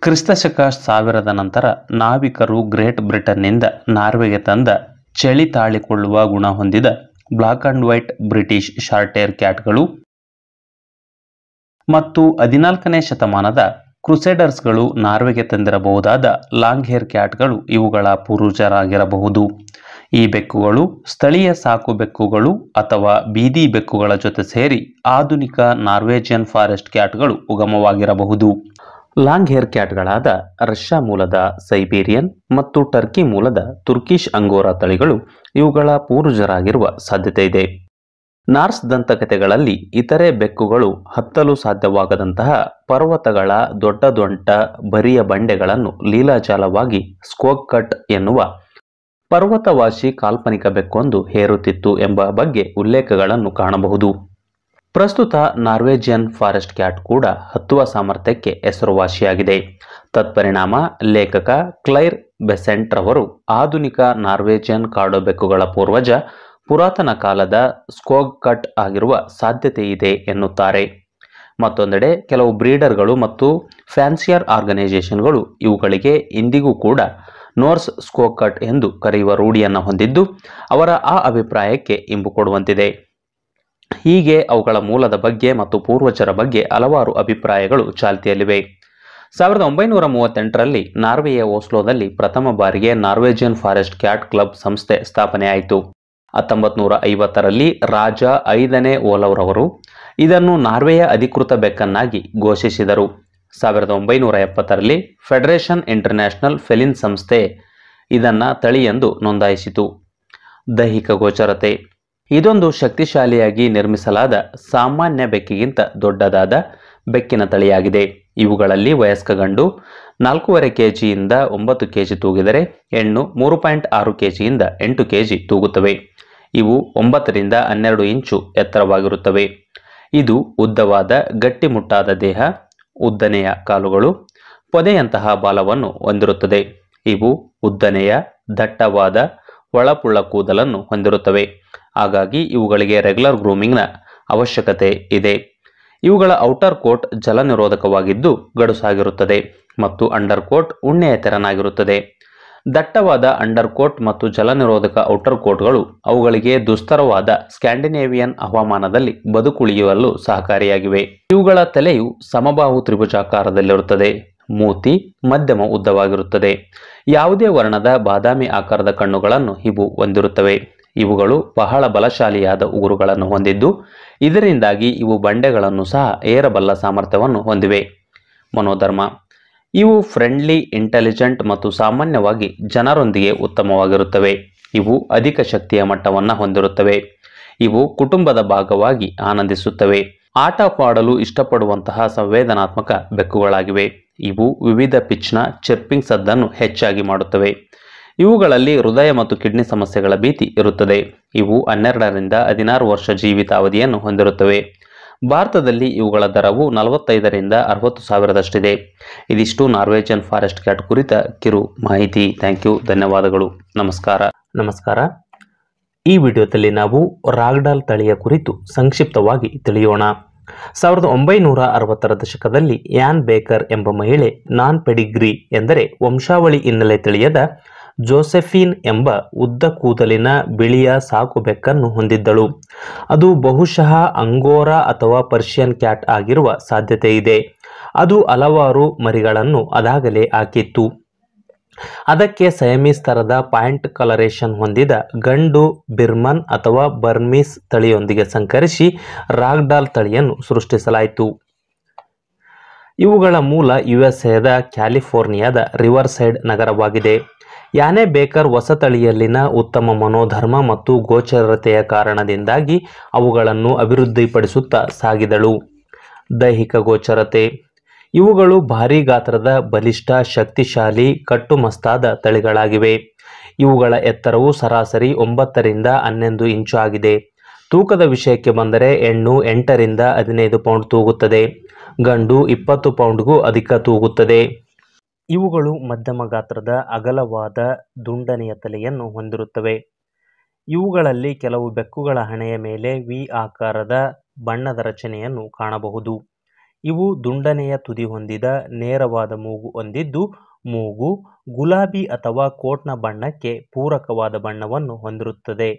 ಕ್ರಿಸ್ತಶಕ 1000 ನಂತರ ನಾವಿಕರು ಗ್ರೇಟ್ ಬ್ರಿಟನ್ನಿಂದ ನಾರ್ವೆಗೆ ತಂದ ಚಳಿ ತಾಳಿಕೊಳ್ಳುವ ಗುಣ ಹೊಂದಿದ ಬ್ಲಾಕ್ ಅಂಡ್ ವೈಟ್ ಬ್ರಿಟಿಷ್ ಶಾರ್ಟೇರ್ ಕ್ಯಾಟ್ಗಳು ಮತ್ತು 14ನೇ ಶತಮಾನದ ಕ್ರುಸೇಡರ್ಸ್ಗಳು ನಾರ್ವೆಗೆ ತಂದಿರಬಹುದಾದ ಲಾಂಗ್ ಹೇರ್ ಕ್ಯಾಟ್ಗಳು ಇವುಗಳ ಪೂರ್ವಜರಾಗಿರಬಹುದು. ಈ ಬೆಕ್ಕುಗಳು ಸ್ಥಳೀಯ ಸಾಕು ಬೆಕ್ಕುಗಳು ಅಥವಾ ಬೀದಿ ಬೆಕ್ಕುಗಳ ಜೊತೆ ಸೇರಿ ಆಧುನಿಕ ನಾರ್ವೇಜಿಯನ್ ಫಾರೆಸ್ಟ್ ಕ್ಯಾಟ್ಗಳು ಉಗಮವಾಗಿರಬಹುದು. ಲಾಂಗ್ ಹೇರ್ ಕ್ಯಾಟ್ಗಳಾದ ರಷ್ಯಾ ಮೂಲದ ಸೈಬೀರಿಯನ್ ಮತ್ತು ಟರ್ಕಿ ಮೂಲದ ತುರ್ಕಿಶ್ ಅಂಗೋರಾ ತಳಿಗಳು ಇವುಗಳ ಪೂರ್ವಜರಾಗಿರುವ ಸಾಧ್ಯತೆ ಇದೆ. ನಾರ್ಸ್ ದಂತಕಥೆಗಳಲ್ಲಿ ಇತರೆ ಬೆಕ್ಕುಗಳು ಹತ್ತಲು ಸಾಧ್ಯವಾಗದಂತಹ ಪರ್ವತಗಳ ದೊಡ್ಡ ದೊಡ್ಡ ಬರಿಯ ಬಂಡೆಗಳನ್ನು ಲೀಲಾಜಾಲವಾಗಿ ಸ್ಕೋಗ್ ಕಟ್ ಎನ್ನುವ ಪರ್ವತವಾಸಿ ಕಾಲ್ಪನಿಕ ಬೆಕ್ಕೊಂದು ಹೇರುತ್ತಿತ್ತು ಎಂಬ ಬಗ್ಗೆ ಉಲ್ಲೇಖಗಳನ್ನು ಕಾಣಬಹುದು. ಪ್ರಸ್ತುತ ನಾರ್ವೇಜಿಯನ್ ಫಾರೆಸ್ಟ್ ಕ್ಯಾಟ್ ಕೂಡ ಹತ್ತುವ ಸಾಮರ್ಥ್ಯಕ್ಕೆ ಹೆಸರುವಾಸಿಯಾಗಿದೆ. ತತ್ಪರಿಣಾಮ ಲೇಖಕ ಕ್ಲೈರ್ ಬೆಸೆಂಟ್ ರವರು ಆಧುನಿಕ ನಾರ್ವೇಜಿಯನ್ ಕಾಡು ಬೆಕ್ಕುಗಳ ಪೂರ್ವಜ ಪುರಾತನ ಕಾಲದ ಸ್ಕೋಗ್ ಕಟ್ ಆಗಿರುವ ಸಾಧ್ಯತೆ ಇದೆ ಎನ್ನುತ್ತಾರೆ. ಮತ್ತೊಂದೆಡೆ ಕೆಲವು ಬ್ರೀಡರ್ಗಳು ಮತ್ತು ಫ್ಯಾನ್ಸಿಯರ್ ಆರ್ಗನೈಸೇಷನ್ಗಳು ಇವುಗಳಿಗೆ ಇಂದಿಗೂ ಕೂಡ ನೋರ್ಸ್ ಸ್ಕೋಗ್ ಕಟ್ ಎಂದು ಕರೆಯುವ ರೂಢಿಯನ್ನು ಹೊಂದಿದ್ದು ಅವರ ಆ ಅಭಿಪ್ರಾಯಕ್ಕೆ ಇಂಬು ಕೊಡುವಂತಿದೆ. ಹೀಗೆ ಅವುಗಳ ಮೂಲದ ಬಗ್ಗೆ ಮತ್ತು ಪೂರ್ವಜರ ಬಗ್ಗೆ ಹಲವಾರು ಅಭಿಪ್ರಾಯಗಳು ಚಾಲ್ತಿಯಲ್ಲಿವೆ. 1938ರಲ್ಲಿ ನಾರ್ವೆಯ ಓಸ್ಲೋದಲ್ಲಿ ಪ್ರಥಮ ಬಾರಿಗೆ ನಾರ್ವೇಜಿಯನ್ ಫಾರೆಸ್ಟ್ ಕ್ಯಾಟ್ ಕ್ಲಬ್ ಸಂಸ್ಥೆ ಸ್ಥಾಪನೆಯಾಯಿತು. 1950ರಲ್ಲಿ ರಾಜ 5ನೇ ಓಲವ್ ರವರು ಇದನ್ನು ನಾರ್ವೆಯ ಅಧಿಕೃತ ಬೆಕ್ಕನ್ನಾಗಿ ಘೋಷಿಸಿದರು. 1970ರಲ್ಲಿ ಫೆಡರೇಷನ್ ಇಂಟರ್ನ್ಯಾಷನಲ್ ಫೆಲಿನ್ ಸಂಸ್ಥೆ ಇದನ್ನು ತಳಿ ಎಂದು ನೋಂದಾಯಿಸಿತು. ದೈಹಿಕ ಗೋಚರತೆ: ಇದೊಂದು ಶಕ್ತಿಶಾಲಿಯಾಗಿ ನಿರ್ಮಿಸಲಾದ ಸಾಮಾನ್ಯ ಬೆಕ್ಕಿಗಿಂತ ದೊಡ್ಡದಾದ ಬೆಕ್ಕಿನ ತಳಿಯಾಗಿದೆ. ಇವುಗಳಲ್ಲಿ ವಯಸ್ಕ ಗಂಡು 4.5 kgಯಿಂದ 9 kg ತೂಗಿದರೆ ಹೆಣ್ಣು 3.6 kgಯಿಂದ 8 kg ತೂಗುತ್ತವೆ. ಇವು 9 ರಿಂದ 12 ಇಂಚು ಎತ್ತರವಾಗಿರುತ್ತವೆ. ಇದು ಉದ್ದವಾದ ಗಟ್ಟಿಮುಟ್ಟಾದ ದೇಹ, ಉದ್ದನೆಯ ಕಾಲುಗಳು, ಪೊದೆಯಂತಹ ಬಾಲವನ್ನು ಹೊಂದಿರುತ್ತದೆ. ಇವು ಉದ್ದನೆಯ ದಟ್ಟವಾದ ಒಳಪುಳ್ಳ ಕೂದಲನ್ನು ಹೊಂದಿರುತ್ತವೆ. ಹಾಗಾಗಿ ಇವುಗಳಿಗೆ ರೆಗ್ಯುಲರ್ ಗ್ರೂಮಿಂಗ್ನ ಅವಶ್ಯಕತೆ ಇದೆ. ಇವುಗಳ ಔಟರ್ ಕೋಟ್ ಜಲ ನಿರೋಧಕವಾಗಿದ್ದು ಗಡುಸಾಗಿರುತ್ತದೆ ಮತ್ತು ಅಂಡರ್ ಕೋಟ್ ಉಣ್ಣೆಯ ತೆರನಾಗಿರುತ್ತದೆ. ದಟ್ಟವಾದ ಅಂಡರ್ ಕೋಟ್ ಮತ್ತು ಜಲ ನಿರೋಧಕ ಔಟರ್ ಕೋಟ್ಗಳು ಅವುಗಳಿಗೆ ದುಸ್ತರವಾದ ಸ್ಕ್ಯಾಂಡಿನೇವಿಯನ್ ಹವಾಮಾನದಲ್ಲಿ ಬದುಕುಳಿಯಲು ಸಹಕಾರಿಯಾಗಿವೆ. ಇವುಗಳ ತಲೆಯು ಸಮಬಾಹು ತ್ರಿಭುಜಾಕಾರದಲ್ಲಿರುತ್ತದೆ. ಮೂತಿ ಮಧ್ಯಮ ಉದ್ದವಾಗಿರುತ್ತದೆ. ಯಾವುದೇ ವರ್ಣದ ಬಾದಾಮಿ ಆಕಾರದ ಕಣ್ಣುಗಳನ್ನು ಇವು ಹೊಂದಿರುತ್ತವೆ. ಇವುಗಳು ಬಹಳ ಬಲಶಾಲಿಯಾದ ಉಗುರುಗಳನ್ನು ಹೊಂದಿದ್ದು ಇದರಿಂದಾಗಿ ಇವು ಬಂಡೆಗಳನ್ನು ಸಹ ಏರಬಲ್ಲ ಸಾಮರ್ಥ್ಯವನ್ನು ಹೊಂದಿವೆ. ಮನೋಧರ್ಮ: ಇವು ಫ್ರೆಂಡ್ಲಿ, ಇಂಟೆಲಿಜೆಂಟ್ ಮತ್ತು ಸಾಮಾನ್ಯವಾಗಿ ಜನರೊಂದಿಗೆ ಉತ್ತಮವಾಗಿರುತ್ತವೆ. ಇವು ಅಧಿಕ ಶಕ್ತಿಯ ಮಟ್ಟವನ್ನು ಹೊಂದಿರುತ್ತವೆ. ಇವು ಕುಟುಂಬದ ಭಾಗವಾಗಿ ಆನಂದಿಸುತ್ತವೆ. ಆಟವಾಡಲು ಇಷ್ಟಪಡುವಂತಹ ಸಂವೇದನಾತ್ಮಕ ಬೆಕ್ಕುಗಳಾಗಿವೆ. ಇವು ವಿವಿಧ ಪಿಚ್ನ ಚಿರ್ಪಿಂಗ್ ಸದ್ದನ್ನು ಹೆಚ್ಚಾಗಿ ಮಾಡುತ್ತವೆ. ಇವುಗಳಲ್ಲಿ ಹೃದಯ ಮತ್ತು ಕಿಡ್ನಿ ಸಮಸ್ಯೆಗಳ ಭೀತಿ ಇರುತ್ತದೆ. ಇವು 12 ರಿಂದ 16 ವರ್ಷ ಜೀವಿತಾವಧಿಯನ್ನು ಹೊಂದಿರುತ್ತವೆ. ಭಾರತದಲ್ಲಿ ಇವುಗಳ ದರವು 45 ರಿಂದ 60 ಸಾವಿರದಷ್ಟಿದೆ. ಇದಿಷ್ಟು ನಾರ್ವೇಜಿಯನ್ ಫಾರೆಸ್ಟ್ ಕ್ಯಾಟ್ ಕುರಿತ ಕಿರು ಮಾಹಿತಿ. Thank you. ಧನ್ಯವಾದಗಳು. ನಮಸ್ಕಾರ. ಈ ವಿಡಿಯೋದಲ್ಲಿ ನಾವು ರಾಗ್ಡಾಲ್ ತಳಿಯ ಕುರಿತು ಸಂಕ್ಷಿಪ್ತವಾಗಿ ತಿಳಿಯೋಣ. 1960ರ ದಶಕದಲ್ಲಿ ಯಾನ್ ಬೇಕರ್ ಎಂಬ ಮಹಿಳೆ ನಾನ್ ಪೆಡಿಗ್ರಿ ಎಂದರೆ ವಂಶಾವಳಿ ಹಿನ್ನೆಲೆ ತಿಳಿಯದ ಜೋಸೆಫಿನ್ ಎಂಬ ಉದ್ದ ಕೂದಲಿನ ಬಿಳಿಯ ಸಾಕು ಬೆಕ್ಕನ್ನು ಹೊಂದಿದ್ದಳು. ಅದು ಬಹುಶಃ ಅಂಗೋರಾ ಅಥವಾ ಪರ್ಷಿಯನ್ ಕ್ಯಾಟ್ ಆಗಿರುವ ಸಾಧ್ಯತೆ ಇದೆ. ಅದು ಹಲವಾರು ಮರಿಗಳನ್ನು ಅದಾಗಲೇ ಹಾಕಿತ್ತು. ಅದಕ್ಕೆ ಸಯಮೀಸ್ ತರದ ಪಾಯಿಂಟ್ ಕಲರೇಷನ್ ಹೊಂದಿದ ಗಂಡು ಬಿರ್ಮನ್ ಅಥವಾ ಬರ್ಮೀಸ್ ತಳಿಯೊಂದಿಗೆ ಸಂಕರಿಸಿ ರಾಗ್ಡಾಲ್ ತಳಿಯನ್ನು ಸೃಷ್ಟಿಸಲಾಯಿತು. ಇವುಗಳ ಮೂಲ ಯುಎಸ್ಎದ ಕ್ಯಾಲಿಫೋರ್ನಿಯಾದ ರಿವರ್ಸೈಡ್ ನಗರವಾಗಿದೆ. ಯಾನೆ ಬೇಕರ್ ಹೊಸ ತಳಿಯಲ್ಲಿನ ಉತ್ತಮ ಮನೋಧರ್ಮ ಮತ್ತು ಗೋಚರತೆಯ ಕಾರಣದಿಂದಾಗಿ ಅವುಗಳನ್ನು ಅಭಿವೃದ್ಧಿಪಡಿಸುತ್ತಾ ಸಾಗಿದಳು. ದೈಹಿಕ ಗೋಚರತೆ: ಇವುಗಳು ಭಾರೀ ಗಾತ್ರದ ಬಲಿಷ್ಠ ಶಕ್ತಿಶಾಲಿ ಕಟ್ಟುಮಸ್ತಾದ ತಳಿಗಳಾಗಿವೆ. ಇವುಗಳ ಎತ್ತರವು ಸರಾಸರಿ 9 ರಿಂದ 11 ಇಂಚು ಆಗಿದೆ. ತೂಕದ ವಿಷಯಕ್ಕೆ ಬಂದರೆ ಹೆಣ್ಣು 8 ರಿಂದ 15 ಪೌಂಡ್ ತೂಗುತ್ತದೆ, ಗಂಡು 20 ಪೌಂಡ್ಗೂ ಅಧಿಕ ತೂಗುತ್ತದೆ. ಇವುಗಳು ಮಧ್ಯಮ ಗಾತ್ರದ ಅಗಲವಾದ ದುಂಡನೆಯ ತಲೆಯನ್ನು ಹೊಂದಿರುತ್ತವೆ. ಇವುಗಳಲ್ಲಿ ಕೆಲವು ಬೆಕ್ಕುಗಳ ಹಣೆಯ ಮೇಲೆ ವಿ ಆಕಾರದ ಬಣ್ಣದ ರಚನೆಯನ್ನು ಕಾಣಬಹುದು. ಇವು ದುಂಡನೆಯ ತುದಿ ಹೊಂದಿದ ನೇರವಾದ ಮೂಗು ಹೊಂದಿದ್ದು, ಮೂಗು ಗುಲಾಬಿ ಅಥವಾ ಕೋಟ್ನ ಬಣ್ಣಕ್ಕೆ ಪೂರಕವಾದ ಬಣ್ಣವನ್ನು ಹೊಂದಿರುತ್ತದೆ.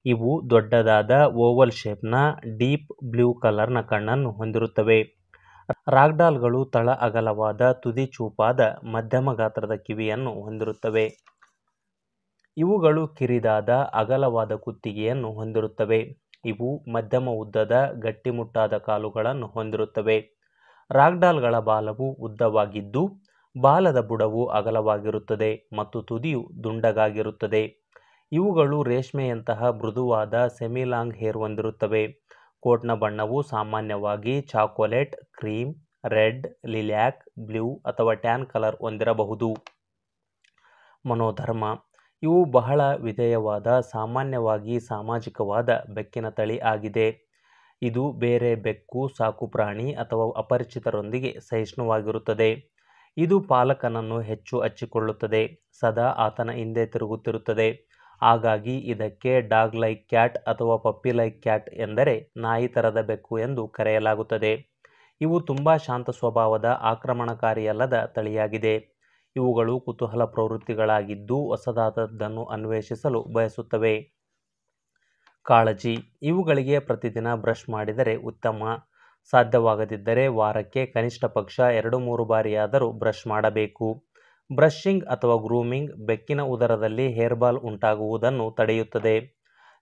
ಇವು ದೊಡ್ಡದಾದ ಓವಲ್ ಶೇಪ್ನ ಡೀಪ್ ಬ್ಲೂ ಕಲರ್ನ ಕಣ್ಣನ್ನು ಹೊಂದಿರುತ್ತವೆ. ರಾಗ್ಡಾಲ್ಗಳು ತಳ ಅಗಲವಾದ ತುದಿ ಚೂಪಾದ ಮಧ್ಯಮ ಗಾತ್ರದ ಕಿವಿಯನ್ನು ಹೊಂದಿರುತ್ತವೆ. ಇವುಗಳು ಕಿರಿದಾದ ಅಗಲವಾದ ಕುತ್ತಿಗೆಯನ್ನು ಹೊಂದಿರುತ್ತವೆ. ಇವು ಮಧ್ಯಮ ಉದ್ದದ ಗಟ್ಟಿಮುಟ್ಟಾದ ಕಾಲುಗಳನ್ನು ಹೊಂದಿರುತ್ತವೆ. ರಾಗ್ಡಾಲ್ಗಳ ಬಾಲವು ಉದ್ದವಾಗಿದ್ದು, ಬಾಲದ ಬುಡವು ಅಗಲವಾಗಿರುತ್ತದೆ ಮತ್ತು ತುದಿಯು ದುಂಡಗಾಗಿರುತ್ತದೆ. ಇವುಗಳು ರೇಷ್ಮೆಯಂತಹ ಮೃದುವಾದ ಸೆಮಿಲಾಂಗ್ ಹೇರ್ ಹೊಂದಿರುತ್ತವೆ. ಕೋಟ್ನ ಬಣ್ಣವು ಸಾಮಾನ್ಯವಾಗಿ ಚಾಕೊಲೇಟ್, ಕ್ರೀಮ್, ರೆಡ್, ಲಿಲ್ಯಾಕ್, ಬ್ಲೂ ಅಥವಾ ಟ್ಯಾನ್ ಕಲರ್ ಹೊಂದಿರಬಹುದು. ಮನೋಧರ್ಮ: ಇವು ಬಹಳ ವಿಧೇಯವಾದ, ಸಾಮಾನ್ಯವಾಗಿ ಸಾಮಾಜಿಕವಾದ ಬೆಕ್ಕಿನ ತಳಿ ಆಗಿದೆ. ಇದು ಬೇರೆ ಬೆಕ್ಕು, ಸಾಕುಪ್ರಾಣಿ ಅಥವಾ ಅಪರಿಚಿತರೊಂದಿಗೆ ಸಹಿಷ್ಣುವಾಗಿರುತ್ತದೆ. ಇದು ಪಾಲಕನನ್ನು ಹೆಚ್ಚು ಹಚ್ಚಿಕೊಳ್ಳುತ್ತದೆ, ಸದಾ ಆತನ ಹಿಂದೆ ತಿರುಗುತ್ತಿರುತ್ತದೆ. ಹಾಗಾಗಿ ಇದಕ್ಕೆ ಡಾಗ್ ಲೈಕ್ ಕ್ಯಾಟ್ ಅಥವಾ ಪಪ್ಪಿ ಲೈಕ್ ಕ್ಯಾಟ್ ಎಂದರೆ ನಾಯಿ ತರದ ಬೆಕ್ಕು ಎಂದು ಕರೆಯಲಾಗುತ್ತದೆ. ಇವು ತುಂಬಾ ಶಾಂತ ಸ್ವಭಾವದ, ಆಕ್ರಮಣಕಾರಿಯಲ್ಲದ ತಳಿಯಾಗಿದೆ. ಇವುಗಳು ಕುತೂಹಲ ಪ್ರವೃತ್ತಿಗಳಾಗಿದ್ದು, ಹೊಸದಾದದ್ದನ್ನು ಅನ್ವೇಷಿಸಲು ಬಯಸುತ್ತವೆ. ಕಾಳಜಿ: ಇವುಗಳಿಗೆ ಪ್ರತಿದಿನ ಬ್ರಷ್ ಮಾಡಿದರೆ ಉತ್ತಮ. ಸಾಧ್ಯವಾಗದಿದ್ದರೆ ವಾರಕ್ಕೆ ಕನಿಷ್ಠ ಪಕ್ಷ 2-3 ಬಾರಿಯಾದರೂ ಬ್ರಷ್ ಮಾಡಬೇಕು. ಬ್ರಷಿಂಗ್ ಅಥವಾ ಗ್ರೂಮಿಂಗ್ ಬೆಕ್ಕಿನ ಉದರದಲ್ಲಿ ಹೇರ್ಬಾಲ್ ಉಂಟಾಗುವುದನ್ನು ತಡೆಯುತ್ತದೆ.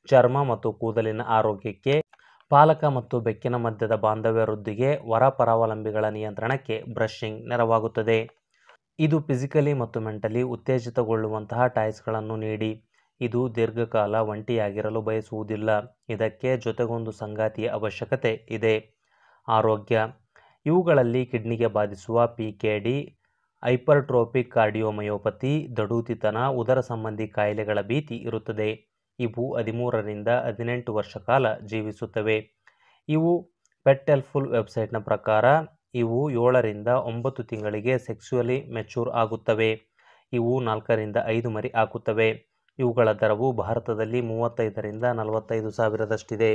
ಚರ್ಮ ಮತ್ತು ಕೂದಲಿನ ಆರೋಗ್ಯಕ್ಕೆ, ಪಾಲಕ ಮತ್ತು ಬೆಕ್ಕಿನ ಮಧ್ಯದ ಬಾಂಧವ್ಯ ವೃದ್ಧಿಗೆ, ಪರಾವಲಂಬಿಗಳ ನಿಯಂತ್ರಣಕ್ಕೆ ಬ್ರಷಿಂಗ್ ನೆರವಾಗುತ್ತದೆ. ಇದು ಫಿಸಿಕಲಿ ಮತ್ತು ಮೆಂಟಲಿ ಉತ್ತೇಜಿತಗೊಳ್ಳುವಂತಹ ಟಾಯ್ಸ್ಗಳನ್ನು ನೀಡಿ. ಇದು ದೀರ್ಘಕಾಲ ಒಂಟಿಯಾಗಿರಲು ಬಯಸುವುದಿಲ್ಲ. ಇದಕ್ಕೆ ಜೊತೆಗೊಂದು ಸಂಗಾತಿಯ ಅವಶ್ಯಕತೆ ಇದೆ. ಆರೋಗ್ಯ: ಇವುಗಳಲ್ಲಿ ಕಿಡ್ನಿಗೆ ಬಾಧಿಸುವ PKD, ಹೈಪರ್ಟ್ರೋಫಿಕ್ ಕಾರ್ಡಿಯೋಮಯೋಪತಿ, ದಡೂತಿತನ, ಉದರ ಸಂಬಂಧಿ ಕಾಯಿಲೆಗಳ ಭೀತಿ ಇರುತ್ತದೆ. ಇವು 13 ರಿಂದ 18 ವರ್ಷ ಕಾಲ ಜೀವಿಸುತ್ತವೆ. ಇವು ಪೆಟ್ ಹೆಲ್ಪ್ಫುಲ್ ವೆಬ್ಸೈಟ್ನ ಪ್ರಕಾರ ಇವು 7 ರಿಂದ 9 ತಿಂಗಳಿಗೆ ಸೆಕ್ಸುಯಲಿ ಮೆಚೂರ್ ಆಗುತ್ತವೆ. ಇವು 4 ರಿಂದ 5 ಮರಿ ಹಾಕುತ್ತವೆ. ಇವುಗಳ ದರವು ಭಾರತದಲ್ಲಿ 35 ರಿಂದ 45 ಸಾವಿರದಷ್ಟಿದೆ.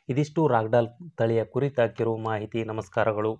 ಇದಿಷ್ಟು ರಾಗ್ಡಾಲ್ ತಳಿಯ ಕುರಿತ ಕಿರು ಮಾಹಿತಿ. ನಮಸ್ಕಾರಗಳು.